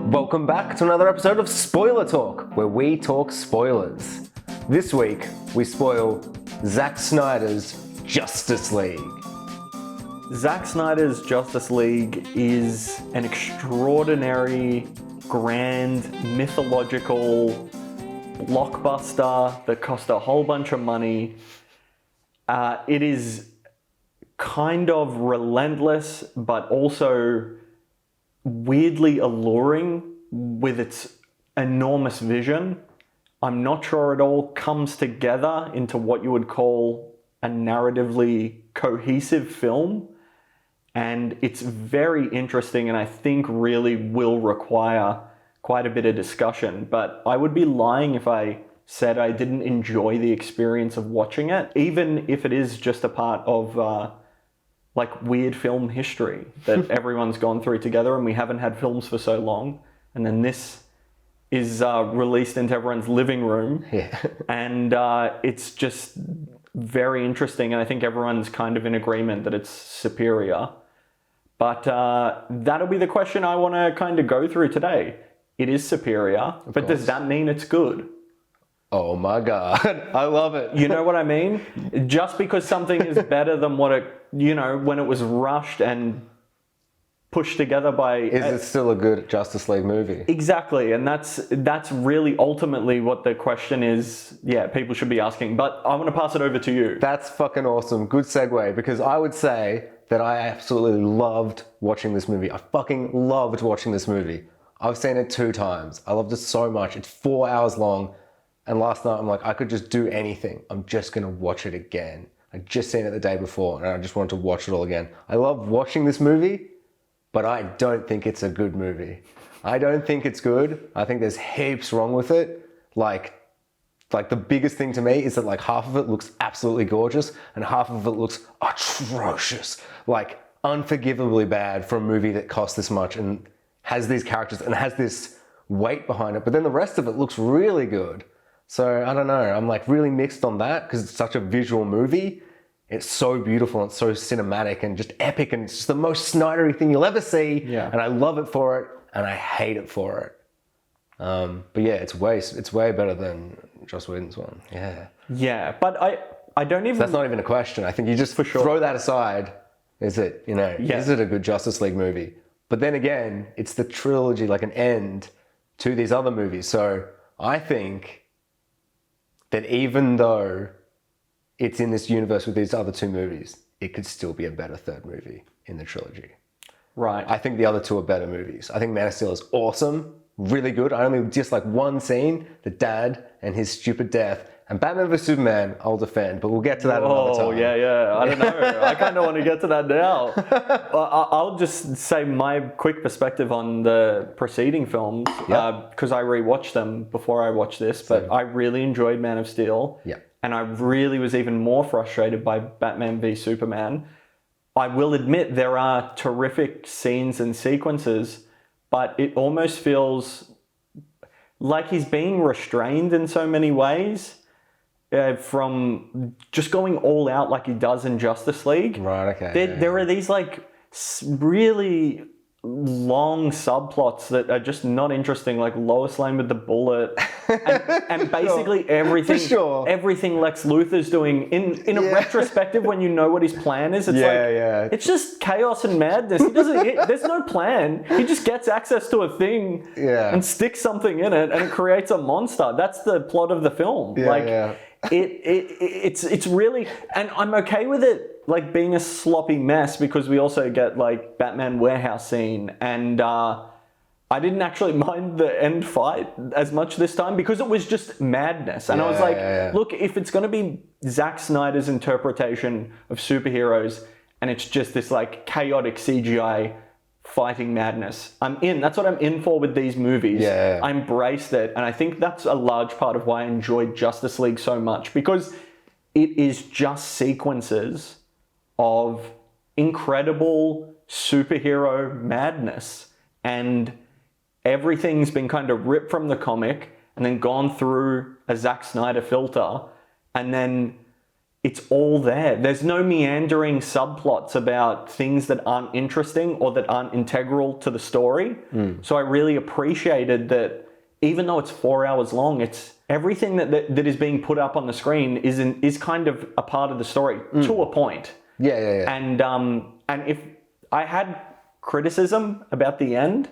Welcome back to another episode of Spoiler Talk, where we talk spoilers. This week, we spoil Zack Snyder's Justice League. Zack Snyder's Justice League is an extraordinary, grand, mythological blockbuster that cost a whole bunch of money. It is kind of relentless, but also weirdly alluring with its enormous vision. I'm not sure it all comes together into what you would call a narratively cohesive film. And it's very interesting and I think really will require quite a bit of discussion. But I would be lying if I said I didn't enjoy the experience of watching it, even if it is just a part of like weird film history that everyone's gone through together, and we haven't had films for so long. And then this is released into everyone's living room. Yeah. And it's just very interesting. And I think everyone's kind of in agreement that it's superior. But that'll be the question I want to kind of go through today. It is superior, but does that mean it's good? Oh my God, I love it. You know what I mean? Just because something is better than what it, when it was rushed and pushed together by... Is it still a good Justice League movie? Exactly, and that's really ultimately what the question is, people should be asking. But I want to pass it over to you. That's fucking awesome. Good segue, because I would say that I absolutely loved watching this movie. I fucking loved watching this movie. I've seen it 2 times. I loved it so much. It's 4 hours long. And last night I'm like, I could just do anything. I'm just gonna watch it again. I'd just seen it the day before and I just wanted to watch it all again. I love watching this movie, but I don't think it's a good movie. I don't think it's good. I think there's heaps wrong with it. Like the biggest thing to me is that like half of it looks absolutely gorgeous and half of it looks atrocious. Like unforgivably bad for a movie that cost this much and has these characters and has this weight behind it. But then the rest of it looks really good. So I don't know, I'm like really mixed on that because it's such a visual movie. It's so beautiful and it's so cinematic and just epic and it's just the most Snydery thing you'll ever see. Yeah. And I love it for it and I hate it for it. But yeah, it's way better than Joss Whedon's one. Yeah. Yeah, but I don't even... So that's not even a question. I think you just throw that aside. Is it, is it a good Justice League movie? But then again, it's the trilogy, like an end to these other movies. So I think that even though it's in this universe with these other 2 movies, it could still be a better 3rd movie in the trilogy. Right. I think the other 2 are better movies. I think Man of Steel is awesome, really good. I only just like one scene, the dad and his stupid death. And Batman vs Superman, I'll defend, but we'll get to that another time. Oh, yeah. I don't know. I kind of want to get to that now. I'll just say my quick perspective on the preceding films, because I rewatched them before I watched this, but I really enjoyed Man of Steel. Yeah. And I really was even more frustrated by Batman v Superman. I will admit there are terrific scenes and sequences, but it almost feels like he's being restrained in so many ways. From just going all out like he does in Justice League. Right, okay. There are these like really long subplots that are just not interesting, like Lois Lane with the bullet, and basically everything Lex Luthor's doing in a retrospective when you know what his plan is. It's it's just chaos and madness. He doesn't. There's no plan. He just gets access to a thing and sticks something in it, and it creates a monster. That's the plot of the film. It's really, and I'm okay with it like being a sloppy mess because we also get like Batman warehouse scene, and I didn't actually mind the end fight as much this time because it was just madness. And I was like, look, if it's going to be Zack Snyder's interpretation of superheroes and it's just this like chaotic CGI fighting madness, I'm in. That's what I'm in for with these movies. I embraced it, and I think that's a large part of why I enjoyed Justice League so much, because it is just sequences of incredible superhero madness, and everything's been kind of ripped from the comic and then gone through a Zack Snyder filter, and then it's all there. There's no meandering subplots about things that aren't interesting or that aren't integral to the story. So I really appreciated that even though it's 4 hours long, it's everything that is being put up on the screen is kind of a part of the story to a point. Yeah. And if I had criticism about the end,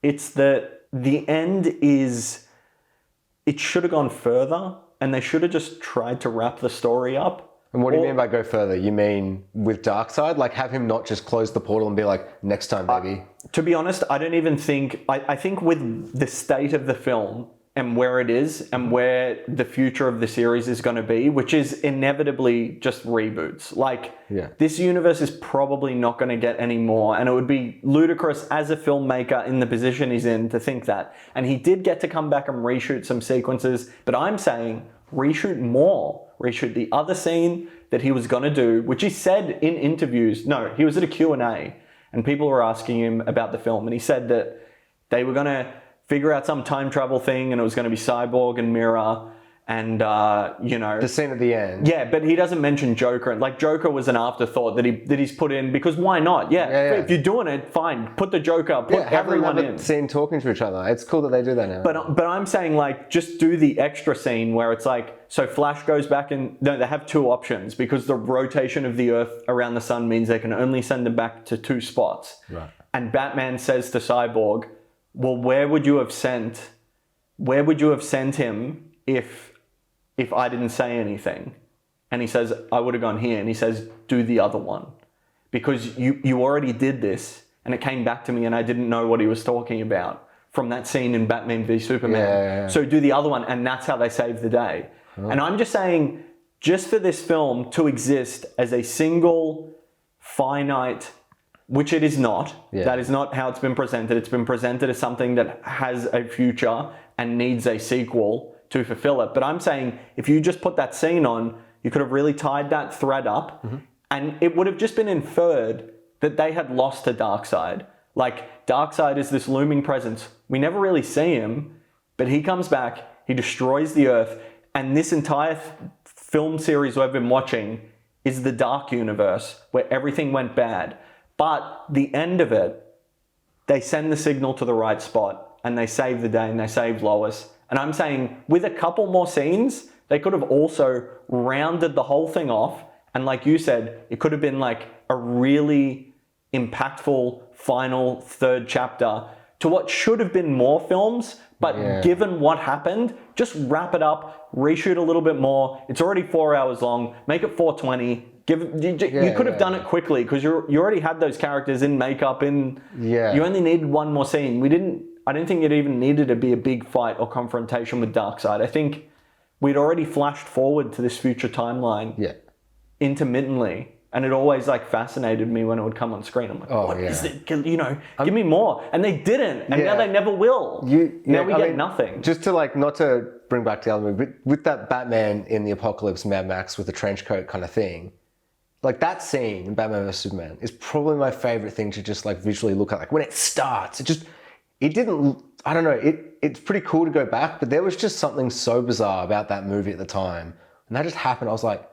it's that the end it should have gone further. And they should have just tried to wrap the story up. And what do you mean by go further? You mean with Darkseid? Like have him not just close the portal and be like, next time, baby? To be honest, I don't even think... I think with the state of the film and where it is and where the future of the series is going to be, which is inevitably just reboots. Like, this universe is probably not going to get any more. And it would be ludicrous as a filmmaker in the position he's in to think that. And he did get to come back and reshoot some sequences. But I'm saying reshoot more. Reshoot the other scene that he was going to do, which he said in interviews. No, he was at a Q&A and people were asking him about the film. And he said that they were going to figure out some time travel thing and it was going to be Cyborg and Mira and, the scene at the end. Yeah, but he doesn't mention Joker. Like, Joker was an afterthought that he's put in because why not? Yeah. If you're doing it, fine. Put the Joker, put everyone in. Scene talking to each other. It's cool that they do that now. But I'm saying, like, just do the extra scene where it's like, so Flash goes back and... No, they have two options because the rotation of the Earth around the sun means they can only send them back to two spots. Right. And Batman says to Cyborg, well, where would you have sent him if I didn't say anything? And he says, I would have gone here. And he says, do the other one. Because you already did this and it came back to me and I didn't know what he was talking about from that scene in Batman v Superman. Yeah. So do the other one, and that's how they save the day. Oh. And I'm just saying, just for this film to exist as a single finite, which it is not. Yeah. That is not how it's been presented. It's been presented as something that has a future and needs a sequel to fulfill it. But I'm saying if you just put that scene on, you could have really tied that thread up and it would have just been inferred that they had lost to Darkseid. Like, Darkseid is this looming presence. We never really see him, but he comes back, he destroys the Earth, and this entire film series we've been watching is the Dark Universe where everything went bad. But the end of it, they send the signal to the right spot and they save the day and they save Lois. And I'm saying with a couple more scenes, they could have also rounded the whole thing off. And like you said, it could have been like a really impactful final third chapter to what should have been more films. But given what happened, just wrap it up, reshoot a little bit more. It's already 4 hours long. Make it 420. You could have done it quickly because you already had those characters in makeup. You only needed one more scene. I didn't think it even needed to be a big fight or confrontation with Darkseid. I think we'd already flashed forward to this future timeline intermittently. And it always like fascinated me when it would come on screen. I'm like, what is it? Give me more. And they didn't. And now they never will. Now we get nothing. Just to like, not to bring back the other movie, but with that Batman in the Apocalypse, Mad Max with the trench coat kind of thing, like that scene in Batman vs Superman is probably my favorite thing to just like visually look at. Like when it starts, I don't know, it's pretty cool to go back, but there was just something so bizarre about that movie at the time. And that just happened. I was like,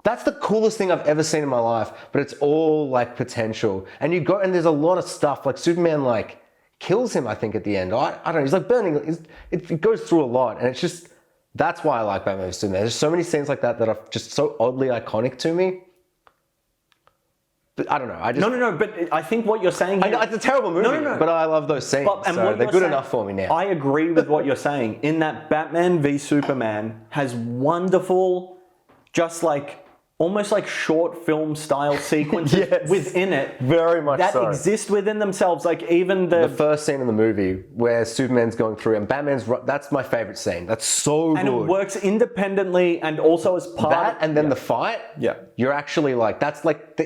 that's the coolest thing I've ever seen in my life, but it's all like potential. And there's a lot of stuff, like Superman like kills him, I think, at the end. I don't know, he's like burning, it goes through a lot. And it's just, that's why I like Batman vs Superman. There's so many scenes like that are just so oddly iconic to me. But I don't know, No, but I think what you're saying here... I know, it's a terrible movie, but I love those scenes, so they're good enough for me now. I agree with what you're saying, in that Batman v Superman has wonderful, just like, almost like short film style sequences within it. Very much that so. exist within themselves. Like even the first scene in the movie where Superman's going through and that's my favorite scene. That's so and good. And it works independently and also as part that, and then the fight. Yeah. You're actually like, that's like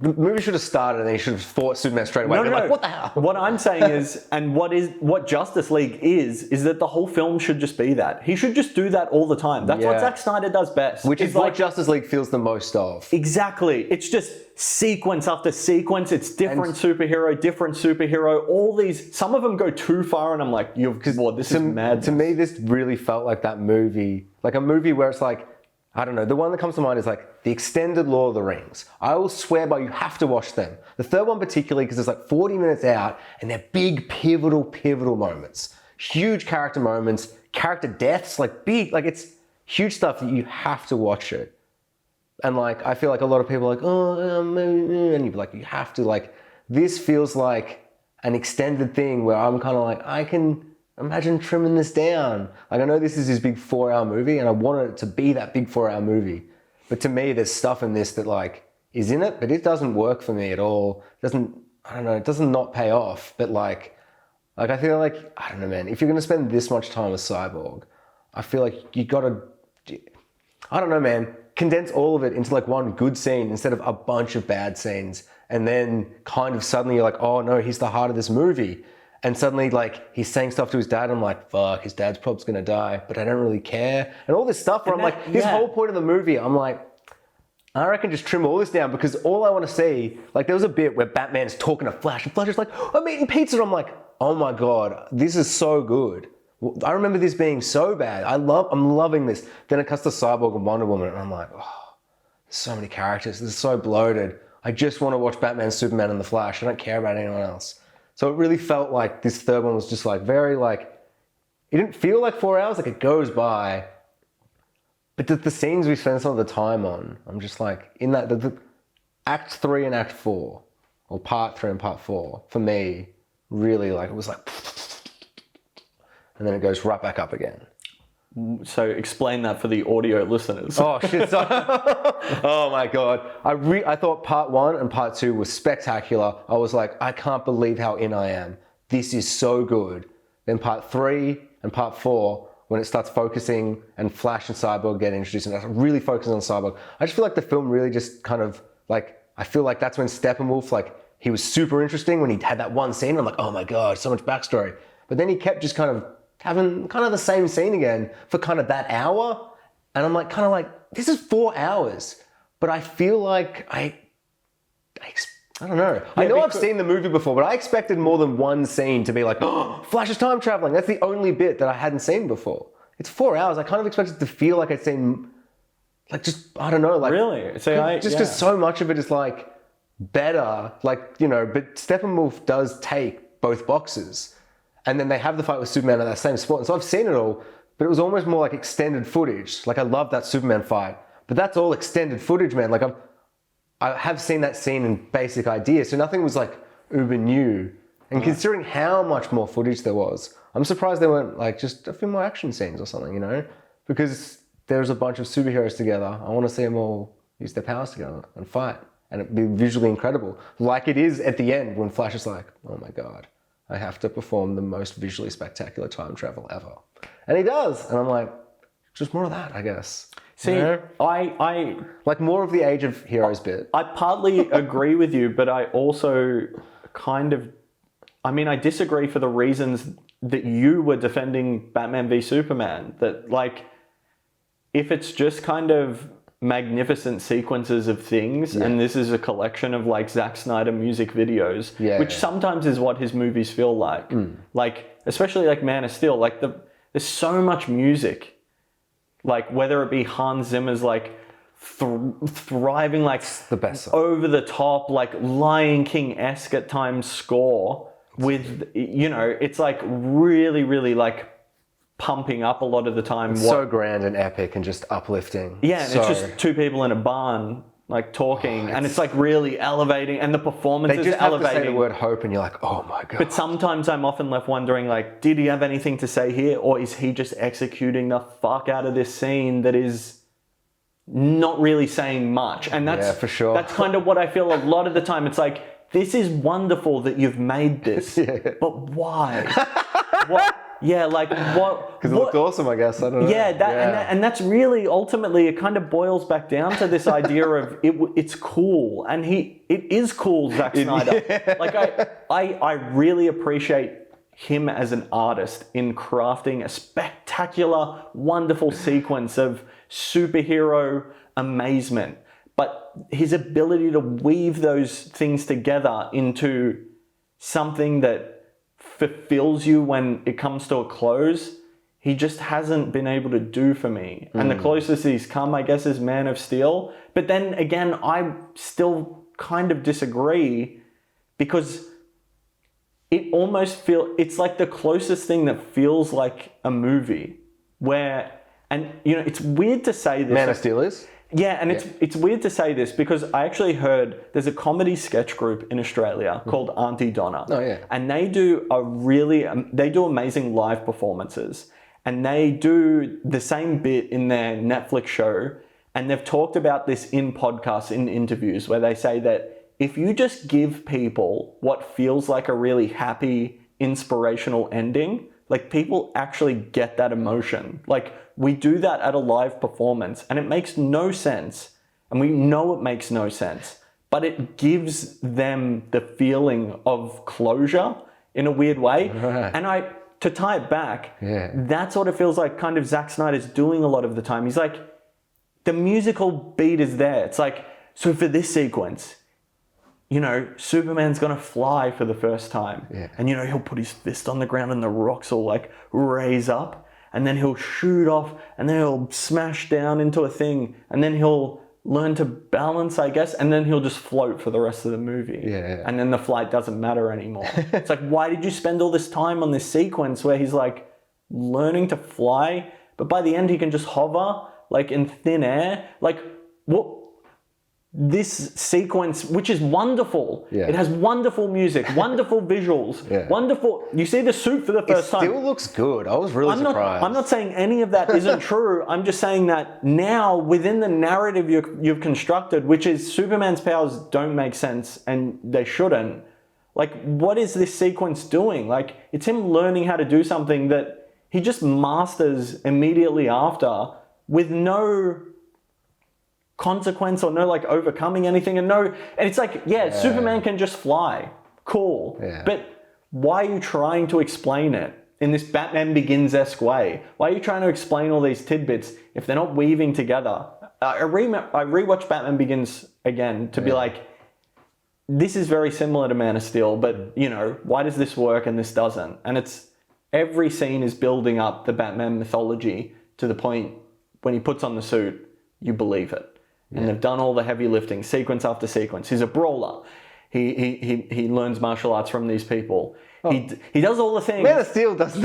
the movie should have started and then you should have fought Superman straight away. Like, what the hell? What I'm saying is, and what Justice League is that the whole film should just be that. He should just do that all the time. That's what Zack Snyder does best. Which is what Justice League feels the most of. Exactly. It's just sequence after sequence. It's different superhero, all these. Some of them go too far and I'm like, this is mad. To me, this really felt like that movie, like a movie where it's like, I don't know. The one that comes to mind is like the extended Lord of the Rings. I will swear by you have to watch them. The third one particularly because it's like 40 minutes out and they're big, pivotal moments. Huge character moments, character deaths, like big, like it's huge stuff that you have to watch it. And like, I feel like a lot of people are like, and you'd be like, you have to, like, this feels like an extended thing where I'm kind of like, I can imagine trimming this down. Like, I know this is his big 4-hour movie and I wanted it to be that big 4-hour movie. But to me, there's stuff in this that like is in it, but it doesn't work for me at all. It doesn't not pay off. But like I feel like, I don't know, man, if you're going to spend this much time with Cyborg, I feel like you got to, I don't know, man, condense all of it into like one good scene instead of a bunch of bad scenes. And then kind of suddenly you're like, oh no, he's the heart of this movie. And suddenly like he's saying stuff to his dad. I'm like, fuck, his dad's probably going to die, but I don't really care. And all this stuff where I'm like, this whole point of the movie, I'm like, I reckon just trim all this down because all I want to see, like there was a bit where Batman's talking to Flash and Flash is like, I'm eating pizza. And I'm like, oh my God, this is so good. I remember this being so bad. I'm loving this. Then it cuts to Cyborg and Wonder Woman and I'm like, oh, so many characters. This is so bloated. I just want to watch Batman, Superman, and the Flash. I don't care about anyone else. So it really felt like this third one was just like very like, it didn't feel like 4 hours, like it goes by. But the scenes we spend some of the time on, I'm just like, in that, the Act 3 and Act 4, or Part 3 and Part 4, for me, really like, it was like, and then it goes right back up again. So explain that for the audio listeners. Oh shit! Oh my God! I thought Part 1 and Part 2 were spectacular. I was like, I can't believe how in I am. This is so good. Then Part 3 and Part 4, when it starts focusing and Flash and Cyborg get introduced and it really focuses on Cyborg. I just feel like the film really just kind of like, I feel like that's when Steppenwolf, like he was super interesting when he had that one scene. I'm like, oh my God, so much backstory. But then he kept just kind of having kind of the same scene again for kind of that hour. And I'm like, kind of like, this is 4 hours. But I feel like I don't know. I know I've seen the movie before, but I expected more than one scene to be like, oh, Flash is time traveling. That's the only bit that I hadn't seen before. It's 4 hours. I kind of expected to feel like I'd seen, like just, I don't know. Like, really? So just so much of it is like better. Like, you know, but Steppenwolf does take both boxes. And then they have the fight with Superman at that same spot. And so I've seen it all, but it was almost more like extended footage. Like I love that Superman fight, but that's all extended footage, man. Like I have seen that scene in basic ideas. So nothing was like uber new. And considering how much more footage there was, I'm surprised there weren't like just a few more action scenes or something, you know, because there's a bunch of superheroes together. I want to see them all use their powers together and fight. And it'd be visually incredible. Like it is at the end when Flash is like, oh my God, I have to perform the most visually spectacular time travel ever. And he does. And I'm like, just more of that, I guess. See, you know? I like more of the Age of Heroes bit. I partly agree with you, but I also kind of, I mean, I disagree for the reasons that you were defending Batman v Superman. That like, if it's just kind of magnificent sequences of things, and this is a collection of like Zack Snyder music videos, which sometimes is what his movies feel like. Like, especially like Man of Steel, like there's so much music, like whether it be Hans Zimmer's like thriving, like the best over the top, like Lion King-esque at times score with, you know, it's like really like pumping up a lot of the time. It's so grand and epic and just uplifting. Yeah, and it's just two people in a barn like talking, and it's like really elevating, and the performance is elevating. They just have to say the word hope and you're like, oh my God. But sometimes I'm often left wondering, like, did he have anything to say here, or is he just executing the fuck out of this scene that is not really saying much? And that's for sure. That's kind of what I feel a lot of the time. It's like, this is wonderful that you've made this, but why? What? Yeah, like what? Because it looked awesome, I guess. I don't know. Yeah, and that's really ultimately it kind of boils back down to this idea of it's cool, and it is cool, Zack Snyder. Like I really appreciate him as an artist in crafting a spectacular, wonderful sequence of superhero amazement, but his ability to weave those things together into something that fulfills you when it comes to a close, he just hasn't been able to do for me. And the closest he's come, I guess, is Man of Steel. But then again, I still kind of disagree because it almost it's like the closest thing that feels like a movie where, and you know, it's weird to say this. Man of Steel is? Yeah, and it's weird to say this because I actually heard there's a comedy sketch group in Australia called Auntie Donna. Oh, yeah. And they do they do amazing live performances. And they do the same bit in their Netflix show. And they've talked about this in podcasts, in interviews, where they say that if you just give people what feels like a really happy, inspirational ending, like people actually get that emotion. Like we do that at a live performance and it makes no sense. And we know it makes no sense, but it gives them the feeling of closure in a weird way. Right. And to tie it back, that's what it feels like kind of Zack Snyder's doing a lot of the time. He's like, the musical beat is there. It's like, so for this sequence, you know, Superman's gonna fly for the first time. Yeah. And you know, he'll put his fist on the ground and the rocks will like raise up and then he'll shoot off and then he'll smash down into a thing and then he'll learn to balance, I guess, and then he'll just float for the rest of the movie. Yeah. And then the flight doesn't matter anymore. It's like, why did you spend all this time on this sequence where he's like learning to fly, but by the end he can just hover like in thin air? Like, what? This sequence, which is wonderful. Yeah. It has wonderful music, wonderful visuals, wonderful. You see the suit for the first time. It still looks good. I was really surprised. I'm not saying any of that isn't true. I'm just saying that now within the narrative you've constructed, which is Superman's powers don't make sense and they shouldn't. Like, what is this sequence doing? Like, it's him learning how to do something that he just masters immediately after with no consequence or no like overcoming anything and it's like, Superman can just fly. Cool. Yeah. But why are you trying to explain it in this Batman Begins-esque way? Why are you trying to explain all these tidbits if they're not weaving together? I rewatched Batman Begins again to be like, this is very similar to Man of Steel, but you know, why does this work and this doesn't? And it's every scene is building up the Batman mythology to the point when he puts on the suit, you believe it. And they've done all the heavy lifting, sequence after sequence. He's a brawler. He learns martial arts from these people. Oh. He does all the things. Man of Steel does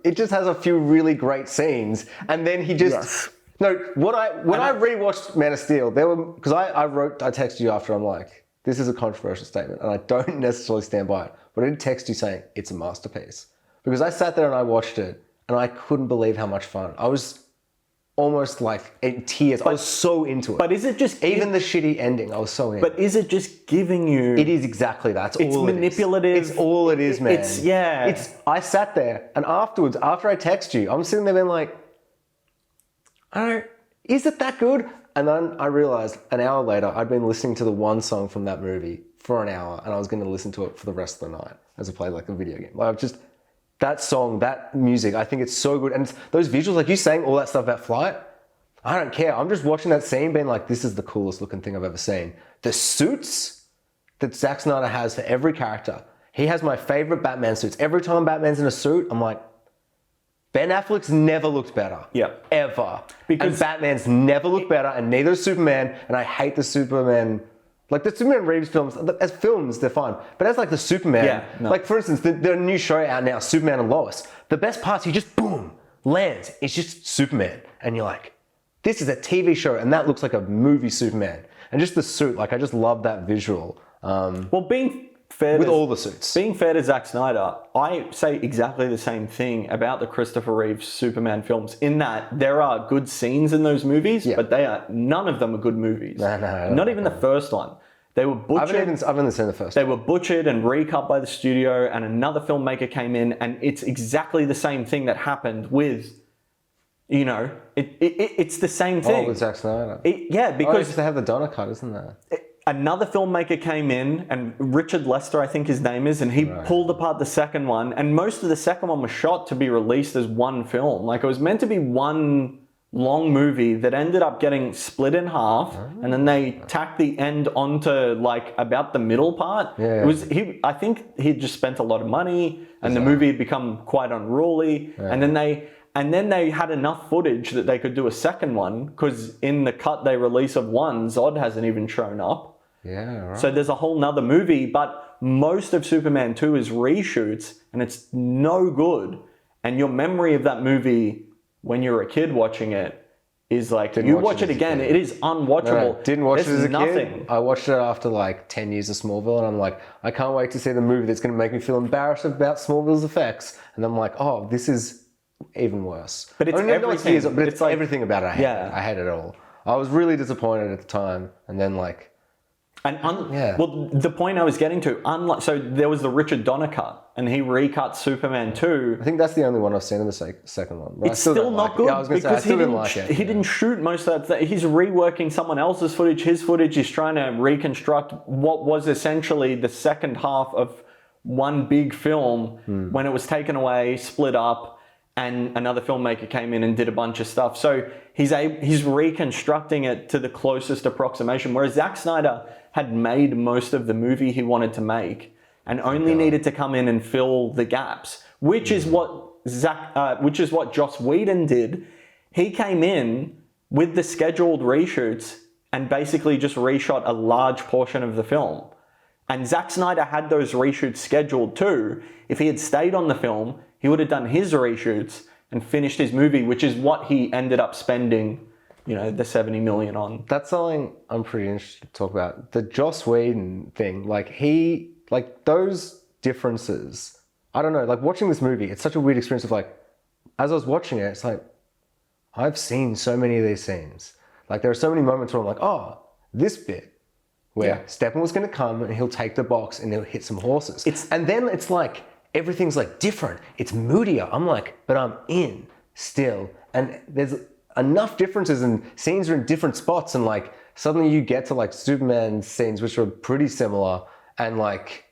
it just has a few really great scenes, and then he just when I rewatched Man of Steel, there were because I texted you after. I'm like, this is a controversial statement, and I don't necessarily stand by it, but I did text you saying it's a masterpiece because I sat there and I watched it, and I couldn't believe how much fun I was. Almost like in tears. I was so into it. But is it just... Even the shitty ending, I was so into it. But is it just giving you... It is exactly that. It's all manipulative. It's all it is, man. It's I sat there and afterwards, after I text you, I'm sitting there being like, is it that good? And then I realized an hour later, I'd been listening to the one song from that movie for an hour and I was going to listen to it for the rest of the night as I played like a video game. Like that song, that music, I think it's so good. And those visuals, like you saying all that stuff about flight, I don't care. I'm just watching that scene being like, this is the coolest looking thing I've ever seen. The suits that Zack Snyder has for every character. He has my favorite Batman suits. Every time Batman's in a suit, I'm like, Ben Affleck's never looked better. Yep. Ever. And Batman's never looked better, and neither is Superman, and I hate the Superman... Like the Superman Reeves films, as films, they're fine. But as like the Superman, like for instance, the new show out now, Superman and Lois, the best part's he just boom, lands. It's just Superman. And you're like, this is a TV show and that looks like a movie Superman. And just the suit, like I just love that visual. Well, being fair with all the suits. Being fair to Zack Snyder, I say exactly the same thing about the Christopher Reeve Superman films in that there are good scenes in those movies, but none of them are good movies. No. Not even the first one. They were butchered. I haven't seen the first They were butchered and recut by the studio and another filmmaker came in and it's exactly the same thing that happened with, you know, it's the same thing. Oh, with Zack Snyder. Because they have the Donner cut, isn't there? Another filmmaker came in, and Richard Lester, I think his name is, and he pulled apart the second one, and most of the second one was shot to be released as one film. Like, it was meant to be one long movie that ended up getting split in half, and then they tacked the end onto, like, about the middle part. I think he'd just spent a lot of money, and the movie had become quite unruly, and then they And then they had enough footage that they could do a second one, because in the cut they release of one, Zod hasn't even shown up. Yeah, right. So there's a whole nother movie, but most of Superman 2 is reshoots, and it's no good. And your memory of that movie when you're a kid watching it is like, you watch it again, it is unwatchable. No, didn't watch it as a nothing. kid. I watched it after like 10 years of Smallville, and I'm like, I can't wait to see the movie that's going to make me feel embarrassed about Smallville's effects. And I'm like, oh, this is even worse. But it's I mean, not everything. years, but it's like, everything about it. I hate it. I hate it all. I was really disappointed at the time, and then like... Well, the point I was getting to, so there was the Richard Donner cut, and he recut Superman 2. I think that's the only one I've seen in the second one. But It's still not good, I was going to say, I still didn't like it. He didn't shoot most of that. He's reworking someone else's footage, his footage. He's trying to reconstruct what was essentially the second half of one big film when it was taken away, split up, and another filmmaker came in and did a bunch of stuff. So he's reconstructing it to the closest approximation, whereas Zack Snyder had made most of the movie he wanted to make and only needed to come in and fill the gaps, which is what Joss Whedon did. He came in with the scheduled reshoots and basically just reshot a large portion of the film. And Zack Snyder had those reshoots scheduled too. If he had stayed on the film, he would have done his reshoots and finished his movie, which is what he ended up spending, the $70 million on. That's something I'm pretty interested to talk about. The Joss Whedon thing, those differences. I don't know, like watching this movie, it's such a weird experience of like, as I was watching it, it's like, I've seen so many of these scenes. Like there are so many moments where I'm like, oh, this bit where Steppenwolf's going to come and he'll take the box and he'll hit some horses. And then it's like, everything's like different. It's moodier. I'm like, but I'm in still. And there's enough differences and scenes are in different spots. And like, suddenly you get to like Superman scenes, which are pretty similar. And like,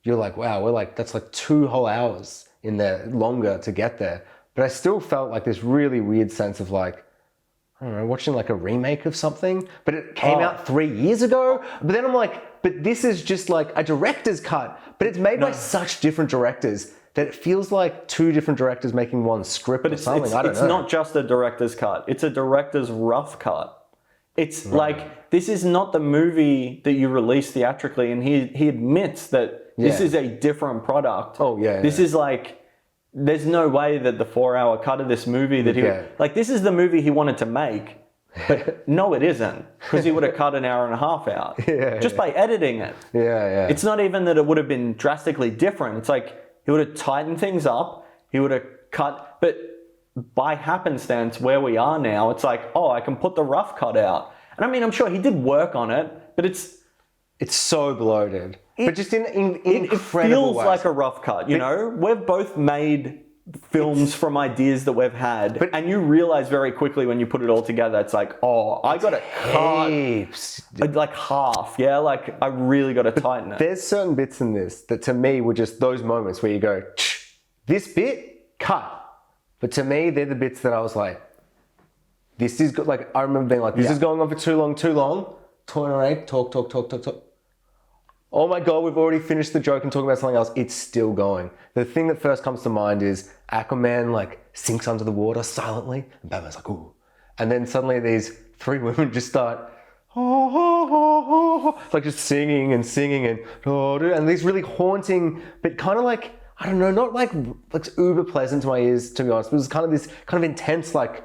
you're like, wow, that's like 2 whole hours in there longer to get there. But I still felt like this really weird sense of like, I don't know, watching like a remake of something, but it came out 3 years ago. But then I'm like, but this is just like a director's cut, but it's made by such different directors that it feels like 2 different directors making one script or something. I don't know. It's not just a director's cut. It's a director's rough cut. It's like, this is not the movie that you release theatrically. And he admits that this is a different product. This is like, there's no way that the 4-hour cut of this movie that this is the movie he wanted to make, but no, it isn't, because he would have cut an hour and a half out just by editing it. It's not even that it would have been drastically different. It's like he would have tightened things up. He would have cut, but by happenstance, where we are now, it's like, oh, I can put the rough cut out. And I mean, I'm sure he did work on it, but it's so bloated. But just in incredible It feels ways. like a rough cut, We've both made films from ideas that we've had, and you realize very quickly when you put it all together, it's like, oh, I got to cut like half. Like I really got to tighten it. There's certain bits in this that to me were just those moments where you go, this bit, cut. But to me, they're the bits that I was like, this is good. Like, I remember being like, this is going on for too long. Tolerate, talk. Oh my God, we've already finished the joke and talking about something else. It's still going. The thing that first comes to mind is Aquaman like sinks under the water silently, and Batman's like, ooh. And then suddenly these 3 women just start, like just singing and these really haunting, but kind of like, I don't know, not like uber pleasant to my ears, to be honest, but it was kind of this kind of intense, like,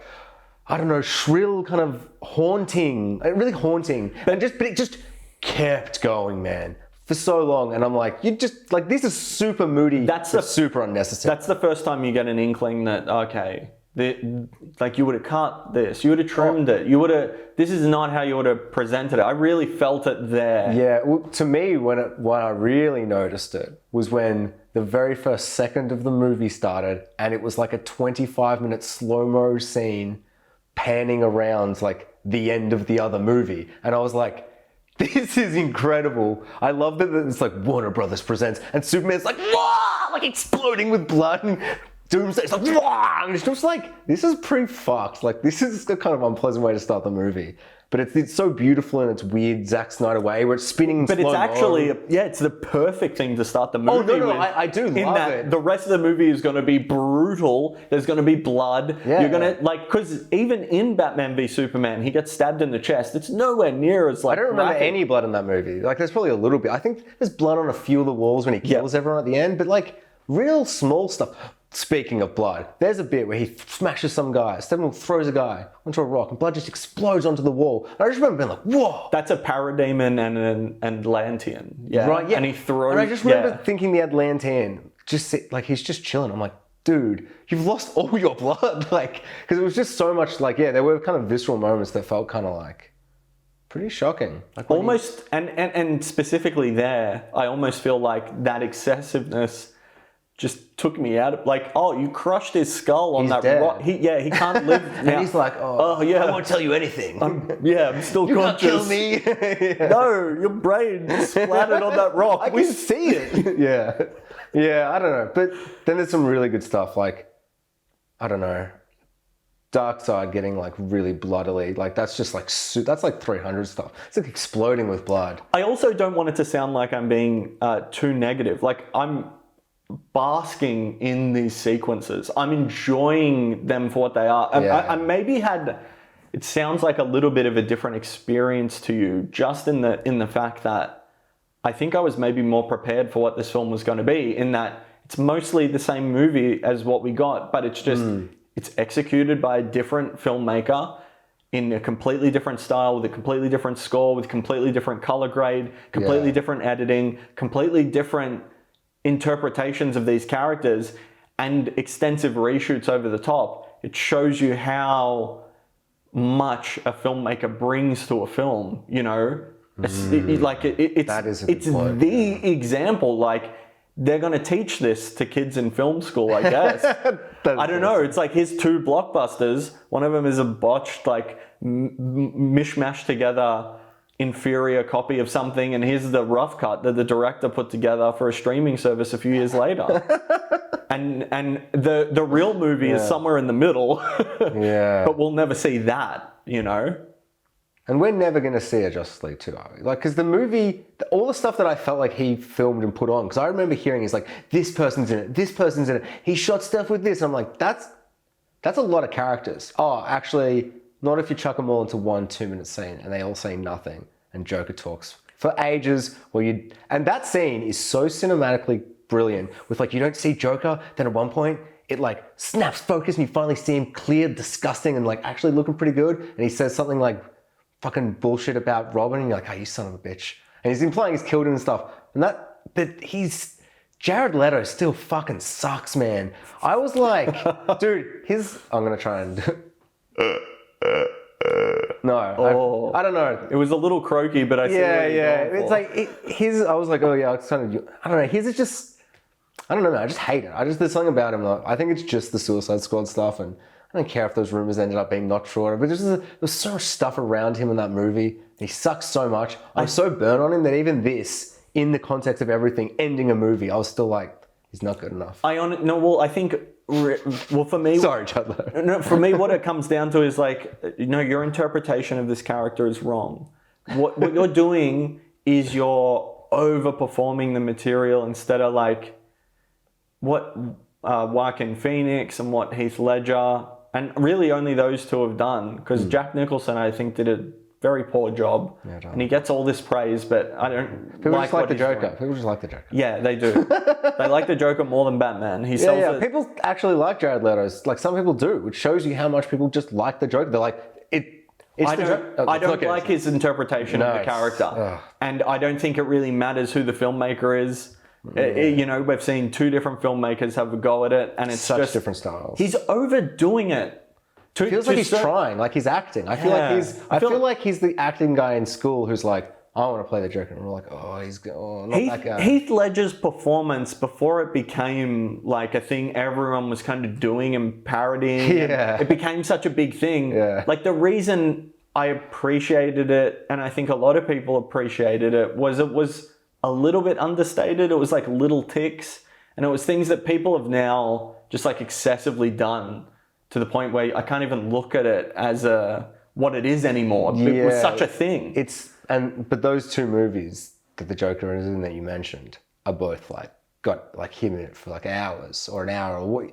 I don't know, shrill kind of haunting, really haunting. But it just kept going, man, for so long. And I'm like, you just, like, this is super moody. Super unnecessary. That's the first time you get an inkling that, okay, like you would have cut this, you would have trimmed it, this is not how you would have presented it. I really felt it there. Yeah, well, to me, when I really noticed it was when the very first second of the movie started and it was like a 25-minute slow-mo scene panning around like the end of the other movie. And I was like, this is incredible. I love that it's like Warner Brothers presents and Superman's like, wah! Like exploding with blood, and Doomsday's like, wah! And it's just like, this is pretty fucked. Like, this is a kind of unpleasant way to start the movie. But it's so beautiful in its weird Zack Snyder way where it's spinning in But it's slow-mo. actually, it's the perfect thing to start the movie no, with. I do in love that it. The rest of the movie is going to be brutal. There's going to be blood. Yeah. You're going to, because even in Batman v Superman, he gets stabbed in the chest. It's nowhere near as I don't remember graphic. any blood in that movie. Like, there's probably a little bit. I think there's blood on a few of the walls when he kills everyone at the end, but like real small stuff. Speaking of blood, there's a bit where he smashes some guy. Steppenwolf throws a guy onto a rock and blood just explodes onto the wall. And I just remember being like, whoa. That's a parademon and Atlantean. Yeah. Right, yeah. And he throws. And I just remember thinking the Atlantean, like, he's just chilling. I'm like, dude, you've lost all your blood. Like, because it was just so much, like, there were kind of visceral moments that felt kind of like pretty shocking. Like Almost, and specifically there, I almost feel like that excessiveness just took me out of, like, oh, you crushed his skull on He's that dead. rock. He can't live now. And he's like, oh yeah, I won't tell you anything. I'm still You can't conscious. kill me. Yeah. No, your brain splattered on that rock. I can see it. Yeah, I don't know. But then there's some really good stuff, like, I don't know, Darkseid getting like really bloodily, like that's just like, that's like 300 stuff. It's like exploding with blood. I also don't want it to sound like I'm being too negative. Like, I'm basking in these sequences. I'm enjoying them for what they are. I maybe had, it sounds like a little bit of a different experience to you, just in the fact that I think I was maybe more prepared for what this film was going to be, in that it's mostly the same movie as what we got, but it's just, it's executed by a different filmmaker in a completely different style, with a completely different score, with completely different color grade, completely different editing, completely different interpretations of these characters, and extensive reshoots over the top. It shows you how much a filmmaker brings to a film, you know? It's the example, like, they're going to teach this to kids in film school, I guess. I don't know. It's like his two blockbusters. One of them is a botched, like, mishmash together inferior copy of something, and here's the rough cut that the director put together for a streaming service a few years later. and the real movie is somewhere in the middle. But we'll never see that, you know? And we're never going to see a Justice League 2, are we? Like, because the movie, all the stuff that I felt like he filmed and put on, because I remember hearing, he's like, this person's in it, this person's in it, he shot stuff with this. I'm like, that's a lot of characters. Oh, actually, not if you chuck them all into 1 2-minute scene and they all say nothing and Joker talks for ages. And that scene is so cinematically brilliant with, like, you don't see Joker, then at one point it like snaps focus and you finally see him clear, disgusting, and like actually looking pretty good. And he says something like fucking bullshit about Robin, and you're like, oh, you son of a bitch. And he's implying he's killed him and stuff. But Jared Leto still fucking sucks, man. I was like, dude, I'm gonna try and no, I don't know. It was a little croaky, but I see what you're going It's for. like I was like, oh yeah, it's kind of, I don't know. His is just, I don't know, man. I just hate it. There's something about him. Like, I think it's just the Suicide Squad stuff, and I don't care if those rumors ended up being not true, but there's so much stuff around him in that movie. He sucks so much. I'm so burnt on him that even this, in the context of everything, ending a movie, I was still like, he's not good enough. I think, for me... Sorry, Chad Leto. No, for me, what it comes down to is like, your interpretation of this character is wrong. What you're doing is you're overperforming the material instead of like what Joaquin Phoenix and what Heath Ledger, and really only those two have done, because Jack Nicholson, I think, did a very poor job, and he gets all this praise, but I don't People like just like what the he's Joker. doing. People just like the Joker. Yeah, they do. They like the Joker more than Batman. He sells it. People actually like Jared Leto's. Like, some people do, which shows you how much people just like the Joker. They're like, I don't like his interpretation of the character. And I don't think it really matters who the filmmaker is. We've seen two different filmmakers have a go at it, and it's such just different styles. He's overdoing it. It feels like he's trying, like he's acting. I feel like he's the acting guy in school who's like, I want to play the Joker, and we're like, not that guy. Heath Ledger's performance, before it became like a thing everyone was kind of doing and parodying, it became such a big thing. Like, the reason I appreciated it, and I think a lot of people appreciated it was a little bit understated. It was like little ticks, and it was things that people have now just like excessively done, to the point where I can't even look at it as what it is anymore. It was such a thing. But those two movies that the Joker is in that you mentioned are both like got like him in it for like hours or an hour or what.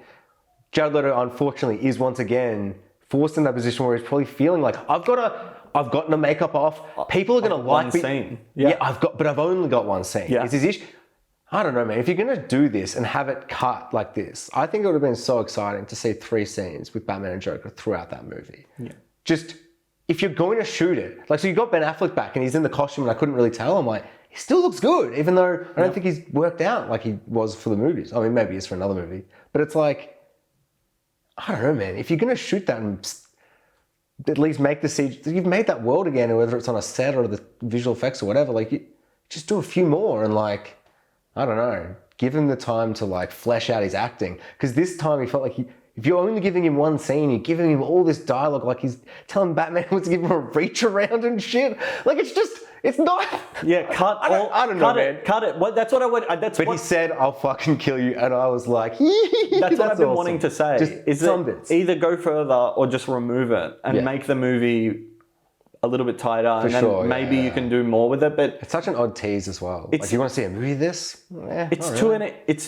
Jared Leto unfortunately is once again forced in that position where he's probably feeling like I've gotten the makeup off. People are gonna like one scene. Yeah, but I've only got one scene. Yeah. It's his issue. I don't know, man. If you're gonna do this and have it cut like this, I think it would have been so exciting to see 3 scenes with Batman and Joker throughout that movie. Yeah. Just if you're going to shoot it, like so you got Ben Affleck back and he's in the costume and I couldn't really tell. I'm like, he still looks good, even though I don't think he's worked out like he was for the movies. I mean, maybe it's for another movie, but it's like, I don't know, man. If you're gonna shoot that and at least make the CG, you've made that world again, whether it's on a set or the visual effects or whatever, like you just do a few more and like, I don't know, give him the time to like flesh out his acting. Because this time he felt like if you're only giving him one scene, you're giving him all this dialogue, like he's telling Batman to give him a reach around and shit. Like it's not. Yeah, I don't know, man. Cut it. That's what I would. He said, "I'll fucking kill you," and I was like, That's what I've been wanting to say. Just is some bits. Either go further or just remove it and make the movie a little bit tighter, and then maybe you can do more with it. But it's such an odd tease as well. Like, you want to see a movie this? It's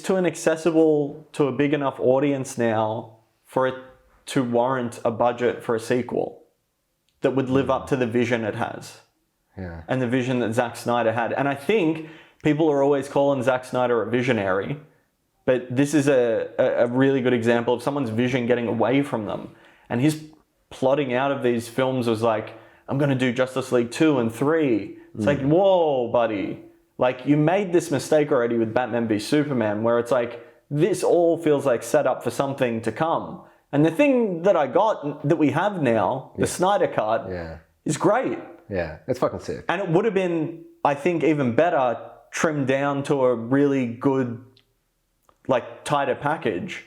too inaccessible to a big enough audience now for it to warrant a budget for a sequel that would live up to the vision it has. Yeah. And the vision that Zack Snyder had. And I think people are always calling Zack Snyder a visionary, but this is a really good example of someone's vision getting away from them. And his plotting out of these films was like, I'm going to do Justice League 2 and 3. It's like, whoa, buddy. Like, you made this mistake already with Batman v Superman, where it's like, this all feels like set up for something to come. And the thing that I got, that we have now, the Snyder Cut, is great. Yeah, it's fucking sick. And it would have been, I think, even better trimmed down to a really good, like, tighter package.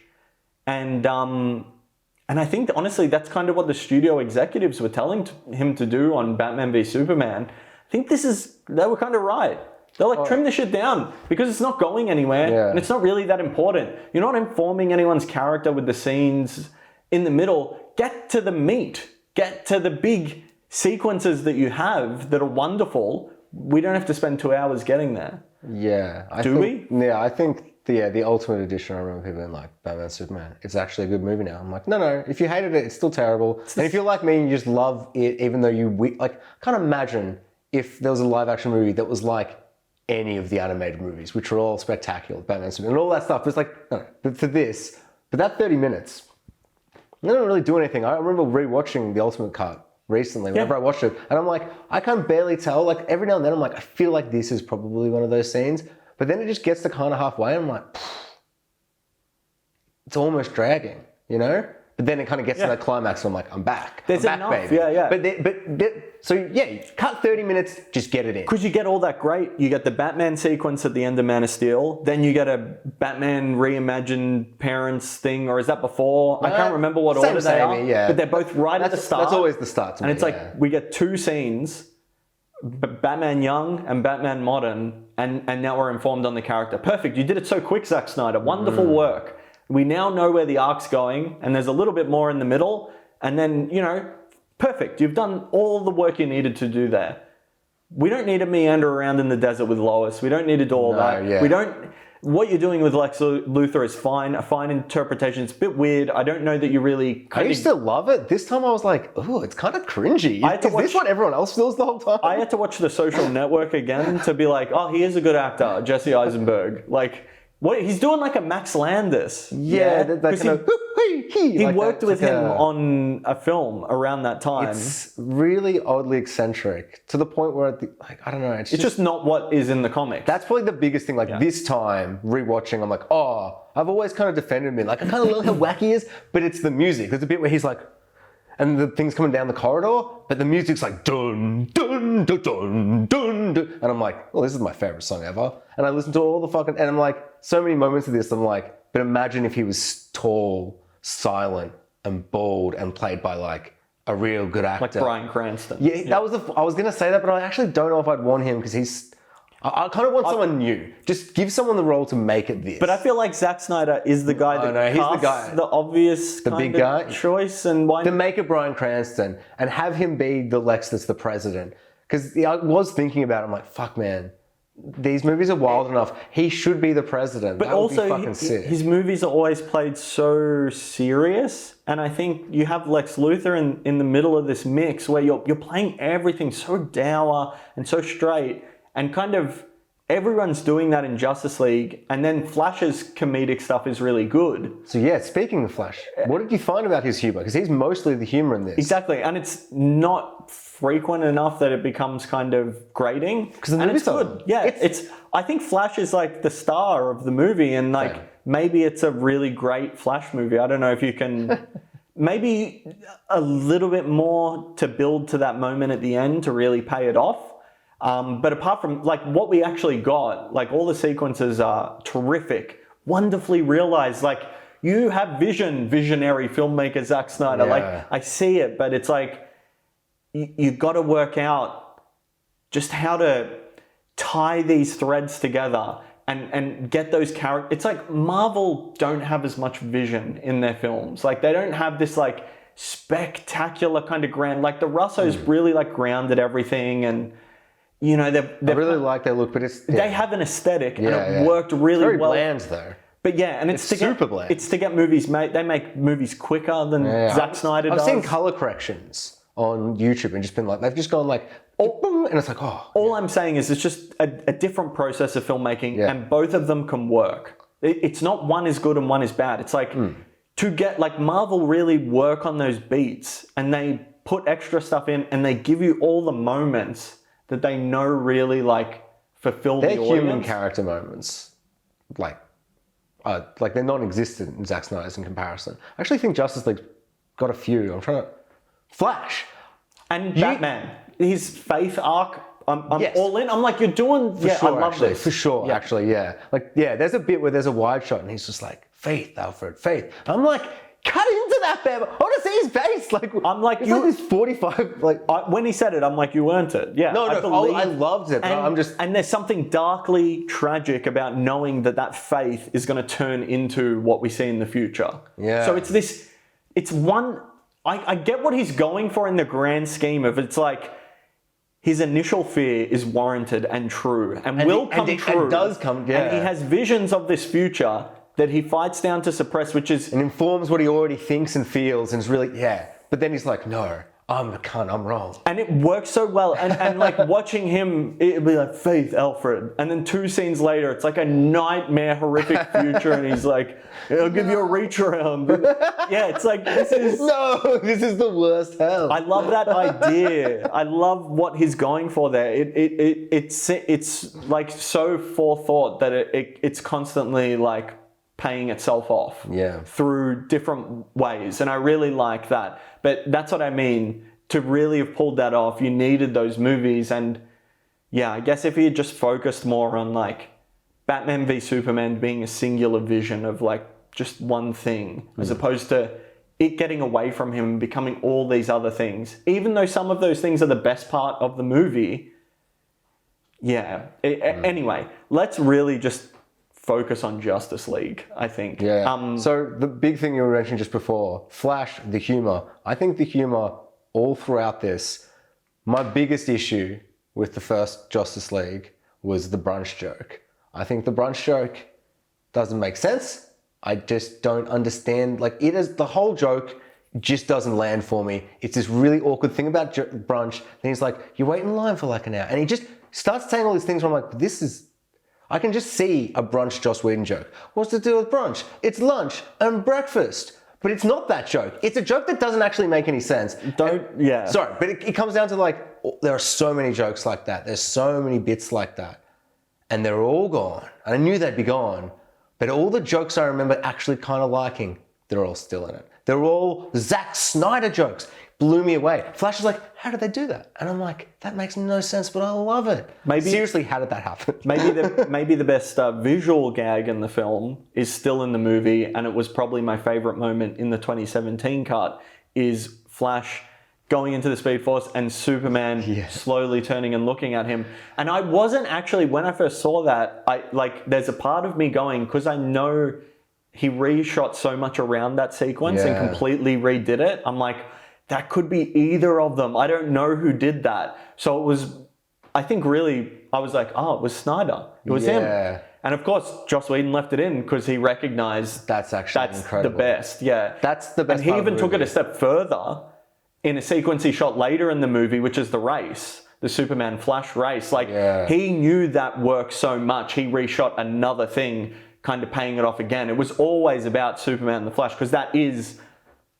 And I think, honestly, that's kind of what the studio executives were telling him to do on Batman v Superman. I think they were kind of right. They're like, trim the shit down because it's not going anywhere and it's not really that important. You're not informing anyone's character with the scenes in the middle. Get to the meat. Get to the big sequences that you have that are wonderful. We don't have to spend 2 hours getting there. Yeah. I think the Ultimate Edition, I remember people being like, Batman Superman, it's actually a good movie now. I'm like, no, if you hated it, it's still terrible. And if you're like me and you just love it, even though I can't imagine if there was a live action movie that was like any of the animated movies, which are all spectacular, Batman Superman and all that stuff. It's like, no, but for this, but that 30 minutes, they don't really do anything. I remember rewatching the Ultimate Cut recently, whenever I watched it, and I'm like, I can barely tell. Like every now and then I'm like, I feel like this is probably one of those scenes, but then it just gets to kind of halfway and I'm like, it's almost dragging, you know? But then it kind of gets to that climax and I'm like, I'm back. There's I'm enough, back, baby. So cut 30 minutes, just get it in. Because you get all that great, you get the Batman sequence at the end of Man of Steel, then you get a Batman reimagined parents thing, or is that before? I can't remember what order they are, but they're both right at the start. That's always the start to me. And it's like, we get 2 scenes, Batman Young and Batman Modern, and now we're informed on the character. Perfect, you did it so quick, Zack Snyder, wonderful work. We now know where the arc's going, and there's a little bit more in the middle, and then, perfect. You've done all the work you needed to do there. We don't need to meander around in the desert with Lois. We don't need to do all that. Yeah. We don't. What you're doing with Lex Luthor is fine, a fine interpretation. It's a bit weird. I don't know that you really... I used to love it. This time I was like, oh, it's kind of cringy. Is this what everyone else feels the whole time? I had to watch The Social Network again to be like, oh, he is a good actor, Jesse Eisenberg. Like... What he's doing like a Max Landis. He worked with him on a film around that time. It's really oddly eccentric to the point where I don't know. It's just not what is in the comic. That's probably the biggest thing. This time rewatching, I'm like, oh, I've always kind of defended him. Like I kind of love how wacky he is, but it's the music. There's a bit where he's like, and the thing's coming down the corridor, but the music's like dun dun dun dun dun dun, and I'm like, well, this is my favorite song ever. And I listen to all the fucking, and I'm like, so many moments of this, I'm like, but imagine if he was tall, silent, and bald, and played by like a real good actor, like Bryan Cranston. Yeah, that was. I was gonna say that, but I actually don't know if I'd want him because I kind of want someone new. Just give someone the role to make it this. But I feel like Zack Snyder is the guy that casts the obvious big guy choice, and why to make it Bryan Cranston and have him be the Lex that's the president. Because I was thinking about it, I'm like, fuck, man. These movies are wild enough. He should be the president. But that would be also, fucking sick. his movies are always played so serious, and I think you have Lex Luthor in the middle of this mix where you're playing everything so dour and so straight, and kind of everyone's doing that in Justice League, and then Flash's comedic stuff is really good. So yeah, speaking of Flash, what did you find about his humor? Because he's mostly the humor in this. Exactly, and it's not frequent enough that it becomes kind of grating. Because the and movie's it's good. Yeah, I think Flash is like the star of the movie, and like maybe it's a really great Flash movie. I don't know if you can. Maybe a little bit more to build to that moment at the end to really pay it off. But apart from like what we actually got, like all the sequences are terrific, wonderfully realized. Like you have visionary filmmaker Zack Snyder. Yeah. Like I see it, but it's like you got to work out just how to tie these threads together and get those characters. It's like Marvel don't have as much vision in their films. Like they don't have this like spectacular kind of grand. Like the Russos really like grounded everything, and you know I really like their look, but they have an aesthetic and it worked really very well. bland though. But yeah, and it's super bland. It's to get movies made. They make movies quicker than Zack Snyder does. I've seen color corrections on YouTube and just been like, they've just gone like, boom, and it's like, oh. All I'm saying is it's just a different process of filmmaking, and both of them can work. It's not one is good and one is bad. It's like to get like Marvel really work on those beats, and they put extra stuff in, and they give you all the moments that they know really like fulfill the audience. They're human character moments, like they're non-existent in Zack Snyder's in comparison. I actually think Justice League got a few. I'm trying to. Flash and Batman, his faith arc. I'm all in. I'm like, you're doing. I love this for sure. Actually, like there's a bit where there's a wide shot and he's just like, faith, Alfred, faith. I'm like, cut into that, baby. I want to see his face. Like I'm like, it's like this 45. Like when he said it, I'm like, you earned it. Yeah, I loved it. But and there's something darkly tragic about knowing that faith is going to turn into what we see in the future. Yeah. So it's this. It's one. I get what he's going for in the grand scheme of it's like his initial fear is warranted and true and will come true. And does come, And he has visions of this future that he fights down to suppress, which is... And informs what he already thinks and feels and is really, But then he's like, no, I'm the cunt, I'm wrong. And it works so well. And like watching him, it'd be like, faith, Alfred. And then 2 scenes later, it's like a nightmare, horrific future. And he's like, I'll give you a reach around. It's like, this is... No, this is the worst hell. I love that idea. I love what he's going for there. It's like so forethought that it's constantly like paying itself off through different ways. And I really like that. But that's what I mean. To really have pulled that off, you needed those movies. And yeah, I guess if he had just focused more on like Batman v Superman being a singular vision of like just one thing, as opposed to it getting away from him and becoming all these other things, even though some of those things are the best part of the movie. Anyway, let's really just focus on Justice League, I think. So the big thing you were mentioning just before, Flash, the humor. I think the humor all throughout this, my biggest issue with the first Justice League was the brunch joke. I think the brunch joke doesn't make sense. I just don't understand. Like it is, the whole joke just doesn't land for me. It's this really awkward thing about brunch. Then he's like, you wait in line for like an hour. And he just starts saying all these things where I'm like, I can just see a brunch Joss Whedon joke. What's to do with brunch? It's lunch and breakfast. But it's not that joke. It's a joke that doesn't actually make any sense. Sorry, but it comes down to like, there are so many jokes like that. There's so many bits like that. And they're all gone. And I knew they'd be gone. But all the jokes I remember actually kind of liking, they're all still in it. They're all Zack Snyder jokes. Blew me away. Flash is like, how did they do that? And I'm like, that makes no sense, but I love it. Seriously, how did that happen? maybe the best visual gag in the film is still in the movie, and it was probably my favorite moment in the 2017 cut, is Flash going into the Speed Force and Superman slowly turning and looking at him. And I wasn't actually, when I first saw that, there's a part of me going, because I know he reshot so much around that sequence and completely redid it. I'm like, that could be either of them. I don't know who did that. So it was, I think really, I was like, oh, it was Snyder. It was him. And of course, Joss Whedon left it in because he recognized that's incredible. The best. Yeah. That's the best. And he even took it a step further in a sequence he shot later in the movie, which is the race, the Superman Flash race. Like, he knew that worked so much, he reshot another thing, kind of paying it off again. It was always about Superman and the Flash, because that is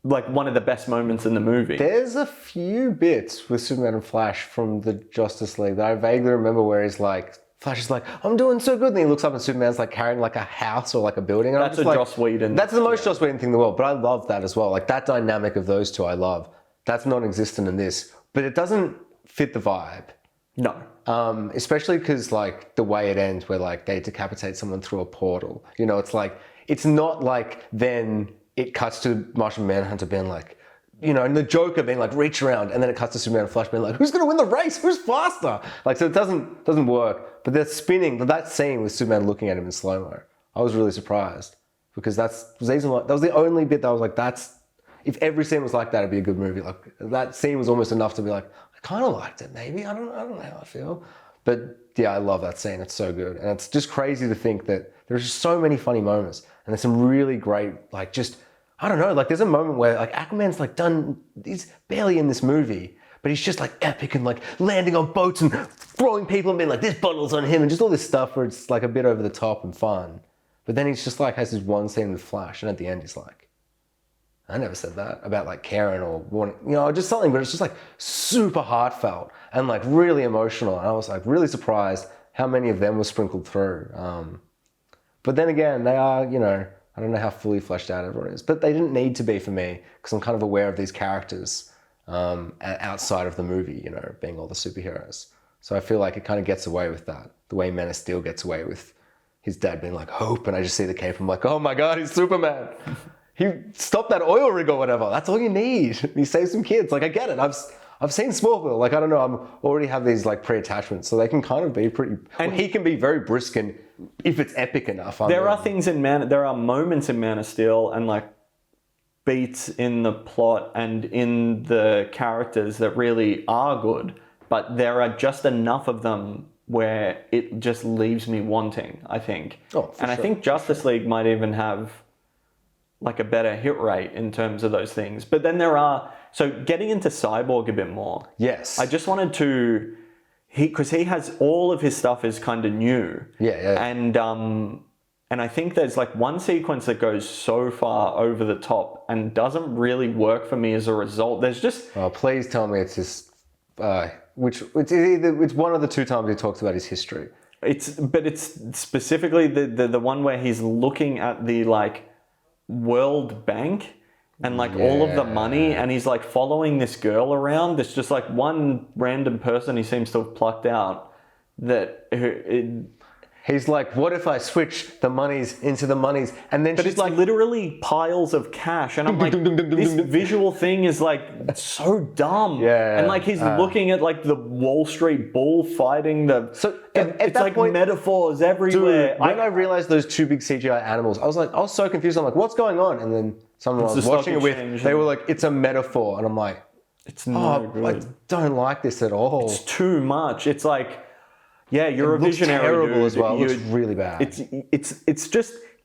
like one of the best moments in the movie. There's a few bits with Superman and Flash from the Justice League that I vaguely remember where he's like, Flash is like, I'm doing so good. And he looks up and Superman's like carrying like a house or like a building. And that's a Joss Whedon. That's the most Joss Whedon thing in the world. But I love that as well. Like that dynamic of those two I love. That's non-existent in this. But it doesn't fit the vibe. No. Especially because like the way it ends where like they decapitate someone through a portal. You know, it's like, it's not like then it cuts to Martian Manhunter being like, you know, and the Joker being like, reach around, and then it cuts to Superman and Flash being like, who's going to win the race? Who's faster? Like, so it doesn't work. But they're spinning, that scene with Superman looking at him in slow-mo, I was really surprised because that was the only bit that I was like, if every scene was like that, it'd be a good movie. Like that scene was almost enough to be like, I kind of liked it, maybe. I don't know how I feel. But yeah, I love that scene. It's so good. And it's just crazy to think that there's just so many funny moments. And there's some really great, like just, I don't know, like there's a moment where like Aquaman's like he's barely in this movie, but he's just like epic and like landing on boats and throwing people and being like, this bottle's on him and just all this stuff where it's like a bit over the top and fun. But then he's just like, has this one scene with Flash and at the end he's like, I never said that about like Keiran or wanting, you know, just something, but it's just like super heartfelt and like really emotional. And I was like really surprised how many of them were sprinkled through. But then again, they are, you know, I don't know how fully fleshed out everyone is, but they didn't need to be for me because I'm kind of aware of these characters outside of the movie, you know, being all the superheroes. So I feel like it kind of gets away with that. The way Man of Steel gets away with his dad being like, hope, and I just see the cape, I'm like, oh my God, he's Superman. He stopped that oil rig or whatever. That's all you need. He saved some kids. Like, I get it. I've seen Smallville. Like, I don't know. I'm already have these like pre-attachments, so they can kind of be pretty. And he can be very brisk, and if it's epic enough. There are moments in Man of Steel and like beats in the plot and in the characters that really are good, but there are just enough of them where it just leaves me wanting, I think. I think Justice League might even have like a better hit rate in terms of those things. But then so getting into Cyborg a bit more. Yes. I just wanted to, because he has all of his stuff is kind of new. Yeah. And I think there's like one sequence that goes so far over the top and doesn't really work for me as a result. There's just... Oh, please tell me it's his... it's one of the two times he talks about his history. It's specifically the one where he's looking at the like World Bank and like all of the money, and he's like following this girl around. There's just like one random person he seems to have plucked out he's like, what if I switch the monies into the monies? And then she's it's like literally piles of cash. And I'm like, this visual thing is like so dumb. Yeah. And like he's looking at like the Wall Street Bull fighting it's like point, metaphors everywhere. Dude, when I realized those two big CGI animals, I was so confused. I'm like, what's going on? And then someone I was watching it with, they were like, it's a metaphor. And I'm like, it's not good. I don't like this at all. It's too much. It's like, yeah, you're a visionary. It's terrible dude. as well. It looks really bad.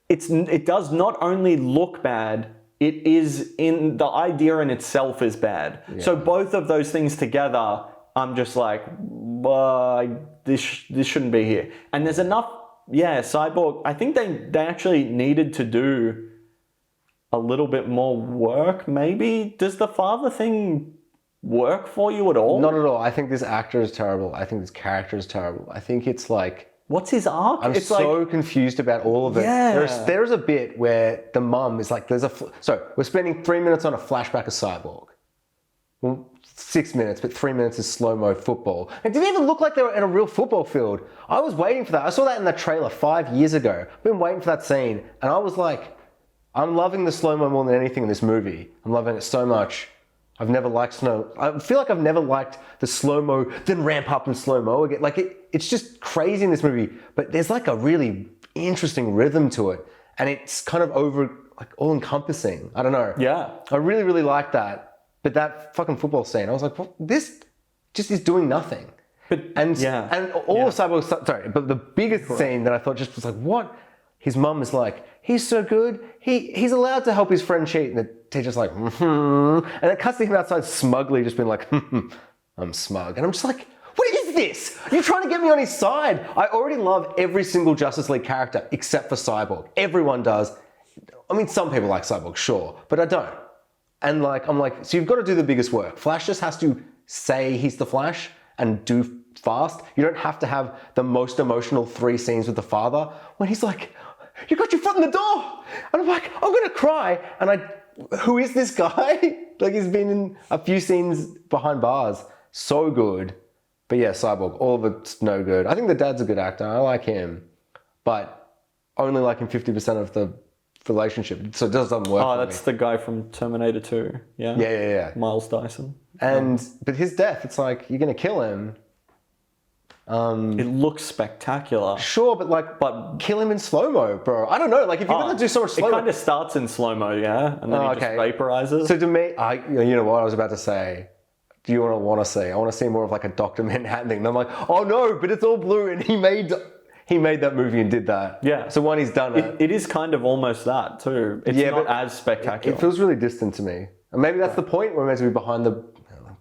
It does not only look bad, it is in the idea in itself is bad. Yeah. So both of those things together, I'm just like, this shouldn't be here. And there's enough, Cyborg, I think they actually needed to do a little bit more work, maybe. Does the father thing work for you at all? Not at all. I think this actor is terrible. I think this character is terrible. I think it's like... What's his arc? I'm so confused about all of it. Yeah. There's a bit where the mum is like, so we're spending 3 minutes on a flashback of Cyborg. Well, 6 minutes, but 3 minutes is slow-mo football. It didn't even look like they were in a real football field. I was waiting for that. I saw that in the trailer 5 years ago. I've been waiting for that scene. And I was like, I'm loving the slow-mo more than anything in this movie. I'm loving it so much. I've never liked snow. I feel like I've never liked the slow-mo, then ramp up in slow-mo again. Like, it's just crazy in this movie, but there's like a really interesting rhythm to it. And it's kind of all-encompassing. I don't know. Yeah. I really, really like that. But that fucking football scene, I was like, well, this just is doing nothing. But all of Cyborg's, sorry, but the biggest scene that I thought just was like, what? His mum is like, he's so good. He's allowed to help his friend cheat. And the teacher's like, And it cuts to him outside smugly just being like, I'm smug. And I'm just like, what is this? You're trying to get me on his side. I already love every single Justice League character except for Cyborg. Everyone does. I mean, some people like Cyborg, sure, but I don't. And like, I'm like, so you've got to do the biggest work. Flash just has to say he's the Flash and do fast. You don't have to have the most emotional 3 scenes with the father when he's like, you got your foot in the door. And I'm like, I'm going to cry. And who is this guy? Like, he's been in a few scenes behind bars. So good. But yeah, Cyborg, all of it's no good. I think the dad's a good actor. I like him. But only like him 50% of the relationship. So it doesn't work. Oh, that's the guy from Terminator 2. Yeah? Yeah. Miles Dyson. But his death, it's like, you're going to kill him. It looks spectacular. Sure, but kill him in slow-mo, bro. I don't know. Like, if you're going to do so much slow-mo. It kind of starts in slow-mo, yeah? And then he just vaporizes. So to me, you know what I was about to say? Do you want to see? I want to see more of like a Dr. Manhattan thing. And I'm like, oh no, but it's all blue and he made that movie and did that. Yeah. So when he's done it. It is kind of almost that too. It's not as spectacular. It feels really distant to me. And maybe that's the point. We're meant to be behind of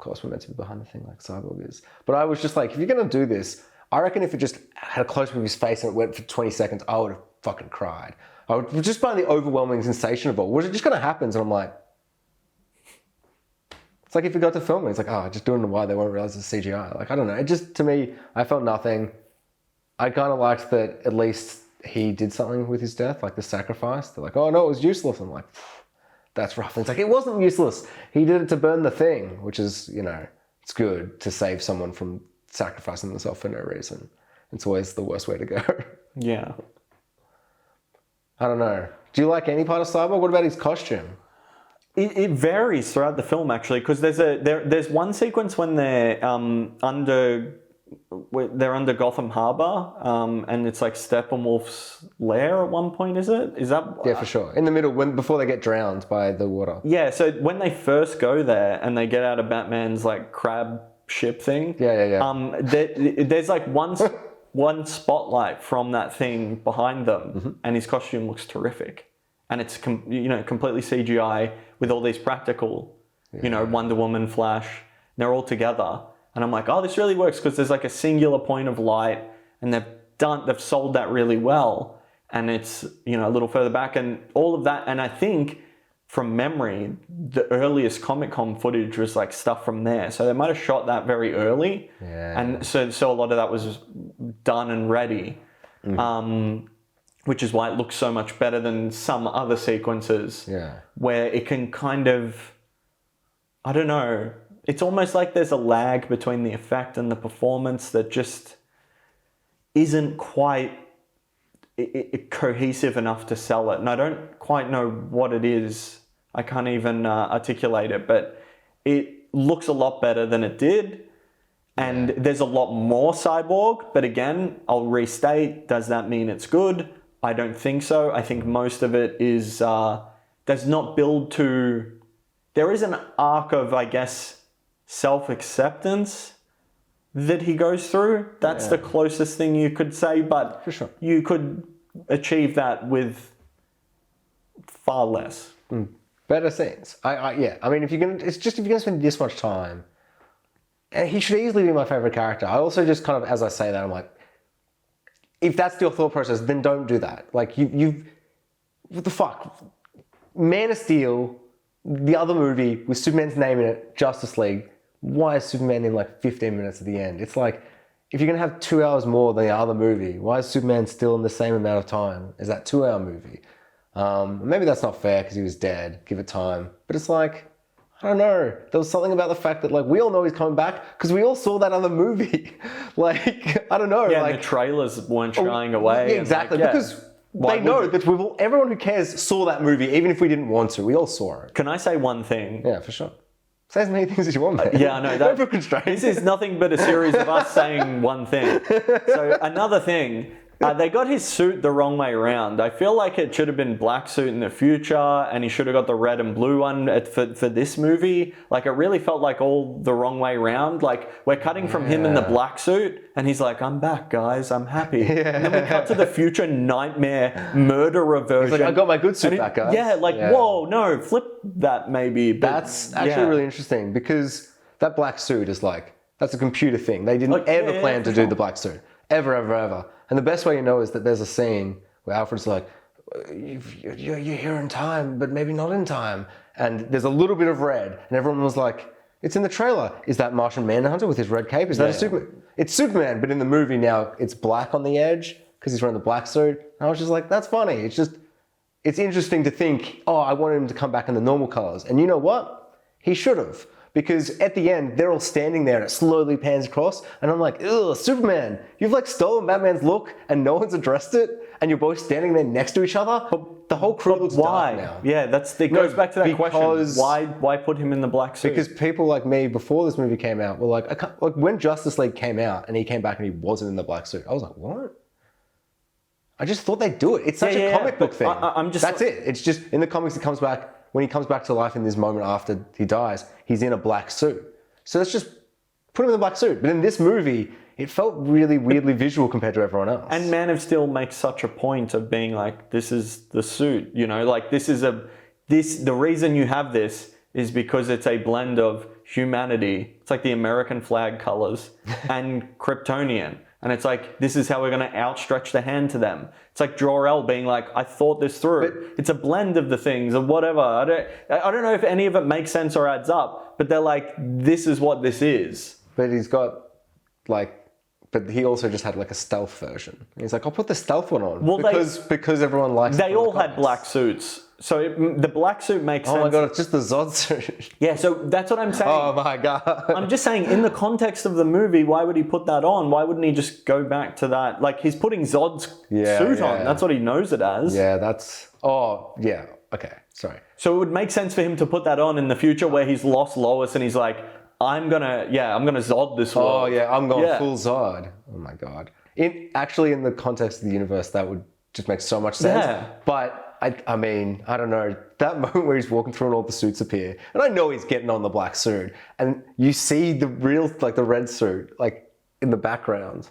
course we're meant to be behind the thing like Cyborg is. But I was just like, if you're going to do this, I reckon if it just had a close-up of his face and it went for 20 seconds, I would have fucking cried. I would just by the overwhelming sensation of it. Was it just going to happen? And I'm like, it's like if you got to film it, it's like, oh, just doing it why they won't realize it's CGI. Like, I don't know. It just, to me, I felt nothing. I kind of liked that at least he did something with his death, like the sacrifice. They're like, oh no, it was useless. I'm like, that's rough. And it's like, it wasn't useless. He did it to burn the thing, which is, you know, it's good to save someone from sacrificing themselves for no reason. It's always the worst way to go. Yeah. I don't know. Do you like any part of Cyborg? What about his costume? It varies throughout the film actually, because there's one sequence when they're under Gotham Harbor, and it's like Steppenwolf's lair at one point. Is it? Is that? Yeah, for sure. In the middle, before they get drowned by the water. Yeah. So when they first go there and they get out of Batman's like crab ship thing. Yeah. There's like one spotlight from that thing behind them, and his costume looks terrific. And it's completely CGI with all these practical, Wonder Woman, Flash. They're all together, and I'm like, oh, this really works because there's like a singular point of light, and they've sold that really well. And it's a little further back, and all of that. And I think from memory, the earliest Comic-Con footage was like stuff from there, so they might have shot that very early. Yeah. And so a lot of that was done and ready. Which is why it looks so much better than some other sequences where it can kind of, I don't know, it's almost like there's a lag between the effect and the performance that just isn't quite cohesive enough to sell it. And I don't quite know what it is. I can't even articulate it, but it looks a lot better than it did. And there's a lot more Cyborg, but again, I'll restate, does that mean it's good? I don't think so. I think most of it is does not build to... There is an arc of, I guess, self-acceptance that he goes through. That's the closest thing you could say, but for sure, you could achieve that with far less. Better scenes. I mean, if you're gonna spend this much time, and he should easily be my favorite character. I also just kind of, as I say that, I'm like, if that's your thought process, then don't do that. Like, what the fuck? Man of Steel, the other movie with Superman's name in it, Justice League, why is Superman in like 15 minutes at the end? It's like, if you're going to have 2 hours more than the other movie, why is Superman still in the same amount of time as that 2 hour movie? Maybe that's not fair because he was dead, give it time. But it's like, I don't know. There was something about the fact that, like, we all know he's coming back because we all saw that other movie. Like, I don't know. Yeah, like, and the trailers weren't shying away. Yeah, exactly. Because they know that everyone who cares saw that movie, even if we didn't want to. We all saw it. Can I say one thing? Yeah, for sure. Say as many things as you want, man. Yeah, I know. Don't feel constrained. This is nothing but a series of us saying one thing. So another thing, they got his suit the wrong way around. I feel like it should have been black suit in the future, and he should have got the red and blue one for this movie. Like, it really felt like all the wrong way around. Like, we're cutting from him in the black suit, and he's like, I'm back, guys, I'm happy. Yeah. And then we cut to the future nightmare murderer version. He's like, I got my good suit back, guys. Yeah, whoa, no, flip that maybe. But, that's actually really interesting, because that black suit is like, that's a computer thing. They didn't ever plan to do the black suit. Ever. And the best way you know is that there's a scene where Alfred's like, you're here in time, but maybe not in time. And there's a little bit of red. And everyone was like, it's in the trailer. Is that Martian Manhunter with his red cape? Is that a Superman? It's Superman, but in the movie now it's black on the edge because he's wearing the black suit. And I was just like, that's funny. It's interesting to think, oh, I wanted him to come back in the normal colors. And you know what? He should have. Because at the end, they're all standing there and it slowly pans across. And I'm like, ugh, Superman, you've like stolen Batman's look and no one's addressed it. And you're both standing there next to each other. But the whole crew looks dark now. Yeah, it goes back to that question. Why put him in the black suit? Because people like me, before this movie came out, were like when Justice League came out and he came back and he wasn't in the black suit, I was like, what? I just thought they'd do it. It's such a comic book thing. That's it. It's just, in the comics, it comes back. When he comes back to life in this moment after he dies, he's in a black suit. So let's just put him in the black suit. But in this movie, it felt really weirdly visual compared to everyone else. And Man of Steel makes such a point of being like, this is the suit, you know, like the reason you have this is because it's a blend of humanity. It's like the American flag colors and Kryptonian. And it's like, this is how we're going to outstretch the hand to them. It's like Jor-El being like, I thought this through. It's a blend of the things or whatever. I don't know if any of it makes sense or adds up, but they're like, this is what this is. But he's got but he also just had like a stealth version. He's like, I'll put the stealth one on. Well, because everyone likes it. They all had black suits. So the black suit makes sense. Oh my God, it's just the Zod suit. Yeah, so that's what I'm saying. Oh my God. I'm just saying, in the context of the movie, why would he put that on? Why wouldn't he just go back to that? Like, he's putting Zod's suit on. That's what he knows it as. Yeah, okay, sorry. So it would make sense for him to put that on in the future where he's lost Lois and he's like, I'm gonna Zod this world. Oh yeah, I'm going full Zod. Oh my God. In the context of the universe, that would just make so much sense. Yeah. But I mean, I don't know, that moment where he's walking through and all the suits appear, and I know he's getting on the black suit, and you see the real, like the red suit, like in the background,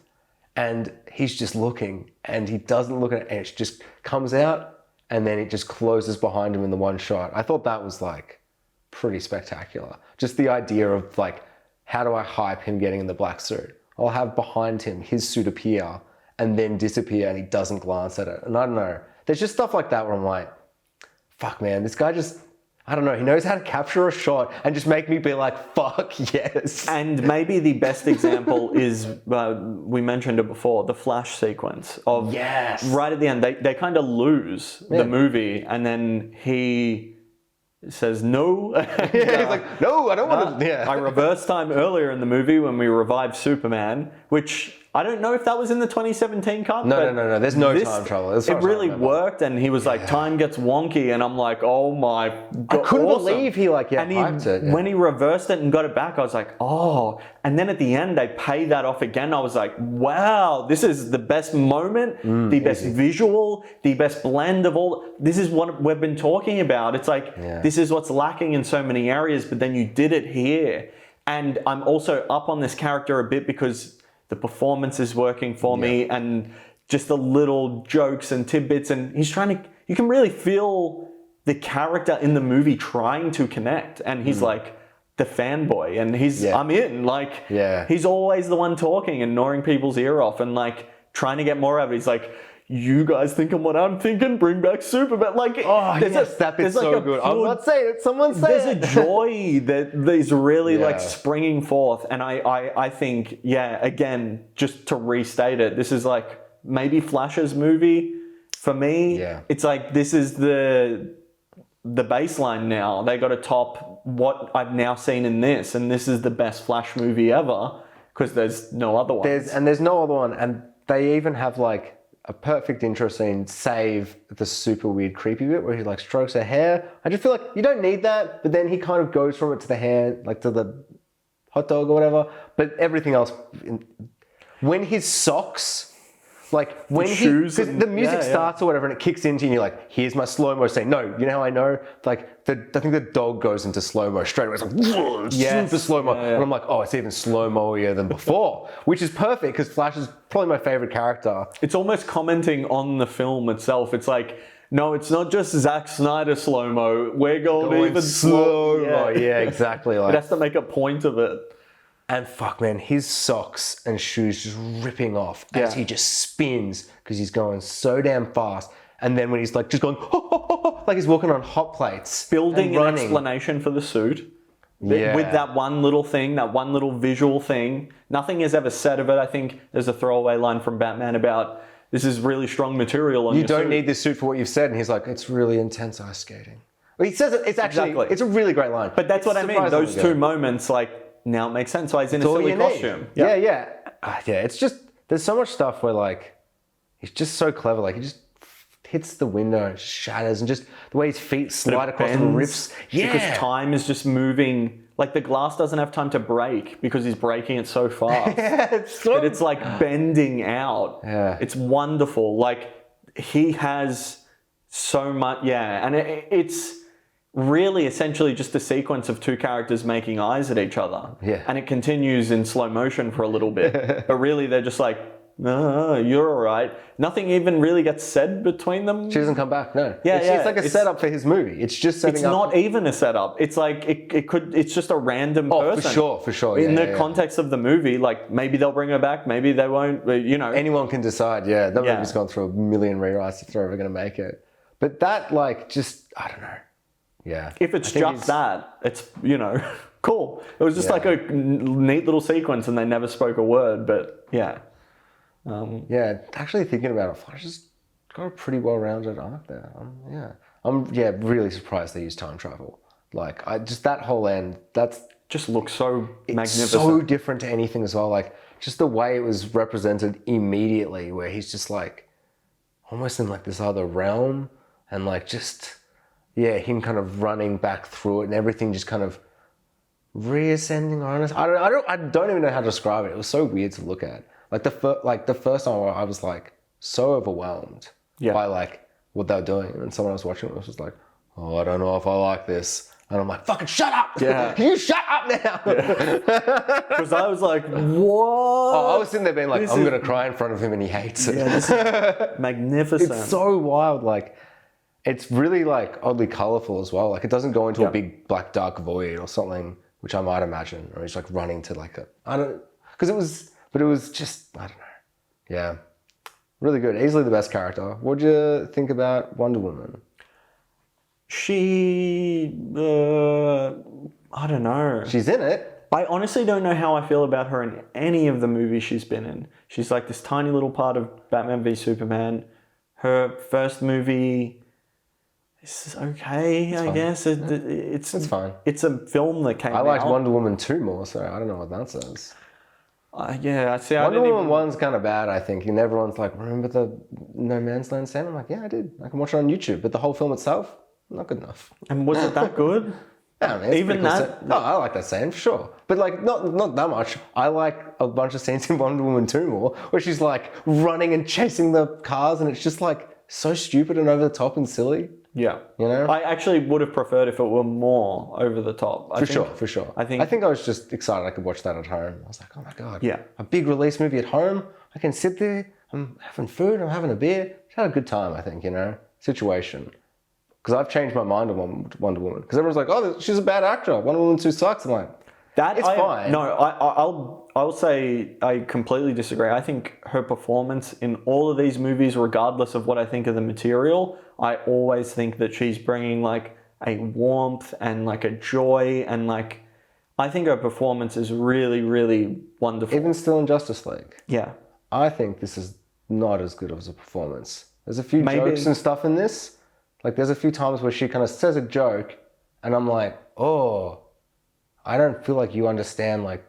and he's just looking, and he doesn't look at it, and it just comes out, and then it just closes behind him in the one shot. I thought that was like pretty spectacular. Just the idea of like, how do I hype him getting in the black suit? I'll have behind him his suit appear and then disappear and he doesn't glance at it. And I don't know. There's just stuff like that where I'm like, fuck man, this guy just, I don't know, he knows how to capture a shot and just make me be like, fuck yes. And maybe the best example is, we mentioned it before, the Flash sequence of right at the end, they kind of lose the movie and then he says no. He's like, no, I don't want to. Yeah. I reversed time earlier in the movie when we revived Superman, which I don't know if that was in the 2017 cut. No. There's no time travel. It really worked, and he was like, time gets wonky, and I'm like, oh my God. I couldn't believe he hyped it. When he reversed it and got it back, I was like, oh. And then at the end, they paid that off again. I was like, wow, this is the best moment, the best visual, the best blend of all. This is what we've been talking about. It's like, this is what's lacking in so many areas, but then you did it here. And I'm also up on this character a bit because the performance is working for me and just the little jokes and tidbits. And he's you can really feel the character in the movie trying to connect. And he's like the fanboy and I'm in. Like, he's always the one talking and gnawing people's ear off and like trying to get more of it. He's like, you guys thinking what I'm thinking? Bring back Superman. Like, that bit's so good. I'm not saying it. Someone say it. There's a joy that is really like springing forth. And I think, again, just to restate it, this is like maybe Flash's movie for me. Yeah. It's like, this is the baseline now. They got to top what I've now seen in this. And this is the best Flash movie ever because there's no other one. There's no other one. And they even have like a perfect intro scene save the super weird creepy bit where he like strokes her hair. I just feel like you don't need that, but then he kind of goes from it to the hair, like to the hot dog or whatever. But everything else, when his socks, like when shoes because and- the music yeah. starts or whatever and it kicks into you and you're like, here's my slow-mo scene. No, you know how I know? Like I think the dog goes into slow-mo straight away. It's like Yes. super slow-mo. Yeah, yeah. And I'm like, oh, it's even slow-mo-ier than before, which is perfect because Flash is probably my favorite character. It's almost commenting on the film itself. It's like, no, it's not just Zack Snyder slow-mo. We're going even slow-mo. Yeah. Yeah, exactly. It Like, has to make a point of it. and fuck, man, his socks and shoes just ripping off as Yeah. he just spins because he's going so damn fast. And then when he's like just going, like he's walking on hot plates, Building and an running. explanation for the suit. Yeah. With that one little thing, that one little visual thing. Nothing is ever said of it. I think there's a throwaway line from Batman about, this is really strong material on You your don't suit. need this suit for what you've said. And he's like, it's really intense ice skating. Well, he says it, it's actually, Exactly. it's a really great line. But that's It's what I mean. surprisingly Those good. two moments, like, now it makes sense why he's in a All silly you need. costume. Yeah, yeah. Yeah, it's just, there's so much stuff where like, he's just so clever. Like he just hits the window and shatters and just the way his feet slide across and Bends, rips. Yeah. Because time is just moving. Like the glass doesn't have time to break because he's breaking it so fast. Yeah, it's so But it's like bending out. Yeah. It's wonderful. Like he has so much, yeah. And it's really essentially just a sequence of two characters making eyes at each other. Yeah. And it continues in slow motion for a little bit. But really they're just like, no, you're all right. Nothing even really gets said between them. She doesn't come back, no. Yeah, it's like a it's- setup for his movie. It's just setting It's up. not even a setup. It's like it's just a random Oh, person. for sure. In Yeah, the yeah. context of the movie, like maybe they'll bring her back, maybe they won't. You know, Anyone can decide, yeah. That Yeah. movie's gone through a million rewrites if they're ever going to make it. But that, like, just, I don't know. Yeah. if it's I think just that, it's cool. It was just Yeah. like a neat little sequence, and they never spoke a word. But yeah, Yeah, actually thinking about it, Flash has got a pretty well-rounded arc there. I'm really surprised they used time travel. Like, just that whole end, that's just looks so it's magnificent. so different to anything as well. Like, just the way it was represented immediately, where he's just like, almost in like this other realm, and like just, yeah, him kind of running back through it, and everything just kind of reascending on us. I don't even know how to describe it. It was so weird to look at. Like the first time I was like so overwhelmed by like what they were doing, and someone else watching it was just like, oh, I don't know if I like this, and I'm like, fucking shut up! Yeah. You shut up now! Because I was like, what? Oh, I was sitting there being like, This I'm is- gonna cry in front of him, and he hates it. Yeah, this is magnificent. It's so wild. Like, it's really like oddly colorful as well. Like, it doesn't go into a big black dark void or something, which I might imagine, or he's like running to like it was just, I don't know. Yeah, really good. Easily the best character. What'd you think about Wonder Woman? She, I don't know. She's in it. I honestly don't know how I feel about her in any of the movies she's been in. She's like this tiny little part of Batman v Superman. Her first movie is okay, I fine. guess. It's fine. It's a film that came I out. liked Wonder Woman 2 more, so I don't know what that says. Yeah, I see. I Wonder didn't Woman even, 1's kind of bad, I think. And everyone's like, remember the No Man's Land scene? I'm like, yeah, I did. I can watch it on YouTube. But the whole film itself, not good enough. and was it that good? I don't know, it's Even pretty cool that- scene. No, I like that scene for sure. But like, not that much. I like a bunch of scenes in Wonder Woman 2 more, where she's like running and chasing the cars, and it's just like so stupid and over the top and silly. Yeah. You know? I actually would have preferred if it were more over the top. For sure. I think I was just excited I could watch that at home. I was like, oh my God. Yeah. A big release movie at home. I can sit there, I'm having food, I'm having a beer. Just had a good time, I think, situation. Because I've changed my mind on Wonder Woman. Because everyone's like, oh, she's a bad actor. Wonder Woman 2 sucks. I'm like, it's fine. No, I'll say I completely disagree. I think her performance in all of these movies, regardless of what I think of the material, I always think that she's bringing like a warmth and like a joy, and like I think her performance is really, really wonderful. Even still in Justice League. Yeah. I think this is not as good as a performance. There's a few Maybe- jokes and stuff in this. Like, there's a few times where she kind of says a joke, and I'm like, oh, I don't feel like you understand, like,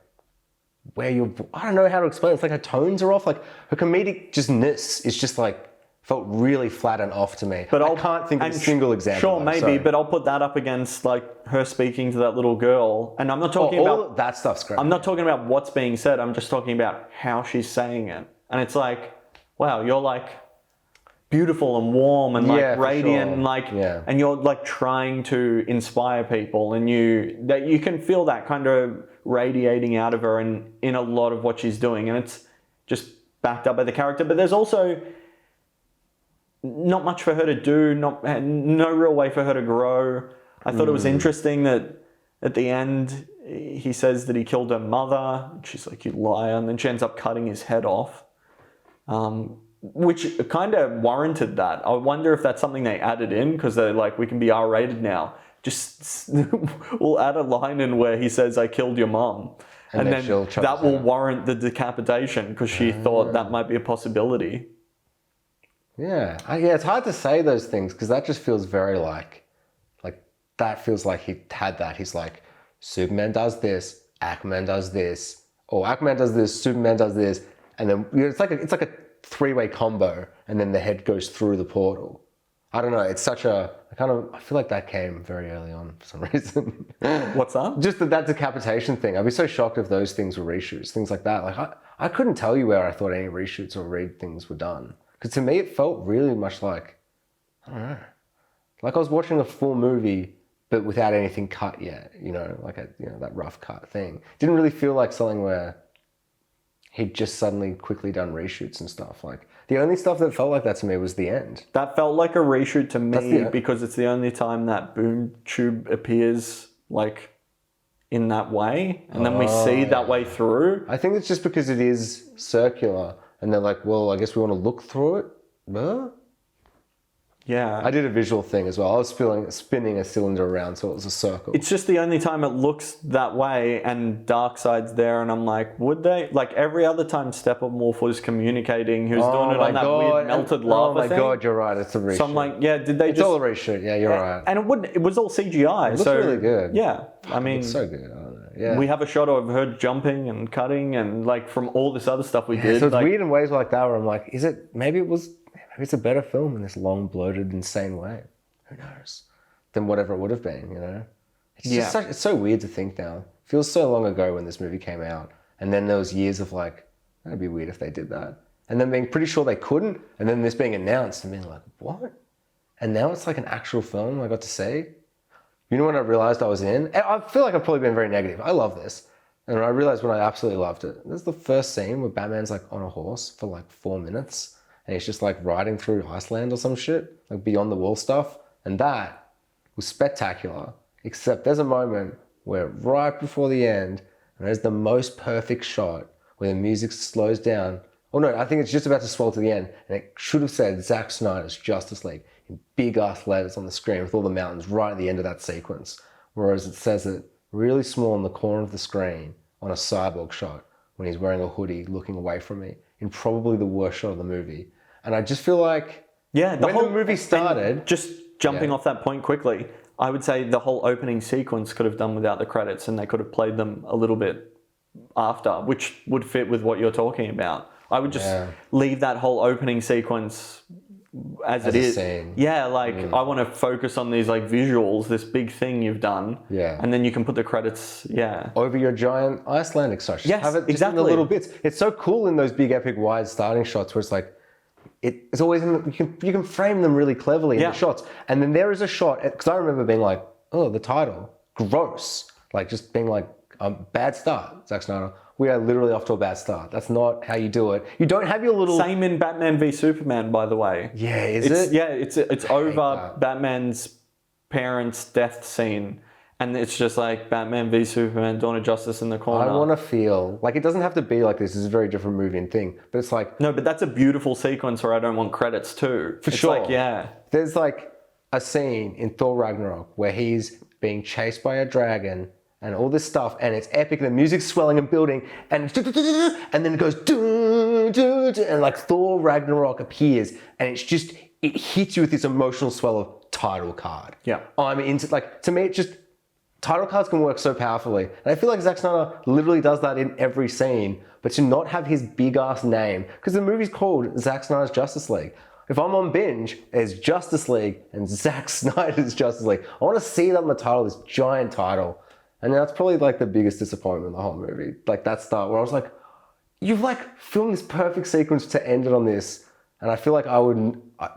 where I don't know how to explain it. It's like her tones are off. Like her comedic justness is just like, felt really flat and off to me. But I can't think of a single example. Sure, maybe, but I'll put that up against like her speaking to that little girl. And I'm not talking about that stuff's great. I'm not talking about what's being said. I'm just talking about how she's saying it. And it's like, wow, you're like beautiful and warm and like radiant and like, and you're like trying to inspire people, and you can feel that kind of radiating out of her in a lot of what she's doing, and it's just backed up by the character. But there's also not much for her to do, no real way for her to grow. I thought it was interesting that at the end he says that he killed her mother. She's like, you liar, and then she ends up cutting his head off, which kind of warranted that. I wonder if that's something they added in because they're like, we can be R-rated now. Just we'll add a line in where he says, I killed your mom. And then that will warrant the decapitation because she thought that might be a possibility. Yeah, it's hard to say those things because that just feels very like that feels like he had that. He's like, Superman does this, Aquaman does this, or Aquaman does this, Superman does this, and then it's like a three-way combo, and then the head goes through the portal. I don't know. It's such a I feel like that came very early on for some reason. What's that? Just that decapitation thing. I'd be so shocked if those things were reshoots, things like that. Like I couldn't tell you where I thought any reshoots or read things were done. Because to me, it felt really much like, I don't know, like I was watching a full movie, but without anything cut yet, like that rough cut thing. Didn't really feel like something where he'd just suddenly quickly done reshoots and stuff. Like the only stuff that felt like that to me was the end. That felt like a reshoot to me because it's the only time that Boom Tube appears like in that way. And then we see that way through. I think it's just because it is circular. And they're like, well, I guess we want to look through it. Huh? Yeah. I did a visual thing as well. I was spinning a cylinder around so it was a circle. It's just the only time it looks that way and Darkseid's there, and I'm like, would they? Like every other time Steppenwolf was communicating, he was doing it on that weird melted lava thing. Oh my God, you're right. It's a reshoot. So I'm like, yeah, did they it's all a reshoot. Yeah, you're right. And it was all CGI. It looks really good. Yeah. I mean, it's so good. I don't know. Yeah. We have a shot of her jumping and cutting and like from all this other stuff we did. So it's weird in ways like that where I'm like, maybe it's a better film in this long, bloated, insane way. Who knows? Than whatever it would have been, It's it's so weird to think now. It feels so long ago when this movie came out. And then there was years of like, that'd be weird if they did that. And then being pretty sure they couldn't. And then this being announced and being like, what? And now it's like an actual film I got to see. You know when I realized I was in? I feel like I've probably been very negative. I love this. And I realized when I absolutely loved it. This is the first scene where Batman's like on a horse for like 4 minutes. And he's just like riding through Iceland or some shit. Like beyond the wall stuff. And that was spectacular. Except there's a moment where right before the end, and there's the most perfect shot where the music slows down. Oh no, I think it's just about to swell to the end. And it should have said Zack Snyder's Justice League in big ass letters on the screen with all the mountains right at the end of that sequence. Whereas it says it really small in the corner of the screen on a Cyborg shot when he's wearing a hoodie looking away from me in probably the worst shot of the movie. And I just feel like when the movie started... Just jumping off that point quickly, I would say the whole opening sequence could have done without the credits and they could have played them a little bit after, which would fit with what you're talking about. I would just leave that whole opening sequence as it is. Scene. Yeah, like I want to focus on these like visuals, this big thing you've done. Yeah. And then you can put the credits, over your giant Icelandic shots. Yes, have it just exactly. in the little bits. It's so cool in those big epic wide starting shots where it's like, it's always you can frame them really cleverly in the shots. And then there is a shot, because I remember being like, oh, the title, gross. Like just being like, bad start, Zack Snyder. We are literally off to a bad start. That's not how you do it. You don't have your little... Same in Batman v Superman, by the way. Yeah, is it? Yeah, it's over Batman's parents' death scene. And it's just like Batman v Superman, Dawn of Justice in the corner. I want to feel... Like, it doesn't have to be like this. It's a very different movie and thing. But it's like... No, but that's a beautiful sequence where I don't want credits too. For sure. Like, yeah. There's like a scene in Thor Ragnarok where he's being chased by a dragon and all this stuff, and it's epic, and the music's swelling and building, and then it goes, and like Thor Ragnarok appears, and it's just, it hits you with this emotional swell of title card. Yeah. I'm into, like, to me, it just title cards can work so powerfully. And I feel like Zack Snyder literally does that in every scene, but to not have his big ass name, because the movie's called Zack Snyder's Justice League. If I'm on binge, there's Josstice League and Zack Snyder's Justice League. I want to see that in the title, this giant title. And that's probably like the biggest disappointment in the whole movie. Like that start where I was like, you've like filmed this perfect sequence to end it on this. And I feel like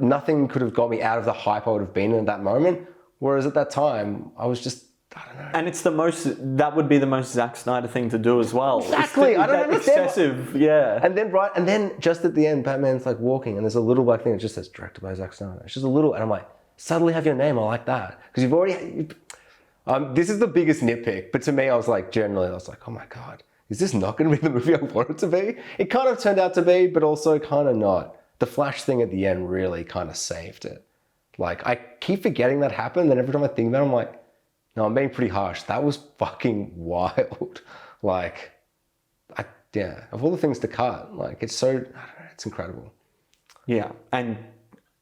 nothing could have got me out of the hype I would have been in at that moment. Whereas at that time, I was just, I don't know. And it's that would be the most Zack Snyder thing to do as well. Exactly. I don't understand. Excessive, yeah. And then just at the end, Batman's like walking and there's a little black thing that just says directed by Zack Snyder. It's just a little, and I'm like, suddenly have your name. I like that. Because you've already, this is the biggest nitpick. But to me, I was like, generally, I was like, oh my God, is this not going to be the movie I want it to be? It kind of turned out to be, but also kind of not. The Flash thing at the end really kind of saved it. Like, I keep forgetting that happened, and every time I think about it, I'm like, no, I'm being pretty harsh. That was fucking wild. Like, of all the things to cut, like, it's so, I don't know, it's incredible. Yeah, and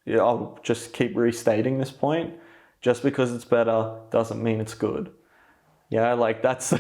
I'll just keep restating this point. Just because it's better doesn't mean it's good. Yeah, like, that's...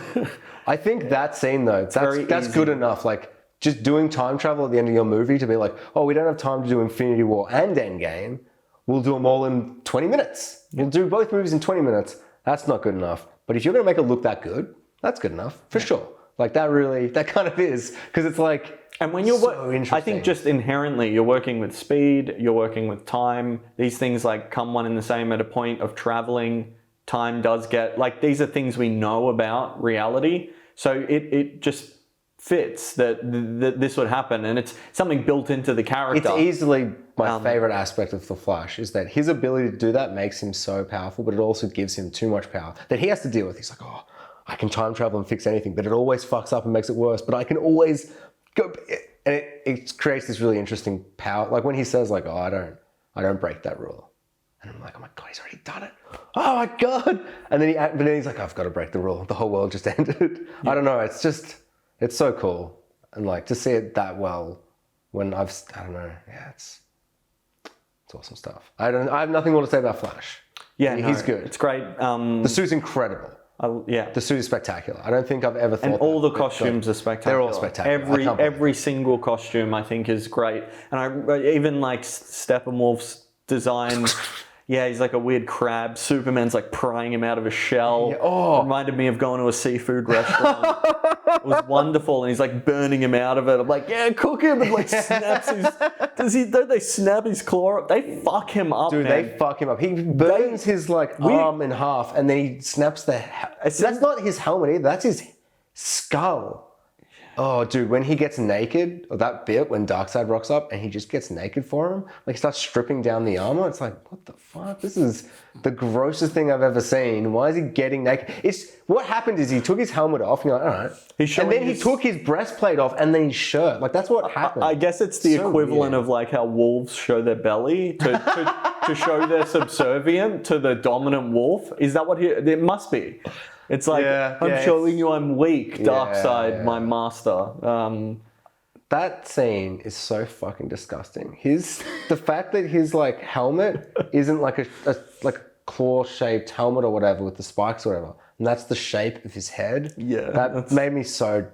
I think that scene, though, that's good enough. Like, just doing time travel at the end of your movie to be like, oh, we don't have time to do Infinity War and Endgame. We'll do them all in 20 minutes. We'll do both movies in 20 minutes. That's not good enough. But if you're going to make it look that good, that's good enough, for sure. Like that kind of is. Because it's like, and when you're so interesting. I think just inherently, you're working with speed, you're working with time. These things like come one and the same at a point of traveling. Time does get, like, these are things we know about reality. So it just fits that this would happen. And it's something built into the character. It's easily my favorite aspect of The Flash is that his ability to do that makes him so powerful, but it also gives him too much power that he has to deal with. He's like, oh, I can time travel and fix anything, but it always fucks up and makes it worse. But I can always go, and it creates this really interesting power. Like when he says, like, oh, I don't break that rule, and I'm like, oh my God, he's already done it. Oh my God! And then he's like, I've got to break the rule. The whole world just ended. Yeah. I don't know. It's so cool, and like to see it that well when I don't know. Yeah, it's awesome stuff. I have nothing more to say about Flash. Yeah, he's good. It's great. The suit's incredial. Yeah, the suit is spectacular. I don't think I've ever thought. And all the costumes are spectacular. They're all spectacular. Every single costume I think is great, and I even like Steppenwolf's design. Yeah, he's like a weird crab. Superman's like prying him out of a shell. Yeah. Oh. Reminded me of going to a seafood restaurant. It was wonderful, and he's like burning him out of it. I'm like, yeah, cook him, and like snaps his. Don't they snap his claw up? They fuck him up, dude. Man. They fuck him up. He burns his like arm in half, and then he snaps the. That's not his helmet either. That's his skull. Oh, dude, when he gets naked, or that bit when Darkseid rocks up and he just gets naked for him, like he starts stripping down the armor, it's like, what the fuck? This is the grossest thing I've ever seen. Why is he getting naked? What happened is he took his helmet off and you're like, all right. And then he took his breastplate off and then his shirt. Like, that's what happened. I guess it's the equivalent of like how wolves show their belly to show they're subservient to the dominant wolf. Is that what it must be? It's like, I'm showing you I'm weak, Darkseid, my master. That scene is so fucking disgusting. The fact that his like helmet isn't like a claw-shaped helmet or whatever with the spikes or whatever, and that's the shape of his head. Yeah, that made me so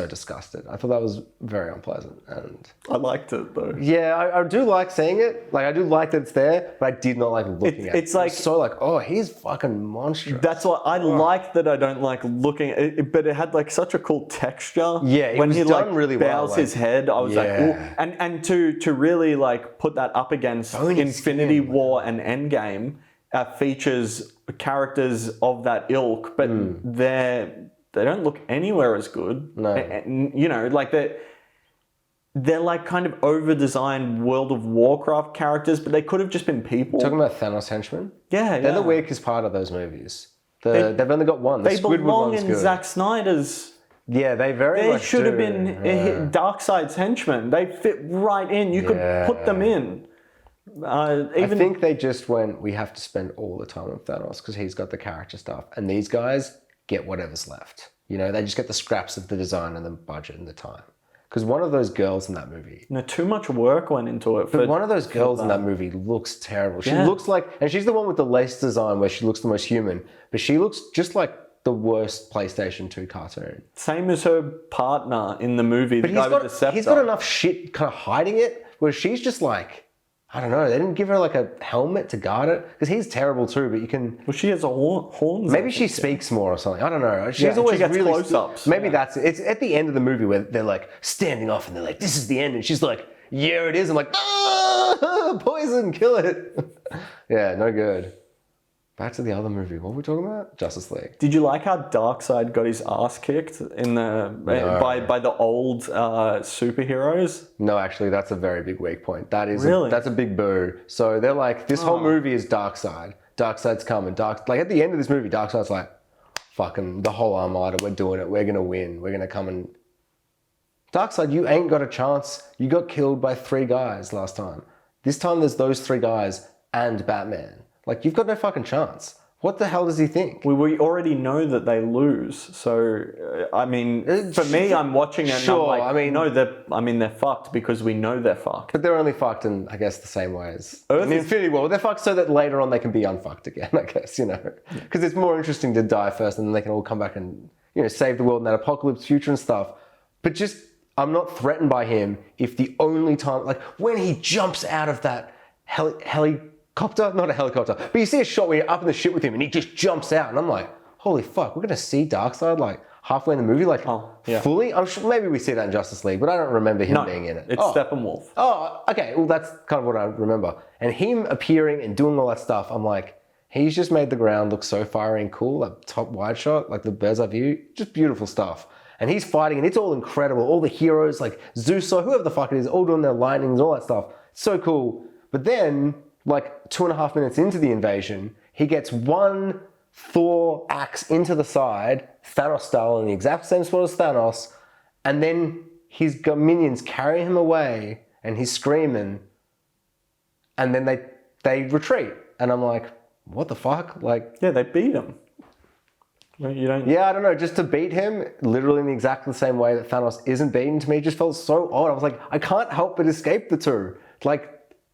disgusted. I thought that was very unpleasant, and I liked it though. Yeah, I do like seeing it. Like I do like that it's there, but I did not like looking at it. It's like so like, oh, he's fucking monstrous. That's what I like that I don't like looking at it, but it had like such a cool texture. Yeah, when he done like really well, bows his head, I was like, ooh. And to really like put that up against Infinity War and Endgame, features characters of that ilk, but they don't look anywhere as good. No. You know, like they're like kind of over-designed World of Warcraft characters, but they could have just been people. Talking about Thanos henchmen? Yeah, They're the weakest part of those movies. They've only got one. They belong in Zack Snyder's... Yeah, they very much should have been Darkseid's henchmen. They fit right in. You could put them in. I think they just went, we have to spend all the time on Thanos because he's got the character stuff. And these guys get whatever's left. You know, they just get the scraps of the design and the budget and the time. Because one of those girls in that movie, Too much work went into it. but one of those girls in that movie looks terrible. She looks like, and she's the one with the lace design where she looks the most human, but she looks just like the worst PlayStation 2 cartoon. Same as her partner in the movie, the guy with the scepter. He's got enough shit kind of hiding it, where she's just like, I don't know, they didn't give her like a helmet to guard it, because he's terrible too, but you can... Well, she has horns. Maybe she speaks more or something. I don't know. She's Yeah, always she gets really close-ups. Maybe that's it. It's at the end of the movie where they're like standing off and they're like, "This is the end," and she's like, "Yeah, it is." I'm like, "Ah, poison, kill it." Yeah, no good. Back to the other movie. What were we talking about? Justice League. Did you like how Darkseid got his ass kicked in the by the old superheroes? No, actually, that's a very big weak point. That is Really? that's a big boo. So they're like, this whole movie is Darkseid. Darkseid's coming. Like at the end of this movie, Darkseid's like, fucking the whole Armada, we're doing it. We're gonna win. We're gonna come and... Darkseid, you ain't got a chance. You got killed by 3 guys last time. This time there's those 3 guys and Batman. Like, you've got no fucking chance. What the hell does he think? We already know that they lose. So, I mean, for me, I'm watching it and I'm like, no, they're fucked because we know they're fucked. But they're only fucked in, I guess, the same ways. In Infinity War, they're fucked so that later on they can be unfucked again, I guess, you know. Because it's more interesting to die first and then they can all come back and, you know, save the world in that apocalypse future and stuff. But just, I'm not threatened by him if the only time, like, when he jumps out of that helicopter, not a helicopter, but you see a shot where you're up in the ship with him and he just jumps out and I'm like, holy fuck, we're gonna see Darkseid like halfway in the movie, like fully? I'm sure maybe we see that in Justice League, but I don't remember him being in it. It's Steppenwolf. Oh, okay, well that's kind of what I remember. And him appearing and doing all that stuff, I'm like, he's just made the ground look so fiery and cool, like top wide shot, like the bird's eye view, just beautiful stuff. And he's fighting and it's all incredible. All the heroes like Zeus or whoever the fuck it is, all doing their lightnings, all that stuff. So cool. But then, like 2.5 minutes into the invasion, he gets one Thor axe into the side, Thanos style, in the exact same spot as Thanos, and then he's got minions carrying him away, and he's screaming, and then they retreat, and I'm like, what the fuck? Like, yeah, they beat him. You don't. Yeah, I don't know. Just to beat him, literally in exactly the same way that Thanos isn't beaten, to me just felt so odd. I was like, I can't help but escape the two. Like,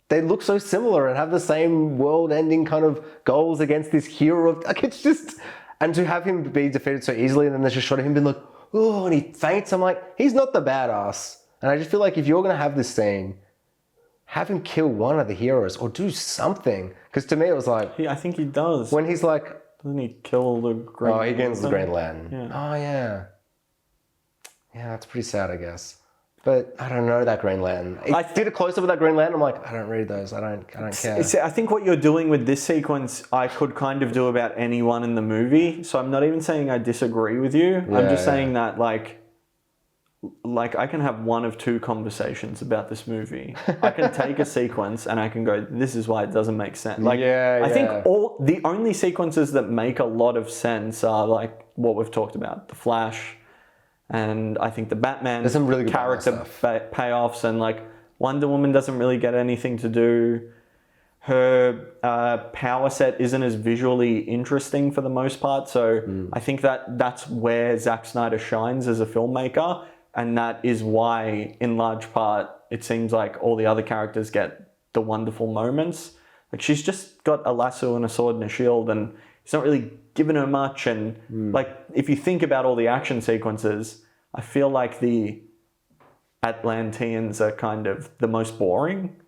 they look so similar and have the same world-ending kind of goals against this hero. Like, it's just... And to have him be defeated so easily and then there's just a shot of him being like, oh, and he faints. I'm like, he's not the badass. And I just feel like if you're going to have this scene, have him kill one of the heroes or do something. Because to me, it was like... I think he does. When he's like... Doesn't he kill the Green Lantern? Oh, he kills the Green Lantern. Yeah. Oh, yeah. Yeah, that's pretty sad, I guess. But I don't know that Green Lantern. I did a close-up of that Green Lantern. I'm like, I don't read those. I don't care. I think what you're doing with this sequence, I could kind of do about anyone in the movie. So I'm not even saying I disagree with you. Yeah, I'm just saying that, like I can have one of two conversations about this movie. I can take a sequence and I can go, this is why it doesn't make sense. Like, I think the only sequences that make a lot of sense are like what we've talked about, the Flash, and I think the Batman. There's some really good character payoffs, and like Wonder Woman doesn't really get anything to do. Her power set isn't as visually interesting for the most part. So I think that's where Zack Snyder shines as a filmmaker. And that is why, in large part, it seems like all the other characters get the wonderful moments. Like, she's just got a lasso and a sword and a shield, and he's not really giving her much. And like, if you think about all the action sequences, I feel like the Atlanteans are kind of the most boring.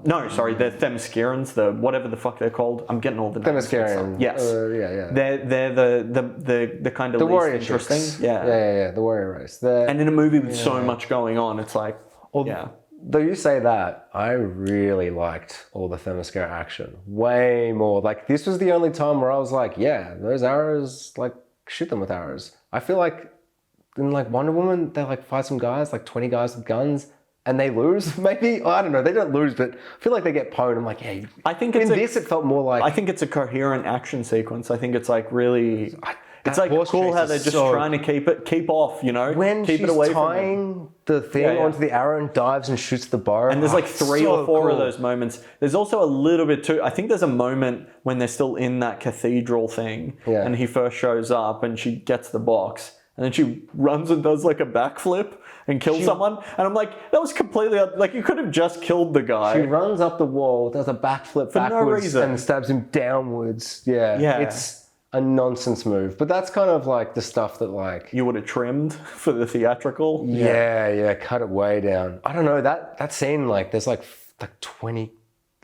No, sorry, the Themyscirans, the whatever the fuck they're called. I'm getting all the names. Themyscirian. Yes. Yeah. They're the kind of the least warrior interesting. chicks. Yeah. Yeah. The warrior race. And in a movie with so much going on, it's like, Though you say that, I really liked all the Themyscira action. Way more. Like, this was the only time where I was like, yeah, those arrows, like, shoot them with arrows. I feel like in, like, Wonder Woman, they, like, fight some guys, like 20 guys with guns, and they lose, maybe? I don't know. They don't lose, but I feel like they get pwned. I'm like, yeah. I think in this, it felt more like... I think it's a coherent action sequence. I think it's, like, really... It's like horse cool chase how they're is just so- trying to keep off, you know? When keep she's it away from them. tying the thing onto the arrow and dives and shoots the bow. And there's like three or four of cool. those moments. There's also a little bit too, I think there's a moment when they're still in that cathedral thing and he first shows up and she gets the box and then she runs and does like a backflip and kills someone. And I'm like, that was completely like, you could have just killed the guy. She runs up the wall, does a backflip backwards, and stabs him downwards. Yeah, it's a nonsense move. But that's kind of like the stuff that like you would have trimmed for the theatrical. Yeah, cut it way down. I don't know that scene. Like, there's like 20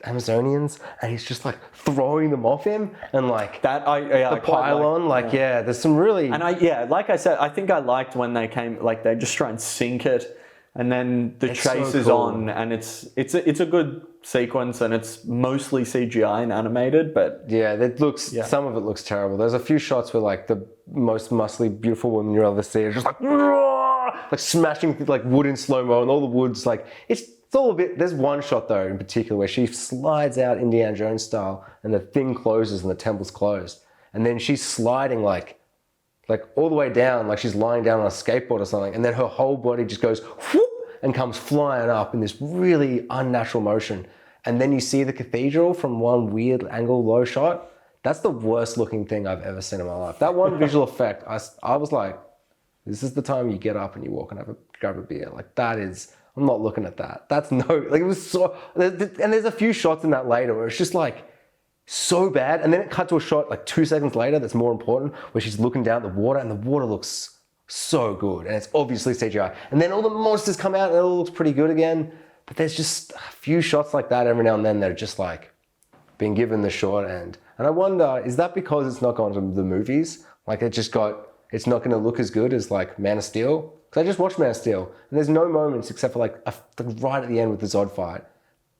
Amazonians, and he's just like throwing them off him, and like that. The pylon, there's some really. And like I said, I think I liked when they came, like they just try and sink it, and then the chase is on, and it's a good sequence, and it's mostly CGI and animated, but yeah, some of it looks terrible. There's a few shots where like the most muscly, beautiful woman you'll ever see is just like smashing like wood in slow mo, and all the wood's like it's all a bit. There's one shot though in particular where she slides out Indiana Jones style, and the thing closes and the temple's closed, and then she's sliding like all the way down, like she's lying down on a skateboard or something, and then her whole body just goes whoop and comes flying up in this really unnatural motion, and then you see the cathedral from one weird angle, low shot. That's the worst looking thing I've ever seen in my life. That one visual effect, I was like, this is the time you get up and you walk and grab a beer. Like that is. I'm not looking at that. That's it was so, and there's a few shots in that later where it's just like so bad. And then it cut to a shot like 2 seconds later that's more important, where she's looking down at the water, and the water looks so good. And it's obviously CGI. And then all the monsters come out and it all looks pretty good again. But there's just a few shots like that every now and then that are just like being given the short end. And I wonder, is that because it's not gone to the movies? Like it's not going to look as good as like Man of Steel? Because I just watched Man of Steel, and there's no moments except for like right at the end with the Zod fight.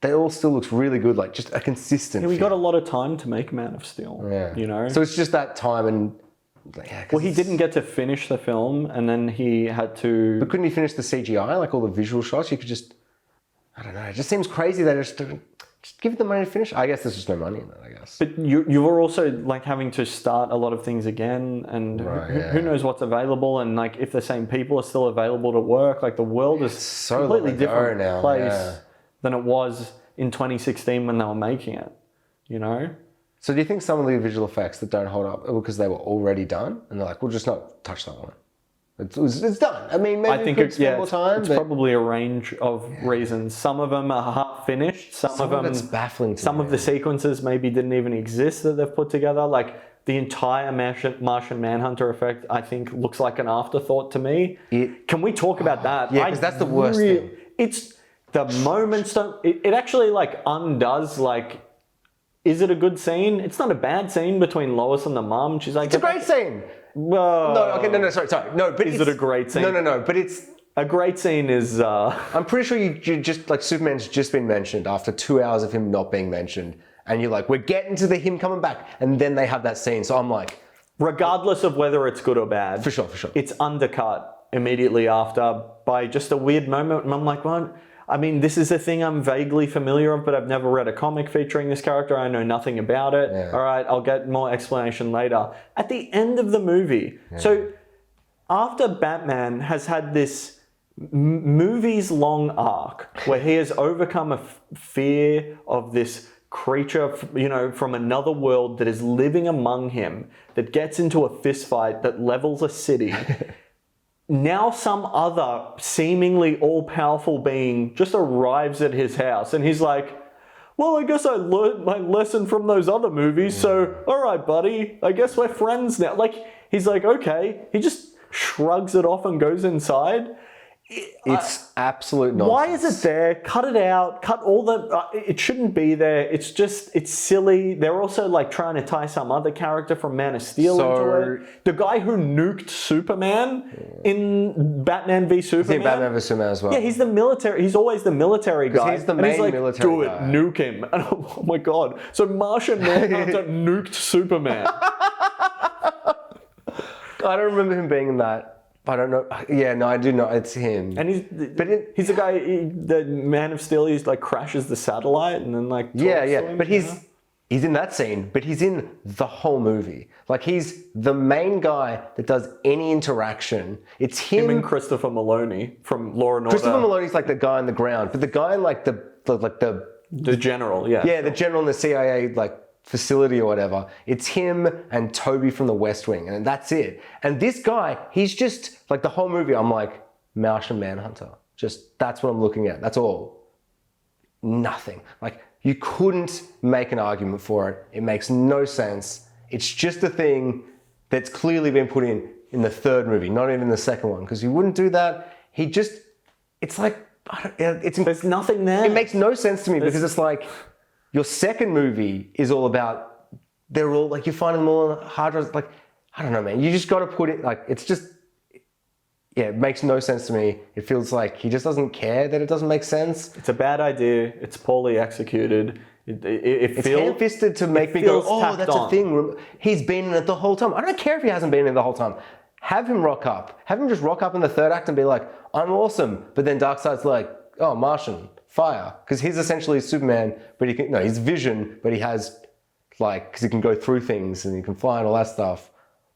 They all still looks really good, like just a consistent. Yeah, we got a lot of time to make Man of Steel. Yeah, you know. So it's just that time, and well, he didn't get to finish the film, and then he had to. But couldn't he finish the CGI, like all the visual shots? You could just, I don't know. It just seems crazy that just give it the money to finish. I guess there's just no money in it, I guess. But you were also like having to start a lot of things again, and who knows what's available, and like if the same people are still available to work, like the world is so completely different now, place than it was in 2016 when they were making it, you know? So do you think some of the visual effects that don't hold up are because they were already done, and they're like, we'll just not touch that one? It's done. I mean, maybe we could spend more time. It's probably a range of reasons. Some of them are half finished. Some of them it's baffling. Some of the sequences maybe didn't even exist that they've put together. Like the entire Martian Manhunter effect, I think, looks like an afterthought to me. Can we talk about that? Yeah, because that's the worst thing. It's the moments don't. It actually like undoes like. Is it a good scene? It's not a bad scene between Lois and the mum. She's like, it's a great scene. Sorry. No, but is it a great scene? No, but it's a great scene. Is I'm pretty sure you just like Superman's just been mentioned after 2 hours of him not being mentioned, and you're like, we're getting to him coming back, and then they have that scene. So I'm like, regardless of whether it's good or bad, for sure, it's undercut immediately after by just a weird moment, and I'm like, well. I mean, this is a thing I'm vaguely familiar of, but I've never read a comic featuring this character. I know nothing about it. Yeah. All right, I'll get more explanation later. At the end of the movie, so after Batman has had this movies-long arc where he has overcome a fear of this creature, you know, from another world that is living among him, that gets into a fist fight that levels a city. Now some other seemingly all-powerful being just arrives at his house, and he's like, well, I guess I learned my lesson from those other movies, so all right, buddy, I guess we're friends now. Like, he's like, okay. He just shrugs it off and goes inside. It's absolute nonsense. Why is it there? Cut it out. Cut all the... it shouldn't be there. It's just... It's silly. They're also like trying to tie some other character from Man of Steel into it. The guy who nuked Superman in Batman v Superman. He's in Batman v Superman as well. Yeah, he's the military... He's always the military guy. He's the main military do it. Guy. Nuke him. And oh my God. So Martian Manhunter nuked Superman. I don't remember him being in that. I don't know. Yeah, no, I do know. It's him. And he's the guy, the Man of Steel, he's like crashes the satellite and then like... Yeah. But he's in that scene, but he's in the whole movie. Like he's the main guy that does any interaction. It's him. And Christopher Maloney from Law and Order. Christopher Maloney's like the guy on the ground, but the guy in like the general, yeah. Yeah, the general in the CIA like facility or whatever. It's him and Toby from the West Wing, and that's it. And this guy, he's just like the whole movie. I'm like Martian Manhunter. Just that's what I'm looking at. That's all. Nothing. Like you couldn't make an argument for it. It makes no sense. It's just a thing that's clearly been put in the third movie, not even the second one, because he wouldn't do that. He just, it's like, there's nothing there. It makes no sense to me because it's like your second movie is all about, they're all like, you find them all on hard drives. Like, I don't know, man. You just got to put it, like, it's just, yeah, it makes no sense to me. It feels like he just doesn't care that it doesn't make sense. It's a bad idea. It's poorly executed. It's ham-fisted to make me go, oh, that's a thing. He's been in it the whole time. I don't care if he hasn't been in it the whole time. Have him rock up. Have him just rock up in the third act and be like, I'm awesome. But then Darkseid's like, oh, Martian, fire. Because he's essentially Superman, but he can, no, he's Vision, but he has, like, because he can go through things and he can fly and all that stuff,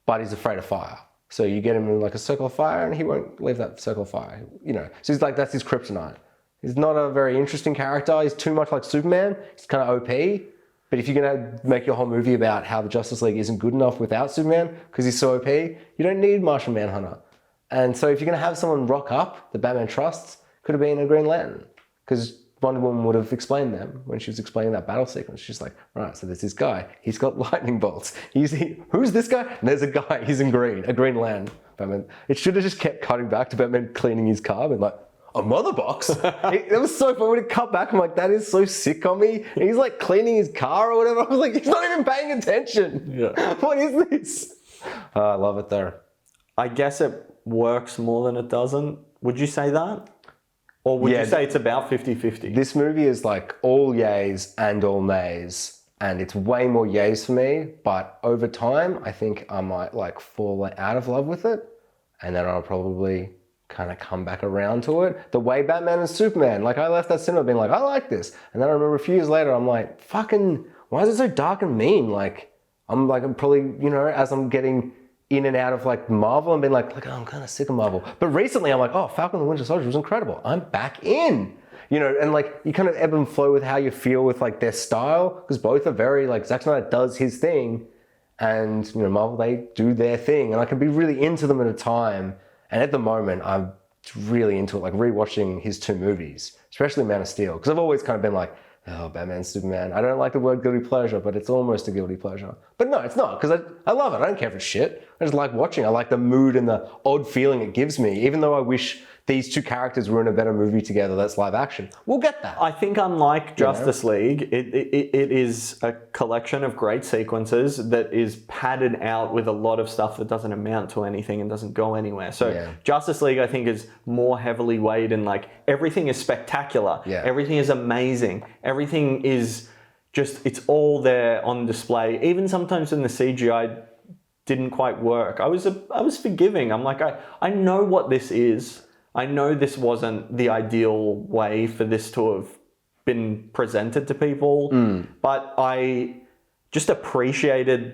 but he's afraid of fire. So you get him in like a circle of fire and he won't leave that circle of fire, you know. So he's like, that's his kryptonite. He's not a very interesting character. He's too much like Superman. He's kind of OP. But if you're going to make your whole movie about how the Justice League isn't good enough without Superman because he's so OP, you don't need Martian Manhunter. And so if you're going to have someone rock up that Batman trusts, could have been a Green Lantern. Because Wonder Woman would have explained them when she was explaining that battle sequence. She's like, right, so there's this guy. He's got lightning bolts. Who's this guy? And there's a guy. He's in green. A Green Lantern. Batman. It should have just kept cutting back to Batman cleaning his car and like, a mother box? It was so fun when it cut back. I'm like, that is so sick on me. And he's like cleaning his car or whatever. I was like, he's not even paying attention. Yeah. What is this? I love it though. I guess it works more than it doesn't. Would you say that? Or would you say it's about 50-50? This movie is like all yays and all nays. And it's way more yays for me. But over time, I think I might like fall out of love with it. And then I'll probably kind of come back around to it. The way Batman and Superman, like I left that cinema being like, I like this. And then I remember a few years later, I'm like, fucking, why is it so dark and mean? Like, I'm probably, you know, as I'm getting in and out of like Marvel and being like, oh, I'm kind of sick of Marvel. But recently I'm like, oh, Falcon and the Winter Soldier was incredible. I'm back in, you know, and like you kind of ebb and flow with how you feel with like their style, because both are very like, Zack Snyder does his thing and, you know, Marvel, they do their thing, and I can be really into them at a time. And at the moment, I'm really into it, like rewatching his two movies, especially Man of Steel, because I've always kind of been like, oh, Batman, Superman. I don't like the word guilty pleasure, but it's almost a guilty pleasure. But no, it's not, because I love it. I don't care for shit. I just like watching. I like the mood and the odd feeling it gives me, even though I wish these two characters were in a better movie together that's live action. We'll get that. I think unlike Justice League, it is a collection of great sequences that is padded out with a lot of stuff that doesn't amount to anything and doesn't go anywhere. So Justice League, I think, is more heavily weighed in like everything is spectacular. Yeah. Everything is amazing. Everything is just, it's all there on display. Even sometimes in the CGI didn't quite work. I was forgiving. I'm like, I know what this is. I know this wasn't the ideal way for this to have been presented to people, but I just appreciated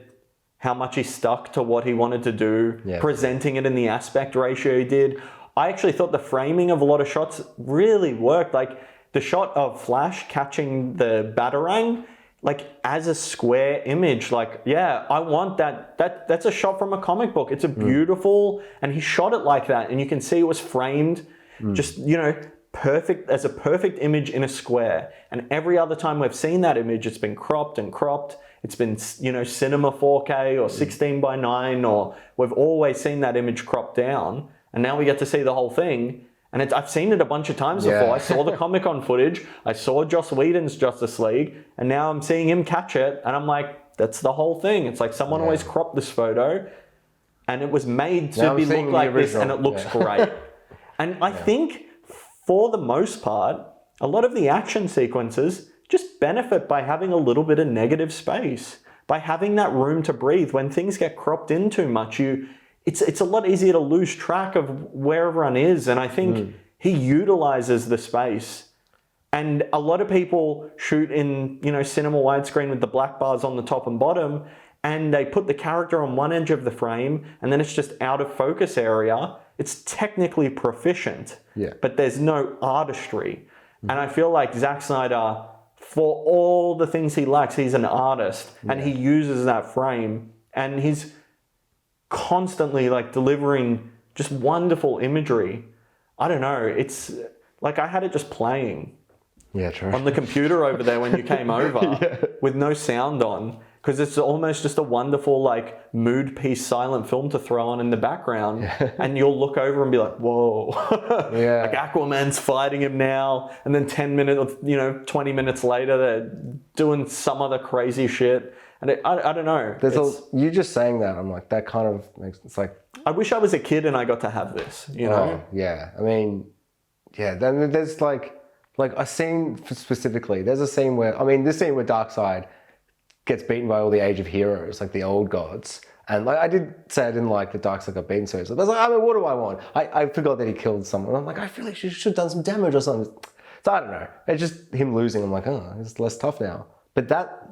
how much he stuck to what he wanted to do, presenting it in the aspect ratio he did. I actually thought the framing of a lot of shots really worked. Like the shot of Flash catching the Batarang, like as a square image, like, yeah, I want that. That's a shot from a comic book. It's a beautiful, and he shot it like that. And you can see it was framed just, you know, perfect, as a perfect image in a square. And every other time we've seen that image, it's been cropped and cropped. It's been, you know, cinema 4K or 16:9, or we've always seen that image cropped down. And now we get to see the whole thing. And I've seen it a bunch of times before. I saw the Comic-Con footage. I saw Joss Whedon's Justice League. And now I'm seeing him catch it. And I'm like, that's the whole thing. It's like someone always cropped this photo. And it was made to be look like this. And it looks great. And I think, for the most part, a lot of the action sequences just benefit by having a little bit of negative space. By having that room to breathe. When things get cropped in too much, it's a lot easier to lose track of where everyone is. And I think he utilizes the space. And a lot of people shoot in, you know, cinema widescreen with the black bars on the top and bottom, and they put the character on one edge of the frame, and then it's just out of focus area. It's technically proficient, but there's no artistry. And I feel like Zack Snyder for all the things he lacks, he's an artist and he uses that frame, and he's constantly like delivering just wonderful imagery. I don't know. It's like I had it just playing on the computer over there when you came over with no sound on, because it's almost just a wonderful like mood piece silent film to throw on in the background, and you'll look over and be like, whoa. Like Aquaman's fighting him now, and then 10 minutes, 20 minutes later they're doing some other crazy shit, and I don't know. You just saying that, I'm like, that kind of makes it's like, I wish I was a kid and I got to have this, you know? Yeah. I mean, then there's like a scene specifically. There's a scene where, this scene where Darkseid gets beaten by all the Age of Heroes, like the old gods. And like I did say I didn't like that Darkseid got beaten so easily. But I was like, what do I want? I forgot that he killed someone. I'm like, I feel like she should have done some damage or something. So I don't know. It's just him losing. I'm like, oh, it's less tough now. But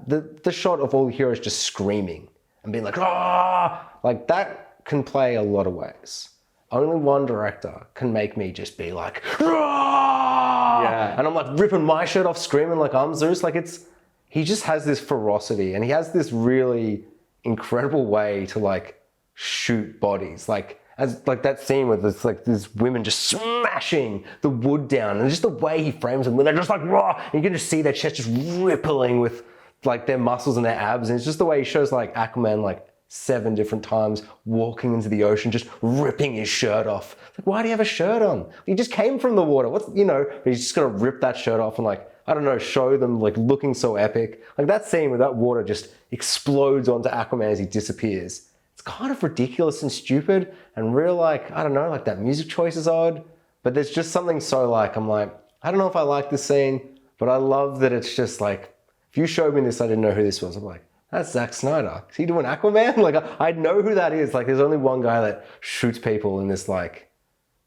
the shot of all the heroes just screaming and being like, ah, like that can play a lot of ways. Only one director can make me just be like, ah! And I'm like ripping my shirt off, screaming like I'm Zeus. Like he just has this ferocity, and he has this really incredible way to like shoot bodies. Like that scene where there's like these women just smashing the wood down, and just the way he frames them when they're just like raw, and you can just see their chest just rippling with like their muscles and their abs, and it's just the way he shows like Aquaman like 7 different times walking into the ocean, just ripping his shirt off. Like, why do you have a shirt on? He just came from the water. But he's just gonna rip that shirt off and like, I don't know, show them like looking so epic. Like that scene where that water just explodes onto Aquaman as he disappears. It's kind of ridiculous and stupid and real like, I don't know, like that music choice is odd, but there's just something so like, I'm like, I don't know if I like this scene, but I love that it's just like, if you showed me this, I didn't know who this was. I'm like, that's Zack Snyder. Is he doing Aquaman? Like, I know who that is. Like, there's only one guy that shoots people in this, like,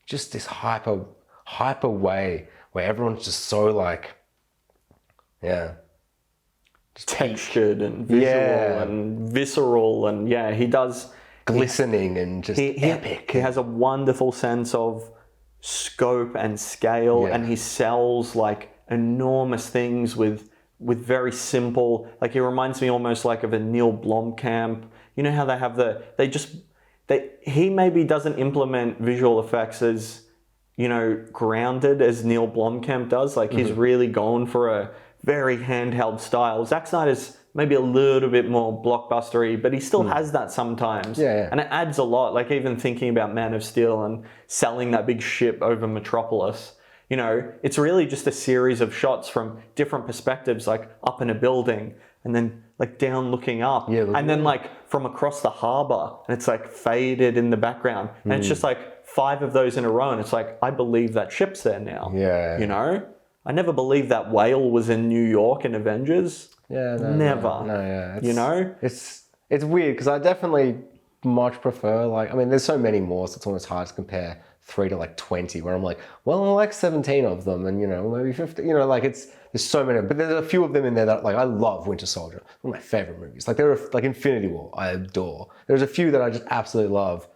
just this hyper way where everyone's just so, like, just textured and visual and visceral. And, he does... glistening and just epic. He has a wonderful sense of scope and scale, and he sells, like, enormous things with very simple, like he reminds me almost like of a Neil Blomkamp. You know how they have he maybe doesn't implement visual effects as, grounded as Neil Blomkamp does. Like he's really going for a very handheld style. Zack Snyder's maybe a little bit more blockbustery, but he still has that sometimes. And it adds a lot. Like even thinking about Man of Steel and selling that big ship over Metropolis. It's really just a series of shots from different perspectives, like up in a building and then like down looking up and then like from across the harbor, and it's like faded in the background. And it's just like 5 of those in a row. And it's like, I believe that ship's there now. I never believed that whale was in New York in Avengers. Never. It's weird because I definitely much prefer there's so many more, so it's almost hard to compare 3 to like 20, where I'm like, well, I like 17 of them, and maybe 50, there's so many, but there's a few of them in there that like I love. Winter Soldier, one of my favorite movies. Like there are like Infinity War, I adore. There's a few that I just absolutely love,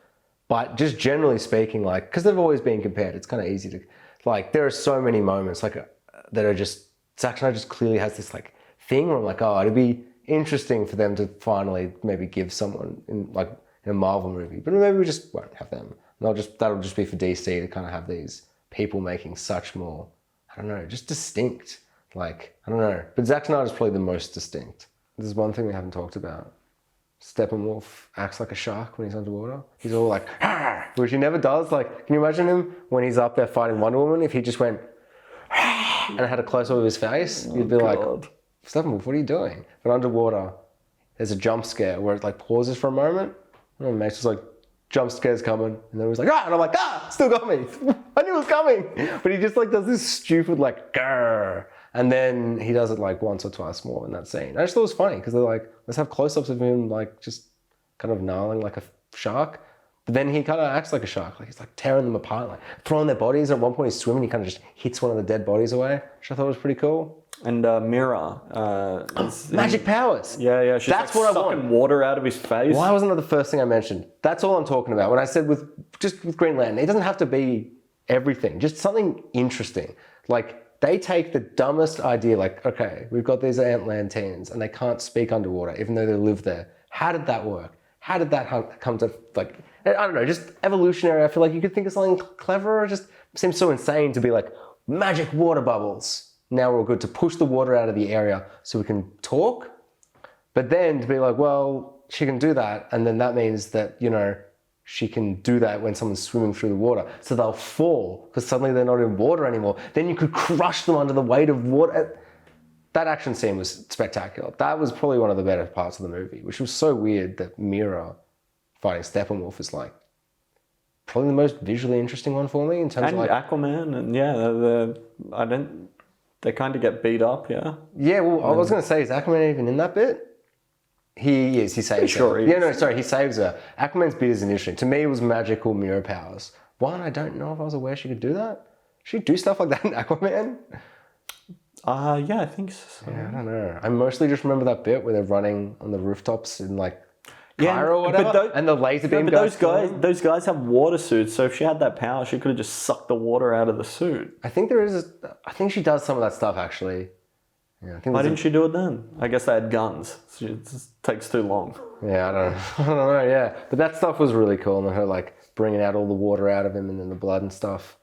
but just generally speaking, like because they've always been compared, it's kind of easy to like. There are so many moments like that are just Zack Snyder just clearly has this like thing where I'm like, oh, it'd be interesting for them to finally maybe give someone in a Marvel movie, but maybe we just won't have them. That'll just be for DC to kind of have these people making such more, I don't know, just distinct. Like, I don't know. But Zack Snyder's probably the most distinct. There's one thing we haven't talked about. Steppenwolf acts like a shark when he's underwater. He's all like, ah, which he never does. Like, can you imagine him when he's up there fighting Wonder Woman? If he just went, ah, and had a close-up of his face, you'd be like, Steppenwolf, what are you doing? But underwater, there's a jump scare where it like pauses for a moment. And Max was like, jump scare's coming, and then he was like, ah, and I'm like, still got me. I knew it was coming. But he just like does this stupid like, grrr. And then he does it like once or twice more in that scene. I just thought it was funny because they're like, let's have close-ups of him like just kind of gnarling like a shark. But then he kind of acts like a shark. Like he's like tearing them apart, like throwing their bodies. At one point he's swimming, he kind of just hits one of the dead bodies away, which I thought was pretty cool. And Mira. Magic powers. Yeah. She's That's like what sucking I want. water out of his face. Why wasn't that the first thing I mentioned? That's all I'm talking about. When I said with Green Lantern, it doesn't have to be everything. Just something interesting. Like they take the dumbest idea, like, okay, we've got these Antland teens and they can't speak underwater, even though they live there. How did that work? How did that come to, like, I don't know, just evolutionary. I feel like you could think of something cleverer. It just seems so insane to be like, magic water bubbles. Now we're all good to push the water out of the area so we can talk. But then to be like, well, she can do that. And then that means that, you know, she can do that when someone's swimming through the water. So they'll fall because suddenly they're not in water anymore. Then you could crush them under the weight of water. That action scene was spectacular. That was probably one of the better parts of the movie, which was so weird that Mira fighting Steppenwolf is like probably the most visually interesting one for me in terms and of like Aquaman, and they kind of get beat up, yeah. Yeah, well, I was going to say, is Aquaman even in that bit? He is. He saves her. Sure he is. Yeah, no, sorry, he saves her. Aquaman's bit isn't interesting. To me, it was magical mirror powers. One, I don't know if I was aware she could do that. She'd do stuff like that in Aquaman. Yeah, I think so. Yeah, I don't know. I mostly just remember that bit where they're running on the rooftops in like Keiran or whatever, and the laser beam but those guys have water suits, so if she had that power, she could have just sucked the water out of the suit. I think I think she does some of that stuff actually. Yeah, I think Why didn't she do it then? I guess they had guns. So it just takes too long. Yeah, I don't know. I don't know, yeah. But that stuff was really cool, and her like bringing out all the water out of him and then the blood and stuff.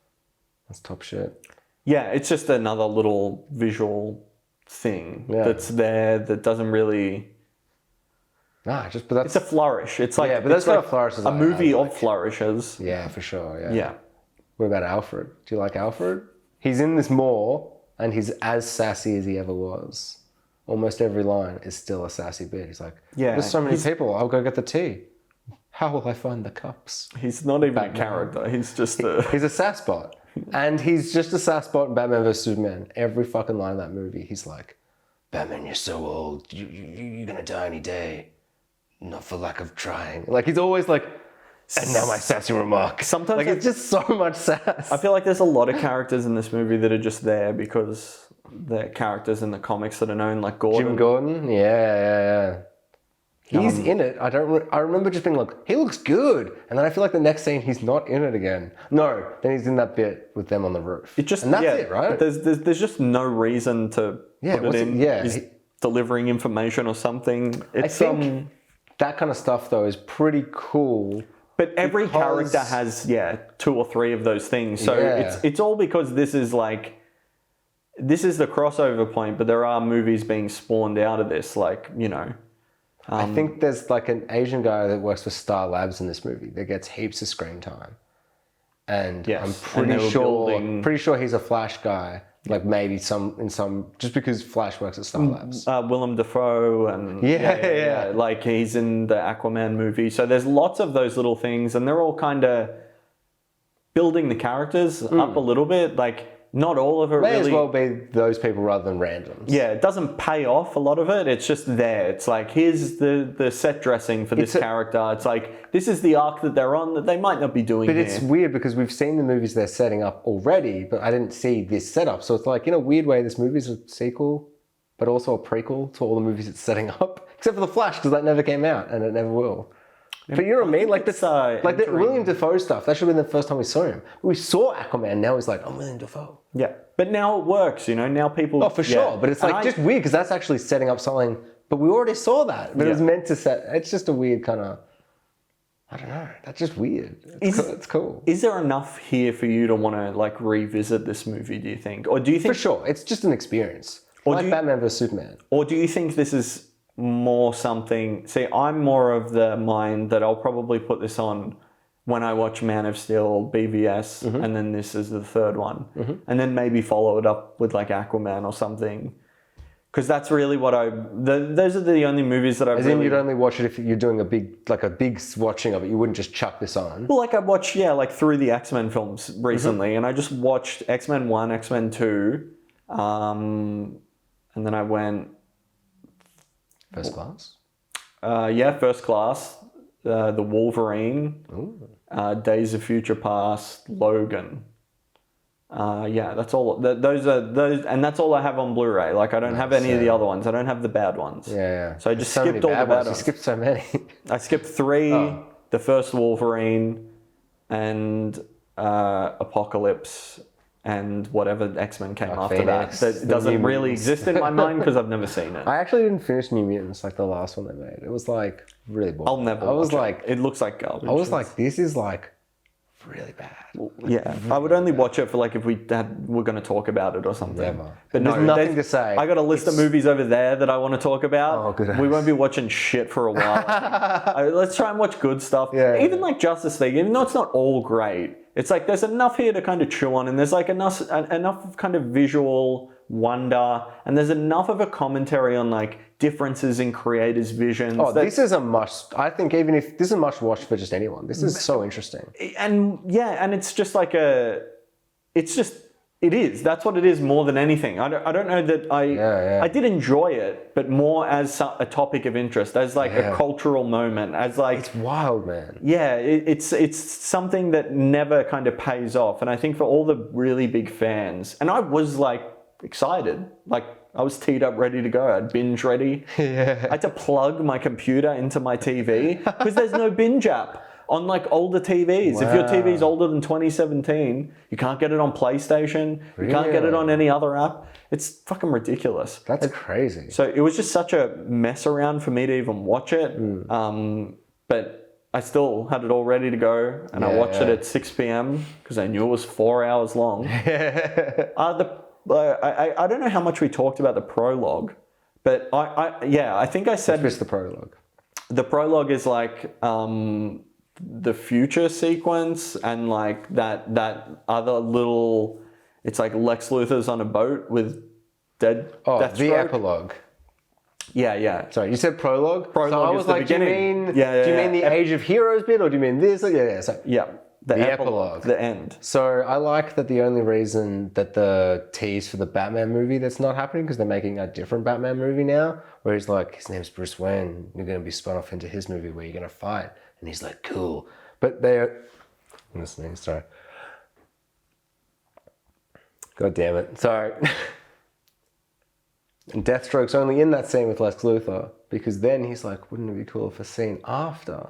That's top shit. Yeah, it's just another little visual thing that's there that doesn't really... But that's... It's a flourish. It's like... Yeah, but that's like not a flourish. A movie of flourishes. Yeah, for sure, yeah. Yeah. What about Alfred? Do you like Alfred? He's in this more, and he's as sassy as he ever was. Almost every line is still a sassy bit. He's like, there's so many people, I'll go get the tea. How will I find the cups? He's not even a character. He's just He's a sass bot. And he's just a sass bot in Batman vs Superman. Every fucking line of that movie, he's like, Batman, you're so old. You're gonna die any day. Not for lack of trying. Like, he's always like, and now my sassy remark. Sometimes like, it's just so much sass. I feel like there's a lot of characters in this movie that are just there because they're characters in the comics that are known, like Gordon. Jim Gordon? Yeah. He's in it. I remember just being like, he looks good. And then I feel like the next scene, he's not in it again. No, then he's in that bit with them on the roof. And that's it, right? There's just no reason to put it in. He's delivering information or something. I think that kind of stuff, though, is pretty cool. But every character has, 2 or 3 of those things. So it's all because this is the crossover point, but there are movies being spawned out of this, like, you know. I think there's like an Asian guy that works for Star Labs in this movie that gets heaps of screen time. And I'm pretty sure he's a Flash guy. Like maybe just because Flash works at Star Labs. Willem Dafoe and like he's in the Aquaman movie. So there's lots of those little things, and they're all kind of building the characters up a little bit. Like not all of it May as well be those people rather than randoms. Yeah, it doesn't pay off a lot of it. It's just there. It's like, here's the set dressing for this character. It's like, this is the arc that they're on that they might not be doing But it's weird because we've seen the movies they're setting up already, but I didn't see this setup. So it's like, in a weird way, this movie's a sequel, but also a prequel to all the movies it's setting up. Except for The Flash, because that never came out, and it never will. But you know what I mean? Like the William Dafoe stuff, that should have been the first time we saw him. We saw Aquaman, now he's like, I'm William Dafoe. Yeah. But now it works, you know, now people... Oh, for sure. But it's like just weird because that's actually setting up something, but we already saw that. But it was meant to set... It's just a weird kind of... I don't know. That's just weird. It's cool. Is there enough here for you to want to like revisit this movie, do you think? Or do you think... For sure. It's just an experience. Or like Batman vs Superman. Or do you think this is more something... See, I'm more of the mind that I'll probably put this on when I watch Man of Steel, BVS, and then this is the third one. And then maybe follow it up with like Aquaman or something. Because that's really what those are the only movies that I've As in you'd only watch it if you're doing a big watching of it. You wouldn't just chuck this on. Well, like I watched, like through the X-Men films recently, and I just watched X-Men 1, X-Men 2, and then I went... First Class? First Class. The Wolverine, Days of Future Past, Logan. That's all. Those, and that's all I have on Blu-ray. Like I don't have any of the other ones. I don't have the bad ones. Yeah. So I just skipped all the bad ones. You skipped so many. I skipped 3, the first Wolverine, and Apocalypse, and whatever X-Men came after Phoenix, that. That the doesn't New really Mutants. exist in my mind because I've never seen it. I actually didn't finish New Mutants, like the last one they made. It was like really boring. I'll never. I was watch like, it looks like garbage. I was like, this is like really bad. Yeah, I would only watch it for like if we're going to talk about it or something. Never. But There's no, nothing to say. I got a list of movies over there that I want to talk about. Oh, good. We won't be watching shit for a while. Let's try and watch good stuff. Yeah, Even like Justice League, even though it's not all great, it's like there's enough here to kind of chew on, and there's like enough of kind of visual wonder, and there's enough of a commentary on like differences in creators' visions. Oh, this is a must. I think even if this is a must watch for just anyone, this is so interesting. And yeah, and it's just like it is. That's what it is more than anything. I don't know that I did enjoy it, but more as a topic of interest, as like a cultural moment, as like It's wild, man. yeah, it's something that never kind of pays off. And I think for all the really big fans, and I was like excited, like I was teed up, ready to go. I had binge ready. I had to plug my computer into my TV because there's no binge app on like older TVs. If your TV's older than 2017, you can't get it on PlayStation. You can't get it on any other app. It's fucking ridiculous. That's crazy. So it was just such a mess around for me to even watch it. But I still had it all ready to go, and I watched it at 6 p.m. because I knew it was 4 hours long. I don't know how much we talked about the prologue, but I think I said Just the prologue. the prologue is like the future sequence, and like that other little, it's like Lex Luthor's on a boat with Deathstroke. The epilogue. Yeah. Sorry, you said prologue? Prologue so I is was the like, beginning. do you mean the Age of Heroes bit, or do you mean this? So The epilogue. The end. So I like that the only reason that the tease for the Batman movie that's not happening, because they're making a different Batman movie now, where he's like, his name's Bruce Wayne, you're going to be spun off into his movie where you're going to fight. And he's like, cool. But they're... I'm listening, sorry. God damn it. Sorry. And Deathstroke's only in that scene with Lex Luthor, because then he's like, wouldn't it be cool if a scene after,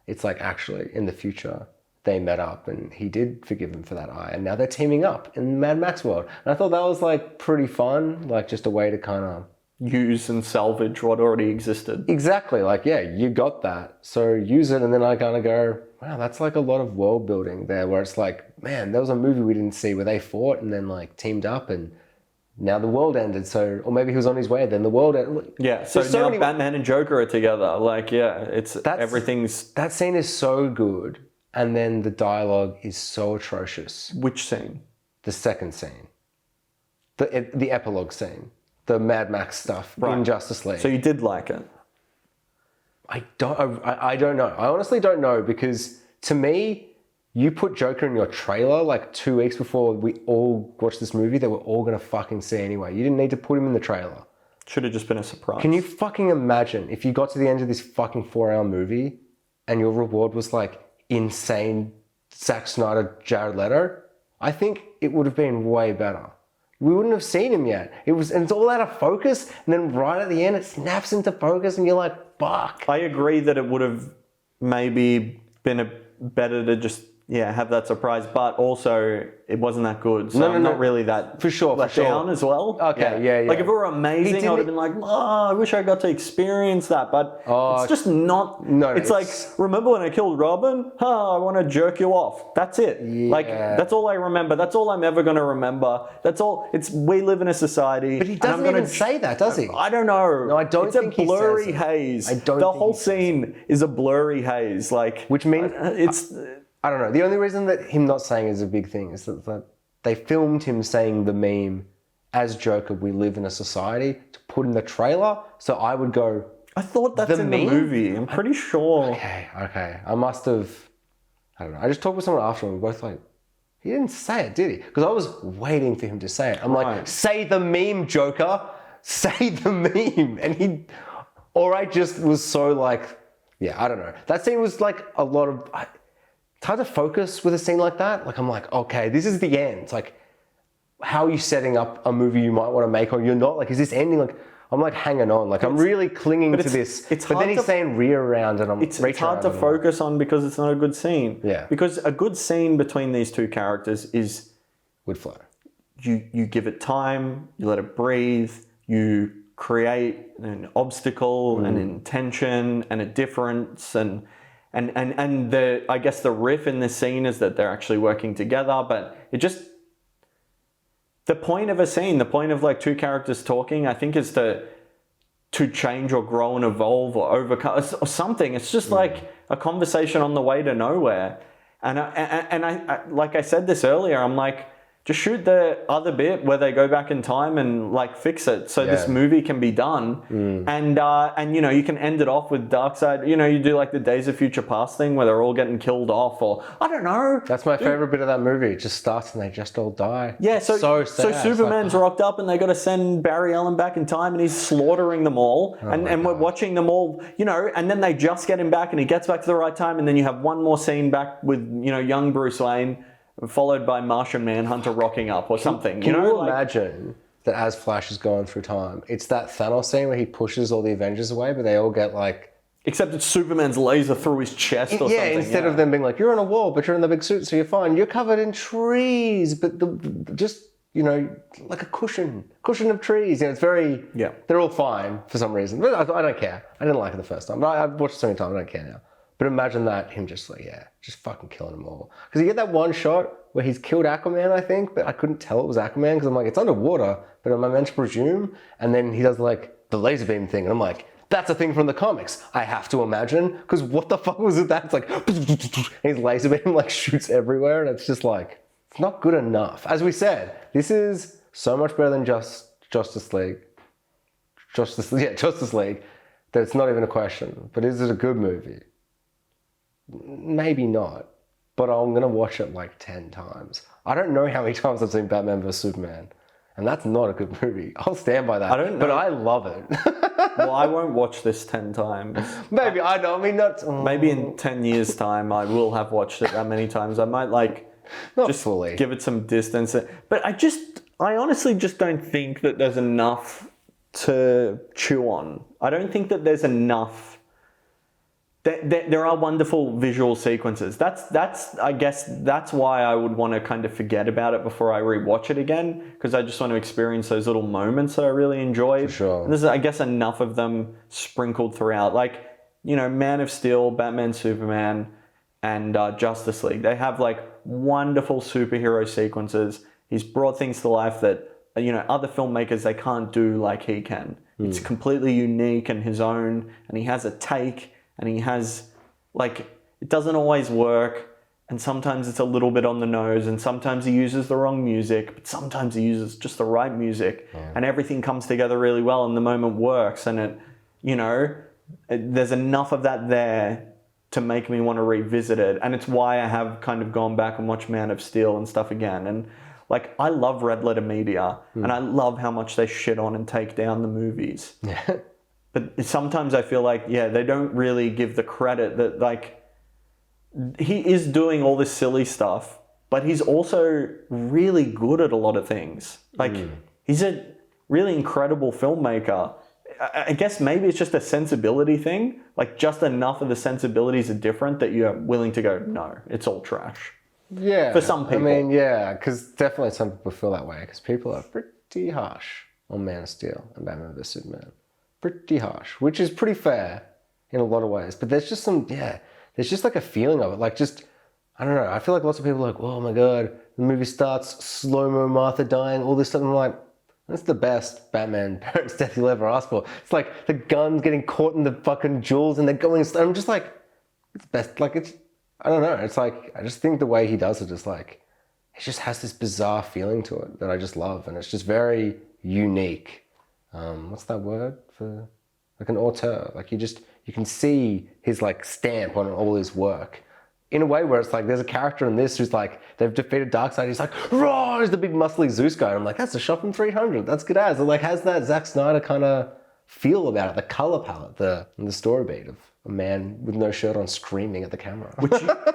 it's like actually in the future, they met up and he did forgive him for that eye, and now they're teaming up in Mad Max world. And I thought that was like pretty fun, like just a way to kind of use and salvage what already existed. Exactly, like you got that, so use it. And then I kind of go, wow, that's like a lot of world building there, where it's like, man, there was a movie we didn't see where they fought and then like teamed up, and now the world ended. So, or maybe he was on his way, then the world ended. Yeah, so now many... Batman and Joker are together. Like, everything's... That scene is so good. And then the dialogue is so atrocious. Which scene? The second scene. The epilogue scene. The Mad Max stuff in Justice League. So you did like it? I don't know. I honestly don't know, because to me, you put Joker in your trailer like 2 weeks before we all watched this movie that we're all going to fucking see anyway. You didn't need to put him in the trailer. Should have just been a surprise. Can you fucking imagine if you got to the end of this fucking 4-hour movie and your reward was like insane Zack Snyder, Jared Leto? I think it would have been way better. We wouldn't have seen him yet. And it's all out of focus, and then right at the end it snaps into focus and you're like, fuck. I agree that it would have maybe been better to just have that surprise, but also it wasn't that good. So I'm not really that for sure down as well. Okay, yeah. Like if it were amazing, I would have been like, oh, I wish I got to experience that. But it's just not. No, it's like, remember when I killed Robin? I want to jerk you off. That's it. Yeah. Like that's all I remember. That's all I'm ever going to remember. That's all. We live in a society. But he doesn't even say that, does he? I don't know. No, I don't think he says it. It's a blurry haze. I don't The think whole he says scene is a blurry haze. Like, which means it's. I don't know. The only reason that him not saying is a big thing is that they filmed him saying the meme as Joker, we live in a society, to put in the trailer. So I would go, I thought that's in the movie. I'm pretty sure. Okay. I must have, I don't know. I just talked with someone after and we were both like, he didn't say it, did he? Because I was waiting for him to say it. I'm like, say the meme, Joker. Say the meme. And I just was so like, I don't know. That scene was like a lot of... It's hard to focus with a scene like that. Like, I'm like, okay, this is the end. It's like, how are you setting up a movie you might want to make, or you're not? Like, is this ending? Like, I'm like hanging on. Like, I'm really clinging to this. But then he's saying rear around, and it's hard to focus on because it's not a good scene. Yeah. Because a good scene between these two characters would flow. you give it time, you let it breathe, you create an obstacle, an intention, and a difference, and the I guess the riff in this scene is that they're actually working together, but it just the point of a scene, the point of like two characters talking, I think is to change or grow and evolve or overcome or something. It's just like a conversation on the way to nowhere. And I like I said this earlier, I'm like, just shoot the other bit where they go back in time and like fix it so this movie can be done. And you know, you can end it off with Darkseid. You know, you do like the Days of Future Past thing where they're all getting killed off, or I don't know. That's my favorite bit of that movie. It just starts and they just all die. Yeah, so sad. So Superman's rocked up and they got to send Barry Allen back in time and he's slaughtering them all. And we're watching them all, you know, and then they just get him back and he gets back to the right time, and then you have one more scene back with, you know, young Bruce Wayne, followed by Martian Manhunter rocking up or something. Can you imagine that as Flash is going through time, it's that Thanos scene where he pushes all the Avengers away, but they all get like... Except it's Superman's laser through his chest or something. Yeah, instead of them being like, you're on a wall, but you're in the big suit, so you're fine. You're covered in trees, but just, you know, like a cushion of trees. You know, it's very... Yeah. They're all fine for some reason. But I don't care. I didn't like it the first time, but I've watched it so many times, I don't care now. But imagine that, him just like, just fucking killing them all. Because you get that one shot where he's killed Aquaman, I think, but I couldn't tell it was Aquaman because I'm like, it's underwater, but am I meant to presume? And then he does like the laser beam thing, and I'm like, that's a thing from the comics. I have to imagine, because what the fuck was it that? It's like, and his laser beam like shoots everywhere, and it's just like, it's not good enough. As we said, this is so much better than Josstice League, that it's not even a question. But is it a good movie? Maybe not, but I'm going to watch it like 10 times. I don't know how many times I've seen Batman vs Superman, and that's not a good movie. I'll stand by that. I don't know. But I love it. Well, I won't watch this 10 times. Maybe, I know, I mean, not... Maybe in 10 years' time, I will have watched it that many times. I might like... Not just fully. Give it some distance. But I honestly just don't think that there's enough to chew on. I don't think that there's enough... There are wonderful visual sequences. I guess that's why I would want to kind of forget about it before I rewatch it again, because I just want to experience those little moments that I really enjoyed. For sure. And there's, I guess, enough of them sprinkled throughout. Like, you know, Man of Steel, Batman, Superman, and Justice League. They have like wonderful superhero sequences. He's brought things to life that, you know, other filmmakers, they can't do like he can. It's completely unique and his own, and he has a take. And he has, like, it doesn't always work, and sometimes it's a little bit on the nose, and sometimes he uses the wrong music, but sometimes he uses just the right music, and everything comes together really well, and the moment works, and it, you know, there's enough of that there to make me want to revisit it, and it's why I have kind of gone back and watched Man of Steel and stuff again, and, like, I love Red Letter Media, and I love how much they shit on and take down the movies. Yeah. But sometimes I feel like, they don't really give the credit that, like, he is doing all this silly stuff, but he's also really good at a lot of things. Like, he's a really incredible filmmaker. I guess maybe it's just a sensibility thing. Like, just enough of the sensibilities are different that you're willing to go, no, it's all trash. Yeah. For some people. I mean, yeah, because definitely some people feel that way, because people are pretty harsh on Man of Steel and Batman vs Superman. Pretty harsh, which is pretty fair in a lot of ways. But there's just some, there's just like a feeling of it. Like just, I don't know. I feel like lots of people are like, oh my God, the movie starts, slow-mo Martha dying, all this stuff. And I'm like, that's the best Batman parents' death you'll ever ask for. It's like the gun's getting caught in the fucking jewels and they're going, I'm just like, it's best. Like it's, I don't know. It's like, I just think the way he does it is like, it just has this bizarre feeling to it that I just love. And it's just very unique. What's that word for, like an auteur? Like you can see his like stamp on all his work in a way where it's like, there's a character in this who's like, they've defeated Darkseid. He's like, raw, he's the big muscly Zeus guy. I'm like, that's a shot from 300. That's good as. It like has that Zack Snyder kind of, feel about it, the color palette, the story beat of a man with no shirt on screaming at the camera.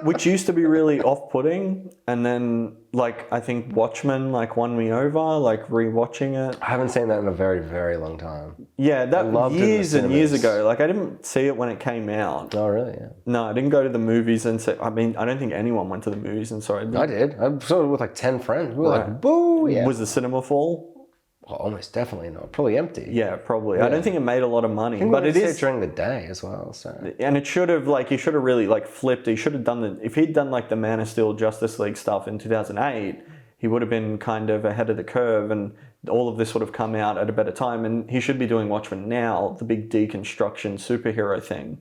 which used to be really off-putting, and then like I think Watchmen like won me over, like rewatching it. I haven't seen that in a very, very long time. Yeah, that loved it in the years and years cinemas. ago. Like I didn't see it when it came out. Oh, really? Yeah. No, I didn't go to the movies and say. I mean, I don't think anyone went to the movies and saw it. I did. I saw it with like 10 friends. We were like, boo! Yeah. Was the cinema full? Well, almost definitely not. Probably empty. Yeah, probably. I don't think it made a lot of money, But but it it is. during the day as well. So And it should have he should have really flipped. He should have done if he'd done like the Man of Steel Justice League stuff in 2008, he would have been kind of ahead of the curve, and all of this would have come out at a better time. And he should be doing Watchmen now, the big deconstruction superhero thing.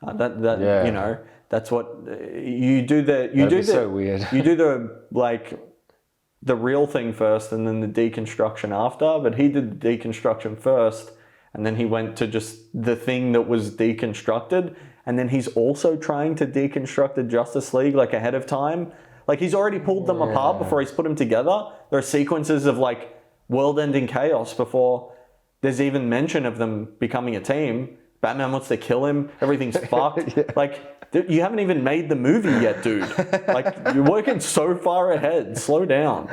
You know, that's what you do. So weird. You do the real thing first and then the deconstruction after, but he did the deconstruction first and then he went to just the thing that was deconstructed, and then he's also trying to deconstruct the Justice League ahead of time. He's already pulled them apart before he's put them together. There are sequences of world-ending chaos before there's even mention of them becoming a team. Batman wants to kill him. Everything's fucked. You haven't even made the movie yet, dude. You're working so far ahead. Slow down.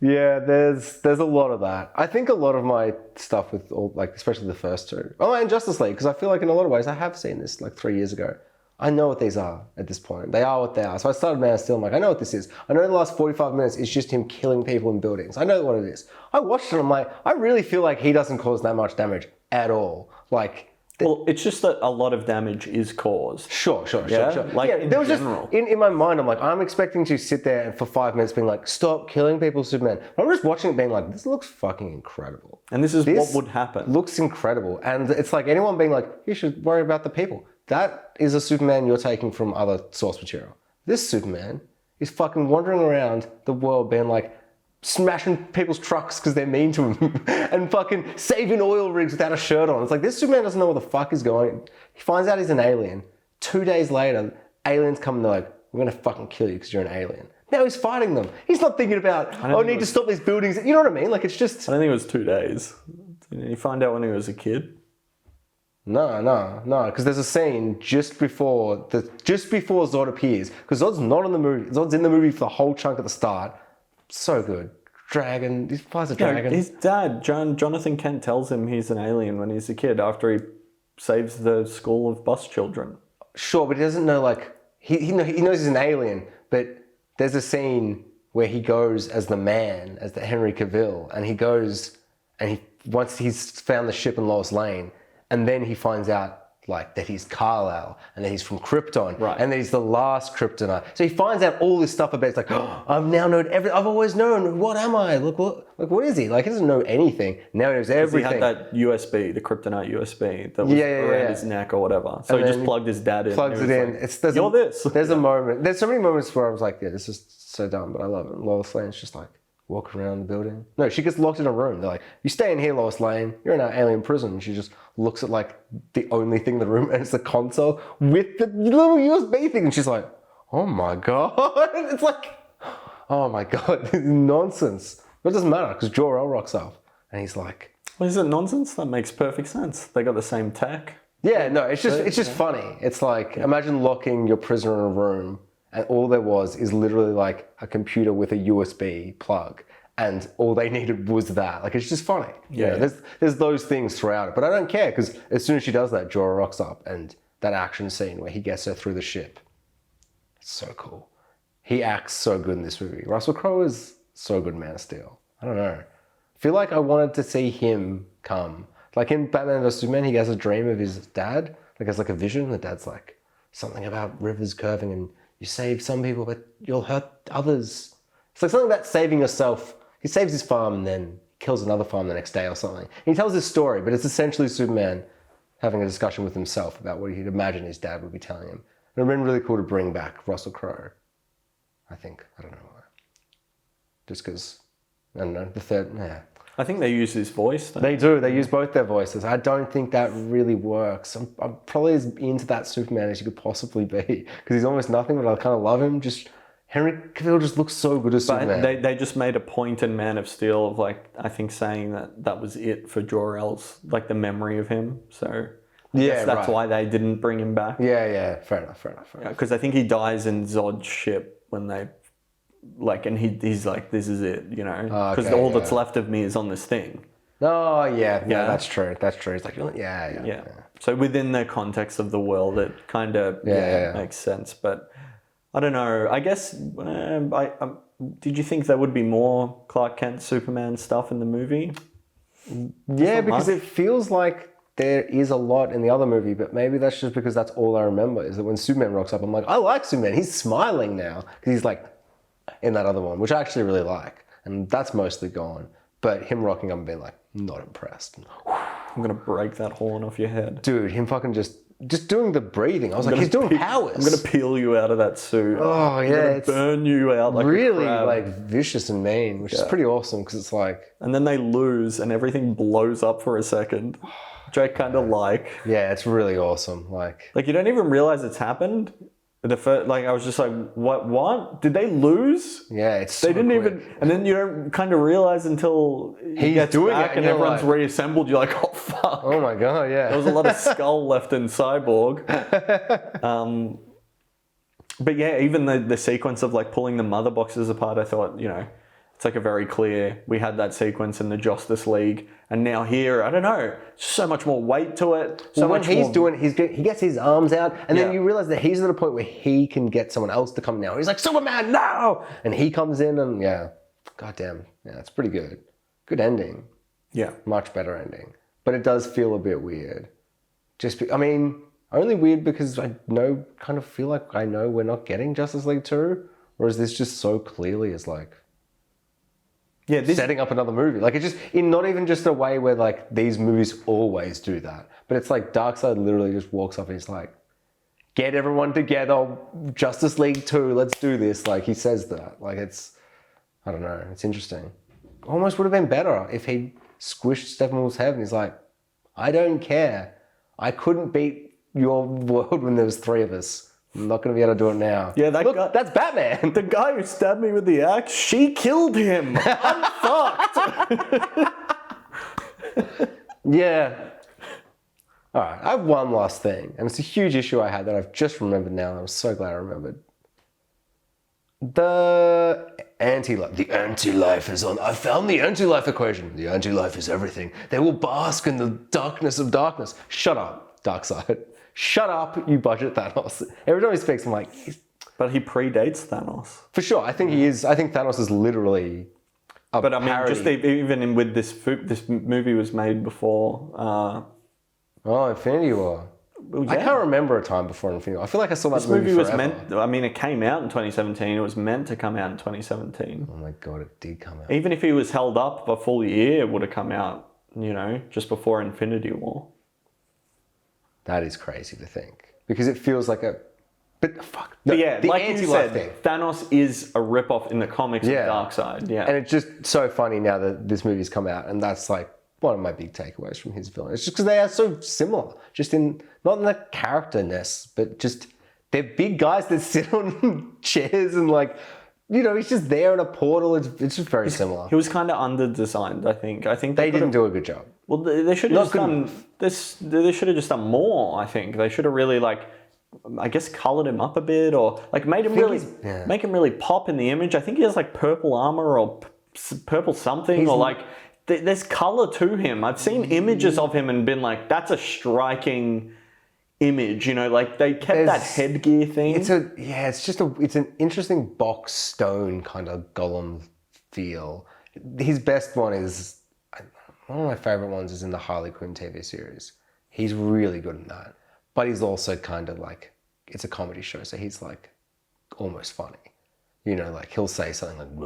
yeah, there's a lot of that. I think a lot of my stuff with all especially the first two. Oh, and Justice League, because I feel like in a lot of ways I have seen this 3 years ago. I know what these are at this point. They are what they are. So I started Man of Steel. I'm like, I know what this is. I know the last 45 minutes is just him killing people in buildings. I know what it is. I watched it. I'm like, I really feel like he doesn't cause that much damage at all. Well, it's just that a lot of damage is caused. Sure. Yeah? There was general. just in my mind, I'm like, I'm expecting to sit there and for 5 minutes being like, stop killing people, Superman. But I'm just watching it being like, this looks fucking incredible. And this is what would happen. Looks incredible. And it's like anyone being like, you should worry about the people. That is a Superman you're taking from other source material. This Superman is fucking wandering around the world being like, smashing people's trucks because they're mean to him and fucking saving oil rigs without a shirt on. It's like, this Superman doesn't know what the fuck is going on. He finds out he's an alien. 2 days later, aliens come and they're like, we're going to fucking kill you because you're an alien. Now he's fighting them. He's not thinking about, I need to stop these buildings. You know what I mean? It's just... I don't think it was 2 days. Did you find out when he was a kid? No, because there's a scene just before Zod appears, because Zod's not in the movie. Zod's in the movie for the whole chunk at the start. So good. Dragon. He flies a dragon. His dad, Jonathan Kent, tells him he's an alien when he's a kid after he saves the school of bus children. Sure, but he doesn't know, he knows he's an alien, but there's a scene where he goes as the man, as the Henry Cavill, and he goes, and once he's found the ship in Lois Lane, and then he finds out that he's Kal-El, and that he's from Krypton, right, and that he's the last Kryptonite. So he finds out all this stuff about, it's like, oh, I've now known everything. I've always known. What am I? Look, what is he? He doesn't know anything. Now he knows everything. He had that USB, the Kryptonite USB that was around his neck or whatever. So he just plugged his dad in. Plugs it in. Like, There's a moment. There's so many moments where I was like, yeah, this is so dumb, but I love it. Lois Lane's just walking around the building. No, she gets locked in a room. They're like, you stay in here, Lois Lane. You're in our alien prison. And she just looks at the only thing in the room, and it's the console with the little USB thing. And she's like, oh my God. It's like, oh my God, this is nonsense. But it doesn't matter because Jor-El rocks up. And he's like, well, is it nonsense? That makes perfect sense. They got the same tech. Yeah, no, it's just funny. It's like, imagine locking your prisoner in a room and all there is literally a computer with a USB plug, and all they needed was that. It's just funny. Yeah. There's those things throughout it, but I don't care because as soon as she does that, Jorah rocks up, and that action scene where he gets her through the ship, it's so cool. He acts so good in this movie. Russell Crowe is so good in Man of Steel. I don't know. I feel like I wanted to see him come. In Batman vs Superman, he has a dream of his dad. Has a vision. The dad's something about rivers curving and you save some people, but you'll hurt others. It's something about saving yourself. He saves his farm and then kills another farm the next day or something. And he tells his story, but it's essentially Superman having a discussion with himself about what he'd imagine his dad would be telling him. And it would have been really cool to bring back Russell Crowe. I think. I don't know why. Just because, I don't know, the third, yeah. I think they use his voice. They do. They use both their voices. I don't think that really works. I'm probably as into that Superman as you could possibly be because he's almost nothing, but I kind of love him. Just Henry Cavill just looks so good as But Superman. they just made a point in Man of Steel of like, I think saying that was it for Jor-El's, like the memory of him. So I guess that's why they didn't bring him back. Yeah. Fair enough. Because I think he dies in Zod's ship when they, like, and he's like, this is it, you know, because all that's left of me is on this thing. Oh, yeah, that's true. It's like, yeah. So within the context of the world, it kind of makes sense. But I don't know. I guess, did you think there would be more Clark Kent, Superman stuff in the movie? Yeah, because it feels like there is a lot in the other movie, but maybe that's just because that's all I remember, is that when Superman rocks up, I'm like, I like Superman. He's smiling now. Because he's like in that other one, which I actually really like. And that's mostly gone. But him rocking up and being like, not impressed. I'm going to break that horn off your head. Dude, him fucking just doing the breathing. I was like, he's doing powers. I'm going to peel you out of that suit. Oh, yeah. I'm going to burn you out like really a crab. like vicious and mean, which is pretty awesome because it's like... And then they lose and everything blows up for a second, which I kind of like. Yeah, it's really awesome. Like you don't even realize it's happened. The first, like, I was just like, what? Did they lose? Yeah, it's They didn't even, and then you don't kind of realize until he gets doing back it and you're everyone's like, reassembled. You're like, oh fuck. oh my god, yeah. There was a lot of skull left in Cyborg. But yeah, even the sequence of like pulling the mother boxes apart, I thought, you know, it's like a very clear, we had that sequence in the Josstice League, and now here, I don't know, so much more weight to it. So when much he's more, doing, he gets his arms out, and then you realize that he's at a point where he can get someone else to come now. He's like, Superman, no! And he comes in, and goddamn, it's pretty good. Good ending. Yeah. Much better ending. But it does feel a bit weird. Only weird because I kind of feel like I know we're not getting Justice League 2, or is this just so clearly as like... Yeah, setting up another movie. Like, it's just, in not even just a way where, like, these movies always do that. But it's like Darkseid literally just walks up and he's like, get everyone together, Justice League 2, let's do this. Like, he says that. Like, it's, I don't know, it's interesting. Almost would have been better if he squished Steppenwolf's head and he's like, I don't care. I couldn't beat your world when there was 3 of us. I'm not going to be able to do it now. Yeah, Look, that's Batman. The guy who stabbed me with the axe, she killed him. I'm fucked. Yeah. All right, I have one last thing, and it's a huge issue I had that I've just remembered now, and I'm so glad I remembered. The anti-life is on. I found the anti-life equation. The anti-life is everything. They will bask in the darkness of darkness. Shut up, Darkseid. Shut up, you budget Thanos. Every time he speaks, I'm like... But he predates Thanos. For sure, I think he is. I think Thanos is literally a But I mean, parody. just even with this movie was made before... Infinity War. Well, I can't remember a time before Infinity War. I feel like I saw that This movie was forever. meant... I mean, it came out in 2017. It was meant to come out in 2017. Oh my god, it did come out. Even if he was held up a full year, it would have come out, you know, just before Infinity War. That is crazy to think. Because it feels like a... But fuck. But yeah, the like you anti-life said, thing. Thanos is a rip-off in the comics of Darkseid. Yeah. And it's just so funny now that this movie's come out, and that's like one of my big takeaways from his villain. It's just because they are so similar. Just in, not in the characterness, but just, they're big guys that sit on chairs and like, you know, he's just there in a portal. It's just very similar. He was kind of under-designed, I think. I think They didn't do a good job. Well, they should have just done this. They should have just done more. I think they should have really I guess coloured him up a bit, or like made him really pop in the image. I think he has like purple armor or purple something, or like there's colour to him. I've seen images of him and been like, that's a striking image. You know, like they kept that headgear thing. It's an interesting box stone kind of golem feel. His best one is. One of my favourite ones is in the Harley Quinn TV series. He's really good in that. But he's also kind of like, it's a comedy show, so he's like almost funny. You know, like he'll say something like, and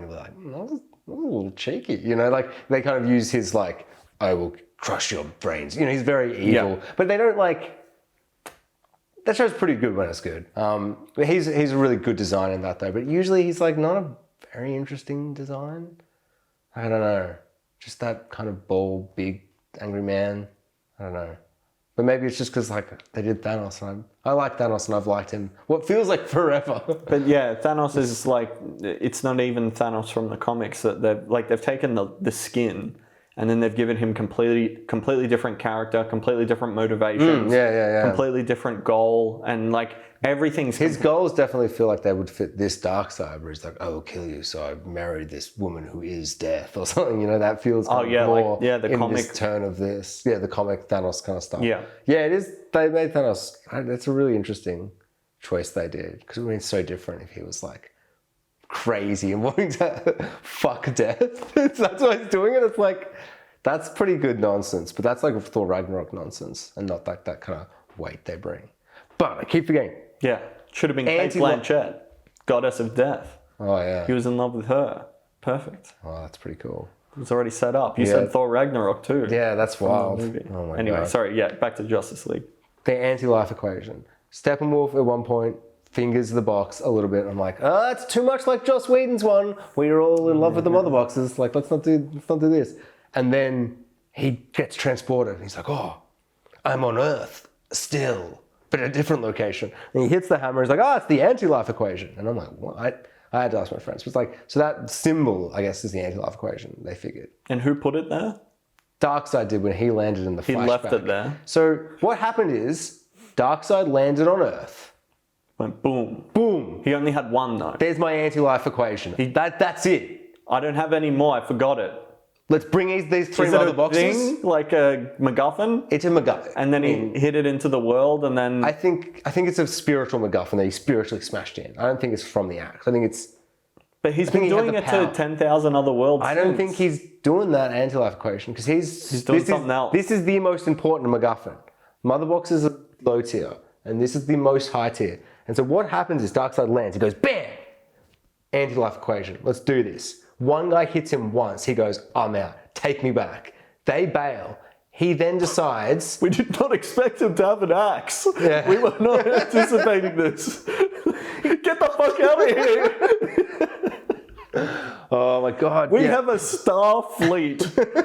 you'll be like, that was a little cheeky. You know, like they kind of use his like, I will crush your brains. You know, he's very evil. Yeah. But they don't like, that show's pretty good when it's good. He's a really good design in that though, but usually he's like not a very interesting design. I don't know. Just that kind of bald, big, angry man. I don't know. But maybe it's just because like they did Thanos, and I like Thanos, and I've liked him what feels like forever. But yeah, Thanos is like, it's not even Thanos from the comics. That they've taken the skin, and then they've given him completely different character, completely different motivations, completely different goal, and like everything's his goals definitely feel like they would fit this Darkseid, where he's like, I will kill you, so I married this woman who is death, or something. You know, that feels more the in comic this turn of this, the comic Thanos kind of stuff. Yeah, it is. They made Thanos. That's a really interesting choice they did, because it would be so different if he was like crazy and wanting to fuck death. That's why he's doing it. It's like, that's pretty good nonsense, but that's like Thor Ragnarok nonsense, and not like that kind of weight they bring. But I keep forgetting. Yeah, should have been Kate Blanchett, goddess of death. Oh yeah. He was in love with her. Perfect. Oh, that's pretty cool. It was already set up. You said Thor Ragnarok too. Yeah, that's wild. Oh my anyway, God. sorry. Yeah, back to Justice League. The anti-life equation. Steppenwolf at one point fingers the box a little bit. I'm like, oh, that's too much like Joss Whedon's one, where you're all in love with the mother boxes. Like, let's not do this. And then he gets transported, and he's like, oh, I'm on Earth still, but a different location. And he hits the hammer. He's like, oh, it's the anti-life equation. And I'm like, what? I had to ask my friends. But it's like, so that symbol, I guess, is the anti-life equation. They figured. And who put it there? Darkseid did when he landed in the flashback. He left it there. So what happened is Darkseid landed on Earth. Went boom. Boom. He only had one though. There's my anti-life equation. That's it. I don't have any more. I forgot it. Let's bring these three Is it other a boxes. thing, like a MacGuffin? It's a MacGuffin. And then he hit it into the world, and then I think it's a spiritual MacGuffin that he spiritually smashed in. I don't think it's from the act. I think it's. But he's been doing it to 10,000 other worlds. I don't think he's doing that anti-life equation, because he's doing something else. This is the most important MacGuffin. Mother boxes are low tier, and this is the most high tier. And so what happens is Darkseid lands. He goes, bam! Anti-life equation. Let's do this. One guy hits him once. He goes, I'm out. Take me back. They bail. He then decides. We did not expect him to have an axe. Yeah. We were not anticipating this. Get the fuck out of here. Oh my God. We have a star fleet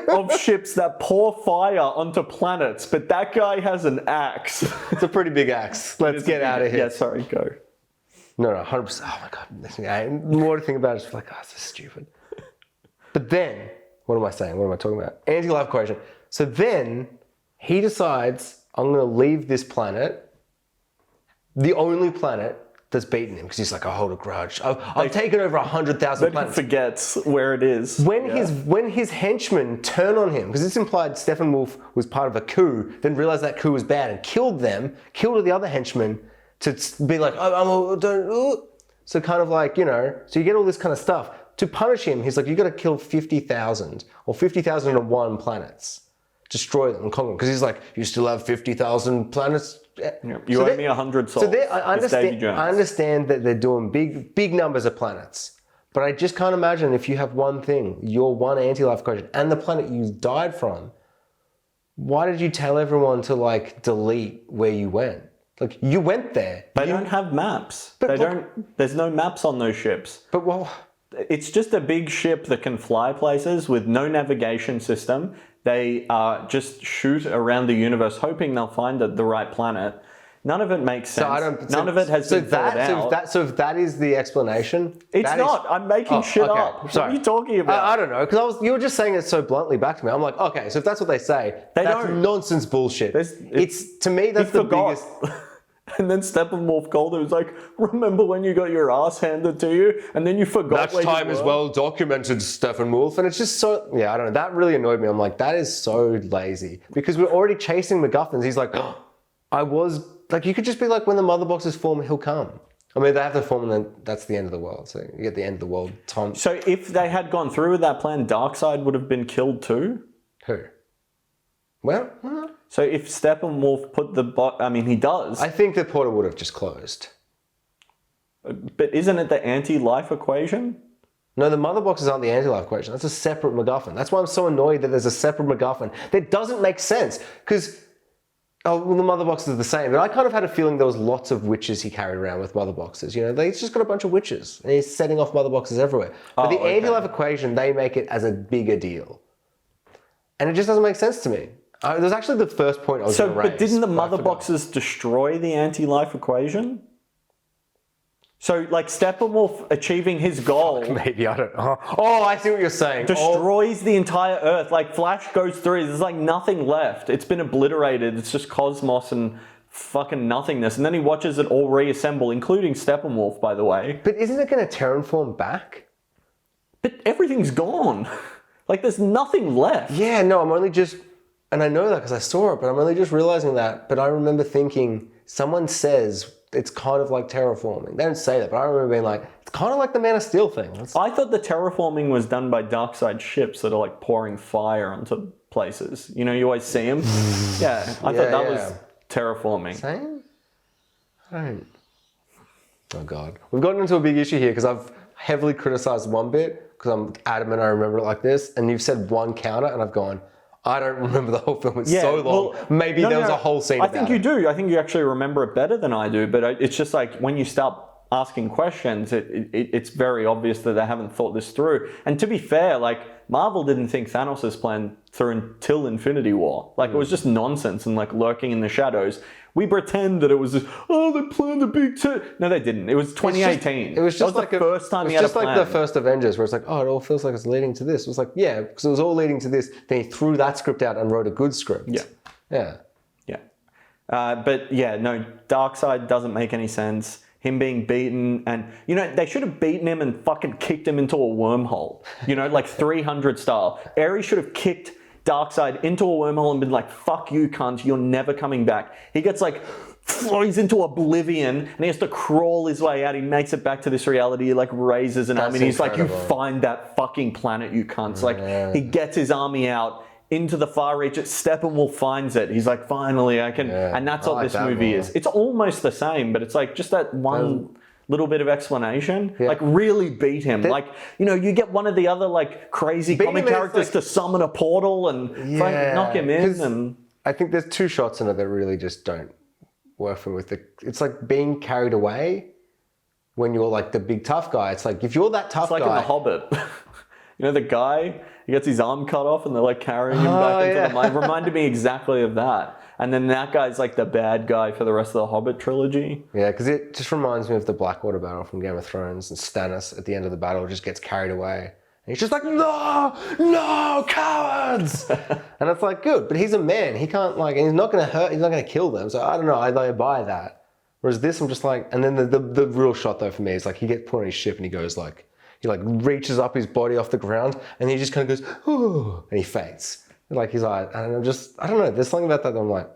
of ships that pour fire onto planets, but that guy has an axe. It's a pretty big axe. Let's get out of here. Yeah, sorry, go. No, 100%. Oh my God. The more to think about it, it's like, oh, this is stupid. But then, what am I saying? What am I talking about? Anti-life equation. So then he decides, I'm going to leave this planet, the only planet that's beaten him, because he's like, I hold a grudge. I've taken over 100,000 planets. He forgets where it is. When his henchmen turn on him, because it's implied Steppenwolf was part of a coup, then realized that coup was bad and killed them, killed all the other henchmen to be like, so kind of like, so you get all this kind of stuff. To punish him, he's like, you got to kill 50,000 or 50,001 planets. Destroy them and conquer them. Because he's like, you still have 50,000 planets? You owe me 100 souls. So I understand that they're doing big numbers of planets. But I just can't imagine if you have one thing, your one anti-life equation, and the planet you died from, why did you tell everyone to like delete where you went? Like, you went there. They don't have maps. There's no maps on those ships. But well, it's just a big ship that can fly places with no navigation system. They just shoot around the universe hoping they'll find the right planet. None of it makes sense. None of it has been thought out. So if that is the explanation... It's not. I'm making shit up. Sorry. What are you talking about? I don't know, because you were just saying it so bluntly back to me. I'm like, okay, so if that's what they say, that's nonsense bullshit. To me, that's the biggest... And then Steppenwolf called him. He was like, remember when you got your ass handed to you and then you forgot that time is well documented, Steppenwolf. And it's just so, I don't know. That really annoyed me. I'm like, that is so lazy. Because we're already chasing MacGuffins. He's like, you could just be like, when the mother boxes form, he'll come. I mean, they have to form and then that's the end of the world. So you get the end of the world. So if they had gone through with that plan, Darkseid would have been killed too? Who? Well... So if Steppenwolf put he does. I think the portal would have just closed. But isn't it the anti-life equation? No, the mother boxes aren't the anti-life equation. That's a separate MacGuffin. That's why I'm so annoyed that there's a separate MacGuffin. That doesn't make sense. Because, the mother boxes are the same. But I kind of had a feeling there was lots of witches he carried around with mother boxes. He's just got a bunch of witches. And he's setting off mother boxes everywhere. But the anti-life equation, they make it as a bigger deal. And it just doesn't make sense to me. It was actually the first point I was So, going to raise. but didn't the I mother forgot. boxes destroy the anti-life equation? So, like, Steppenwolf achieving his goal Maybe, I don't know. Oh, I see what you're saying. destroys the entire Earth. Like, Flash goes through, there's like nothing left. It's been obliterated. It's just cosmos and fucking nothingness. And then he watches it all reassemble, including Steppenwolf, by the way. But isn't it going to terraform back? But everything's gone. Like, there's nothing left. Yeah, no, I'm only just... And I know that because I saw it, but I'm only just realizing that. But I remember thinking, someone says it's kind of like terraforming. They don't say that, but I remember being like, it's kind of like the Man of Steel thing. I thought the terraforming was done by Darkseid ships that are like pouring fire onto places. You know, you always see them. Yeah, I thought that was terraforming. Same? I don't... Oh, God. We've gotten into a big issue here because I've heavily criticized one bit because I'm adamant I remember it like this. And you've said one counter and I've gone, I don't remember the whole film. It's so long. Well, Maybe there was a whole scene I about think you do. I think you actually remember it better than I do. But it's just like when you start asking questions, it's very obvious that they haven't thought this through. And to be fair, like Marvel didn't think Thanos' plan through until Infinity War. Like it was just nonsense and like lurking in the shadows. We pretend that it was this, oh, they planned a big No, they didn't. It was 2018. It was just that was like the first time it was he had a just plan. like the first Avengers, where it's like, oh, it all feels like it's leading to this. It was like, yeah, because it was all leading to this. Then he threw that script out and wrote a good script. Yeah. Yeah. Yeah. But yeah, no, Darkseid doesn't make any sense. Him being beaten, and you know they should have beaten him and fucking kicked him into a wormhole. You know, like 300 style. Ares should have kicked Darkseid into a wormhole and been like, fuck you, cunt, you're never coming back. He gets like, flies into oblivion and he has to crawl his way out. He makes it back to this reality. He like raises an army and he's like, you find that fucking planet, you cunts. Like he gets his army out into the far reach. Steppenwolf finds it. He's like, finally I can. And that's what this movie is. It's almost the same, but it's like just that one little bit of explanation. Like really beat him. Like, you know, you get one of the other like crazy comic characters to summon a portal and knock him in. And I think there's two shots in it that really just don't work for me with it's like being carried away when you're like the big tough guy. It's like if you're that tough guy. It's like in The Hobbit. You know, the guy, he gets his arm cut off and they're like carrying him back into the mine. Reminded me exactly of that. And then that guy's like the bad guy for the rest of the Hobbit trilogy. Yeah, because it just reminds me of the Blackwater battle from Game of Thrones, and Stannis at the end of the battle just gets carried away. And he's just like, no, cowards! And it's like, good, but he's a man. He can't like, and he's not going to hurt, he's not going to kill them. So I don't know, I buy that. Whereas this, I'm just like, and then the real shot though for me is like, he gets put on his ship and he goes like, he like reaches up his body off the ground and he just kind of goes, ooh, and he faints. Like he's like, and I don't know, there's something about that that I'm like,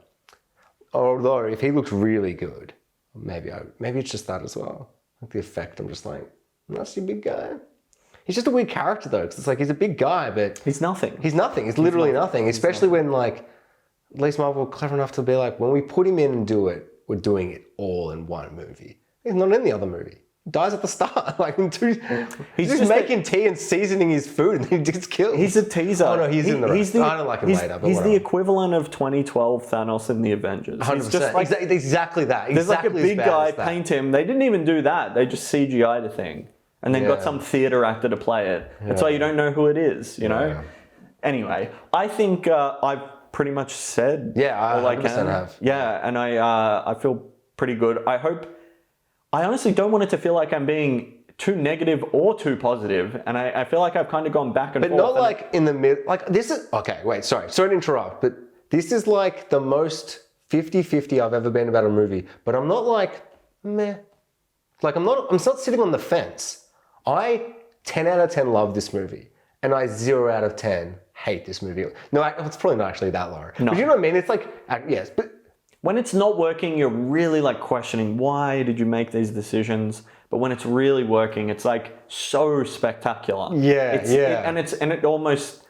although if he looked really good, maybe it's just that as well. Like the effect, I'm just like, that's your big guy. He's just a weird character though, because it's like he's a big guy, but he's nothing. He's nothing. He's literally nothing. Especially when like, at least Marvel were clever enough to be like, when we put him in and do it, we're doing it all in one movie. He's not in the other movie. He dies at the start. Like in two, he's just making tea and seasoning his food, and he gets killed. He's a teaser. Oh no, he's in the rest. I don't like him later. But he's the equivalent of 2012 Thanos in the Avengers. 100%. He's just like, exactly that. There's like a big guy, that. paint him. They didn't even do that. They just CGI'd a thing. And then got some theatre actor to play it. That's why you don't know who it is, you know? Yeah. Anyway, I think I've pretty much said all I can. Have. Yeah, and I feel pretty good. I honestly don't want it to feel like I'm being too negative or too positive, and I feel like I've kind of gone back and forth. But not like in the mid, like this is, okay, wait, sorry to interrupt, but this is like the most 50-50 I've ever been about a movie, but I'm not like, meh. Like I'm not sitting on the fence. I 10 out of 10 love this movie, and I 0 out of 10 hate this movie. No, it's probably not actually that low. No. But you know what I mean? It's like, yes, but when it's not working, you're really like questioning, why did you make these decisions? But when it's really working, it's like so spectacular. Yeah, and it almost,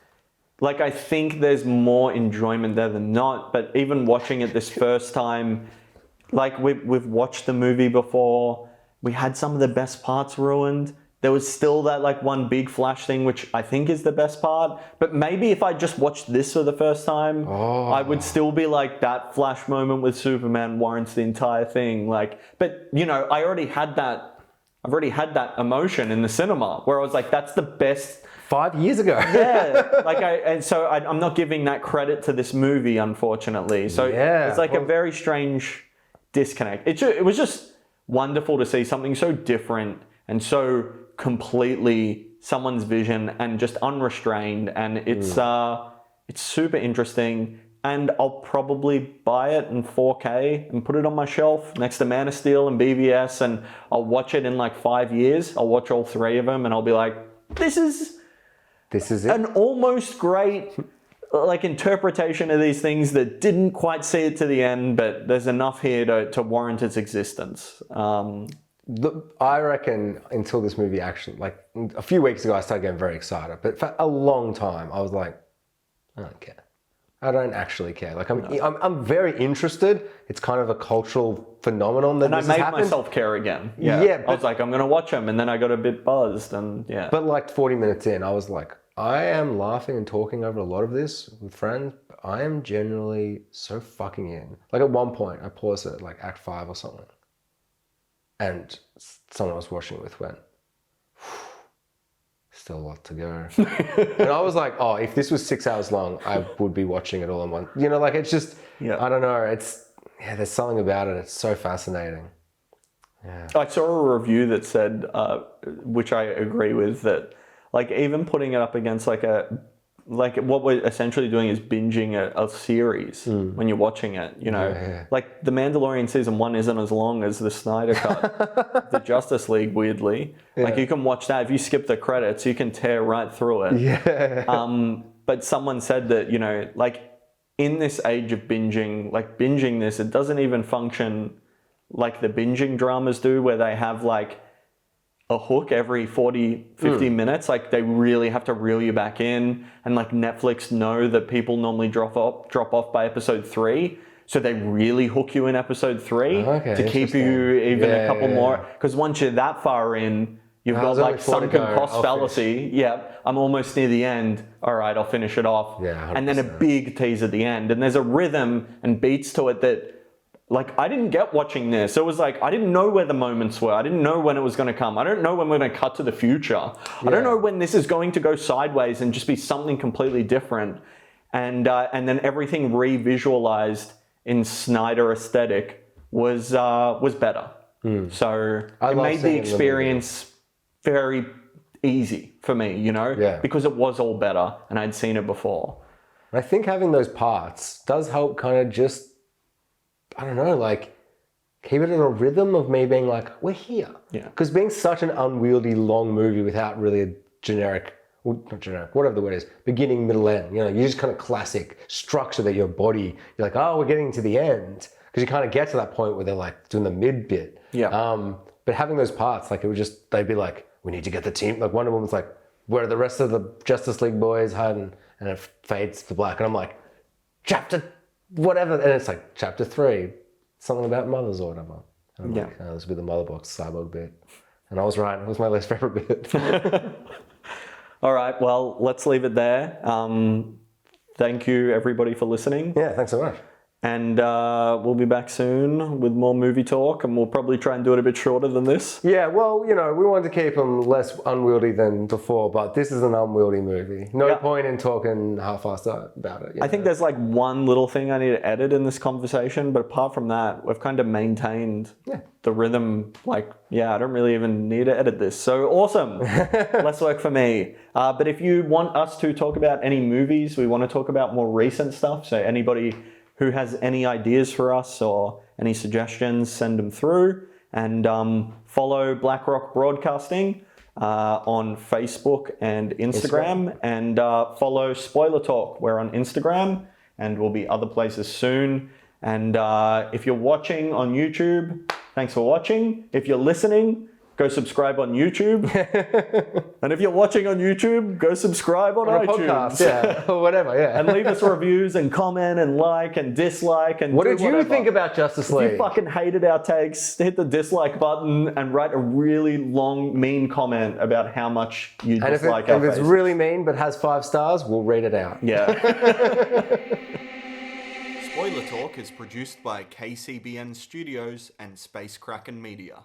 like I think there's more enjoyment there than not, but even watching it this first time, like we've watched the movie before, we had some of the best parts ruined. There was still that like one big Flash thing, which I think is the best part. But maybe if I just watched this for the first time, I would still be like, that Flash moment with Superman warrants the entire thing. Like, but you know, I've already had that emotion in the cinema where I was like, that's the best 5 years ago. Yeah, I'm not giving that credit to this movie, unfortunately. So it's like a very strange disconnect. It was just wonderful to see something so different and so completely someone's vision and just unrestrained, and it's super interesting. And I'll probably buy it in 4K and put it on my shelf next to Man of Steel and BVS, and I'll watch it in like 5 years. I'll watch all three of them and I'll be like, this is it. An almost great like interpretation of these things that didn't quite see it to the end, but there's enough here to warrant its existence. I reckon until this movie actually, like a few weeks ago, I started getting very excited. But for a long time, I was like, I don't care. I don't actually care. Like I'm very interested. It's kind of a cultural phenomenon that this has happened. And I made myself care again. Yeah. I was like, I'm going to watch them, and then I got a bit buzzed, and yeah. But like 40 minutes in, I was like, I am laughing and talking over a lot of this with friends, but I am generally so fucking in. Like at one point, I paused it at like Act 5 or something, and someone I was watching it with went, still a lot to go. And I was like, oh, if this was 6 hours long, I would be watching it all in one. You know, like it's just, I don't know. There's something about it. It's so fascinating. Yeah. I saw a review that said, which I agree with, that like even putting it up against like what we're essentially doing is binging a series when you're watching it, you know. Yeah. Like The Mandalorian season 1 isn't as long as the Snyder Cut, the Justice League, weirdly. Yeah. Like you can watch that. If you skip the credits, you can tear right through it. Yeah. But someone said that, you know, like in this age of binging, like binging this, it doesn't even function like the binging dramas do, where they have like a hook every 40, 50 minutes. Like they really have to reel you back in, and like Netflix know that people normally drop off by episode 3. So they really hook you in episode 3 to keep you even a couple more. Because once you're that far in, you've got like sunken cost fallacy. Yeah, I'm almost near the end. All right, I'll finish it off. Yeah, 100%. And then a big tease at the end. And there's a rhythm and beats to it that, like, I didn't get watching this. It was like, I didn't know where the moments were. I didn't know when it was going to come. I don't know when we're going to cut to the future. I don't know when this is going to go sideways and just be something completely different. And then everything re-visualized in Snyder aesthetic was better. So it made the experience very easy for me, you know, because it was all better and I'd seen it before. I think having those parts does help kind of just, I don't know, like keep it in a rhythm of me being like, we're here. Yeah. Because being such an unwieldy long movie without really a generic, well, not generic, whatever the word is, beginning, middle, end, you know, you just kind of classic structure that your body, you're like, oh, we're getting to the end. Because you kind of get to that point where they're like doing the mid bit. Yeah. But having those parts, like it would just, they'd be like, we need to get the team. Like Wonder Woman's like, where are the rest of the Justice League boys hiding? And it fades to black. And I'm like, chapter whatever. And it's like, chapter 3, something about mothers or whatever. And I'm like, oh, this will be the mother box cyborg bit. And I was right. It was my least favorite bit. All right. Well, let's leave it there. Thank you, everybody, for listening. Yeah, thanks so much. And we'll be back soon with more movie talk, and we'll probably try and do it a bit shorter than this. Yeah, well, you know, we wanted to keep them less unwieldy than before, but this is an unwieldy movie. No point in talking half-assed about it. I think there's like one little thing I need to edit in this conversation, but apart from that, we've kind of maintained the rhythm. Like, I don't really even need to edit this. So awesome. Less work for me. But if you want us to talk about any movies, we want to talk about more recent stuff. So anybody who has any ideas for us or any suggestions, send them through. And follow BlackRock Broadcasting on Facebook and Instagram. And follow Spoiler Talk. We're on Instagram, and we'll be other places soon. And if you're watching on YouTube, thanks for watching. If you're listening, go subscribe on YouTube. And if you're watching on YouTube, go subscribe on iTunes. Podcast, or whatever, And leave us reviews and comment and like and dislike. And what did you think about Justice League? If you fucking hated our takes, hit the dislike button and write a really long, mean comment about how much you dislike our And if it's really mean but has 5 stars, we'll read it out. Yeah. Spoiler Talk is produced by KCBN Studios and Space Kraken Media.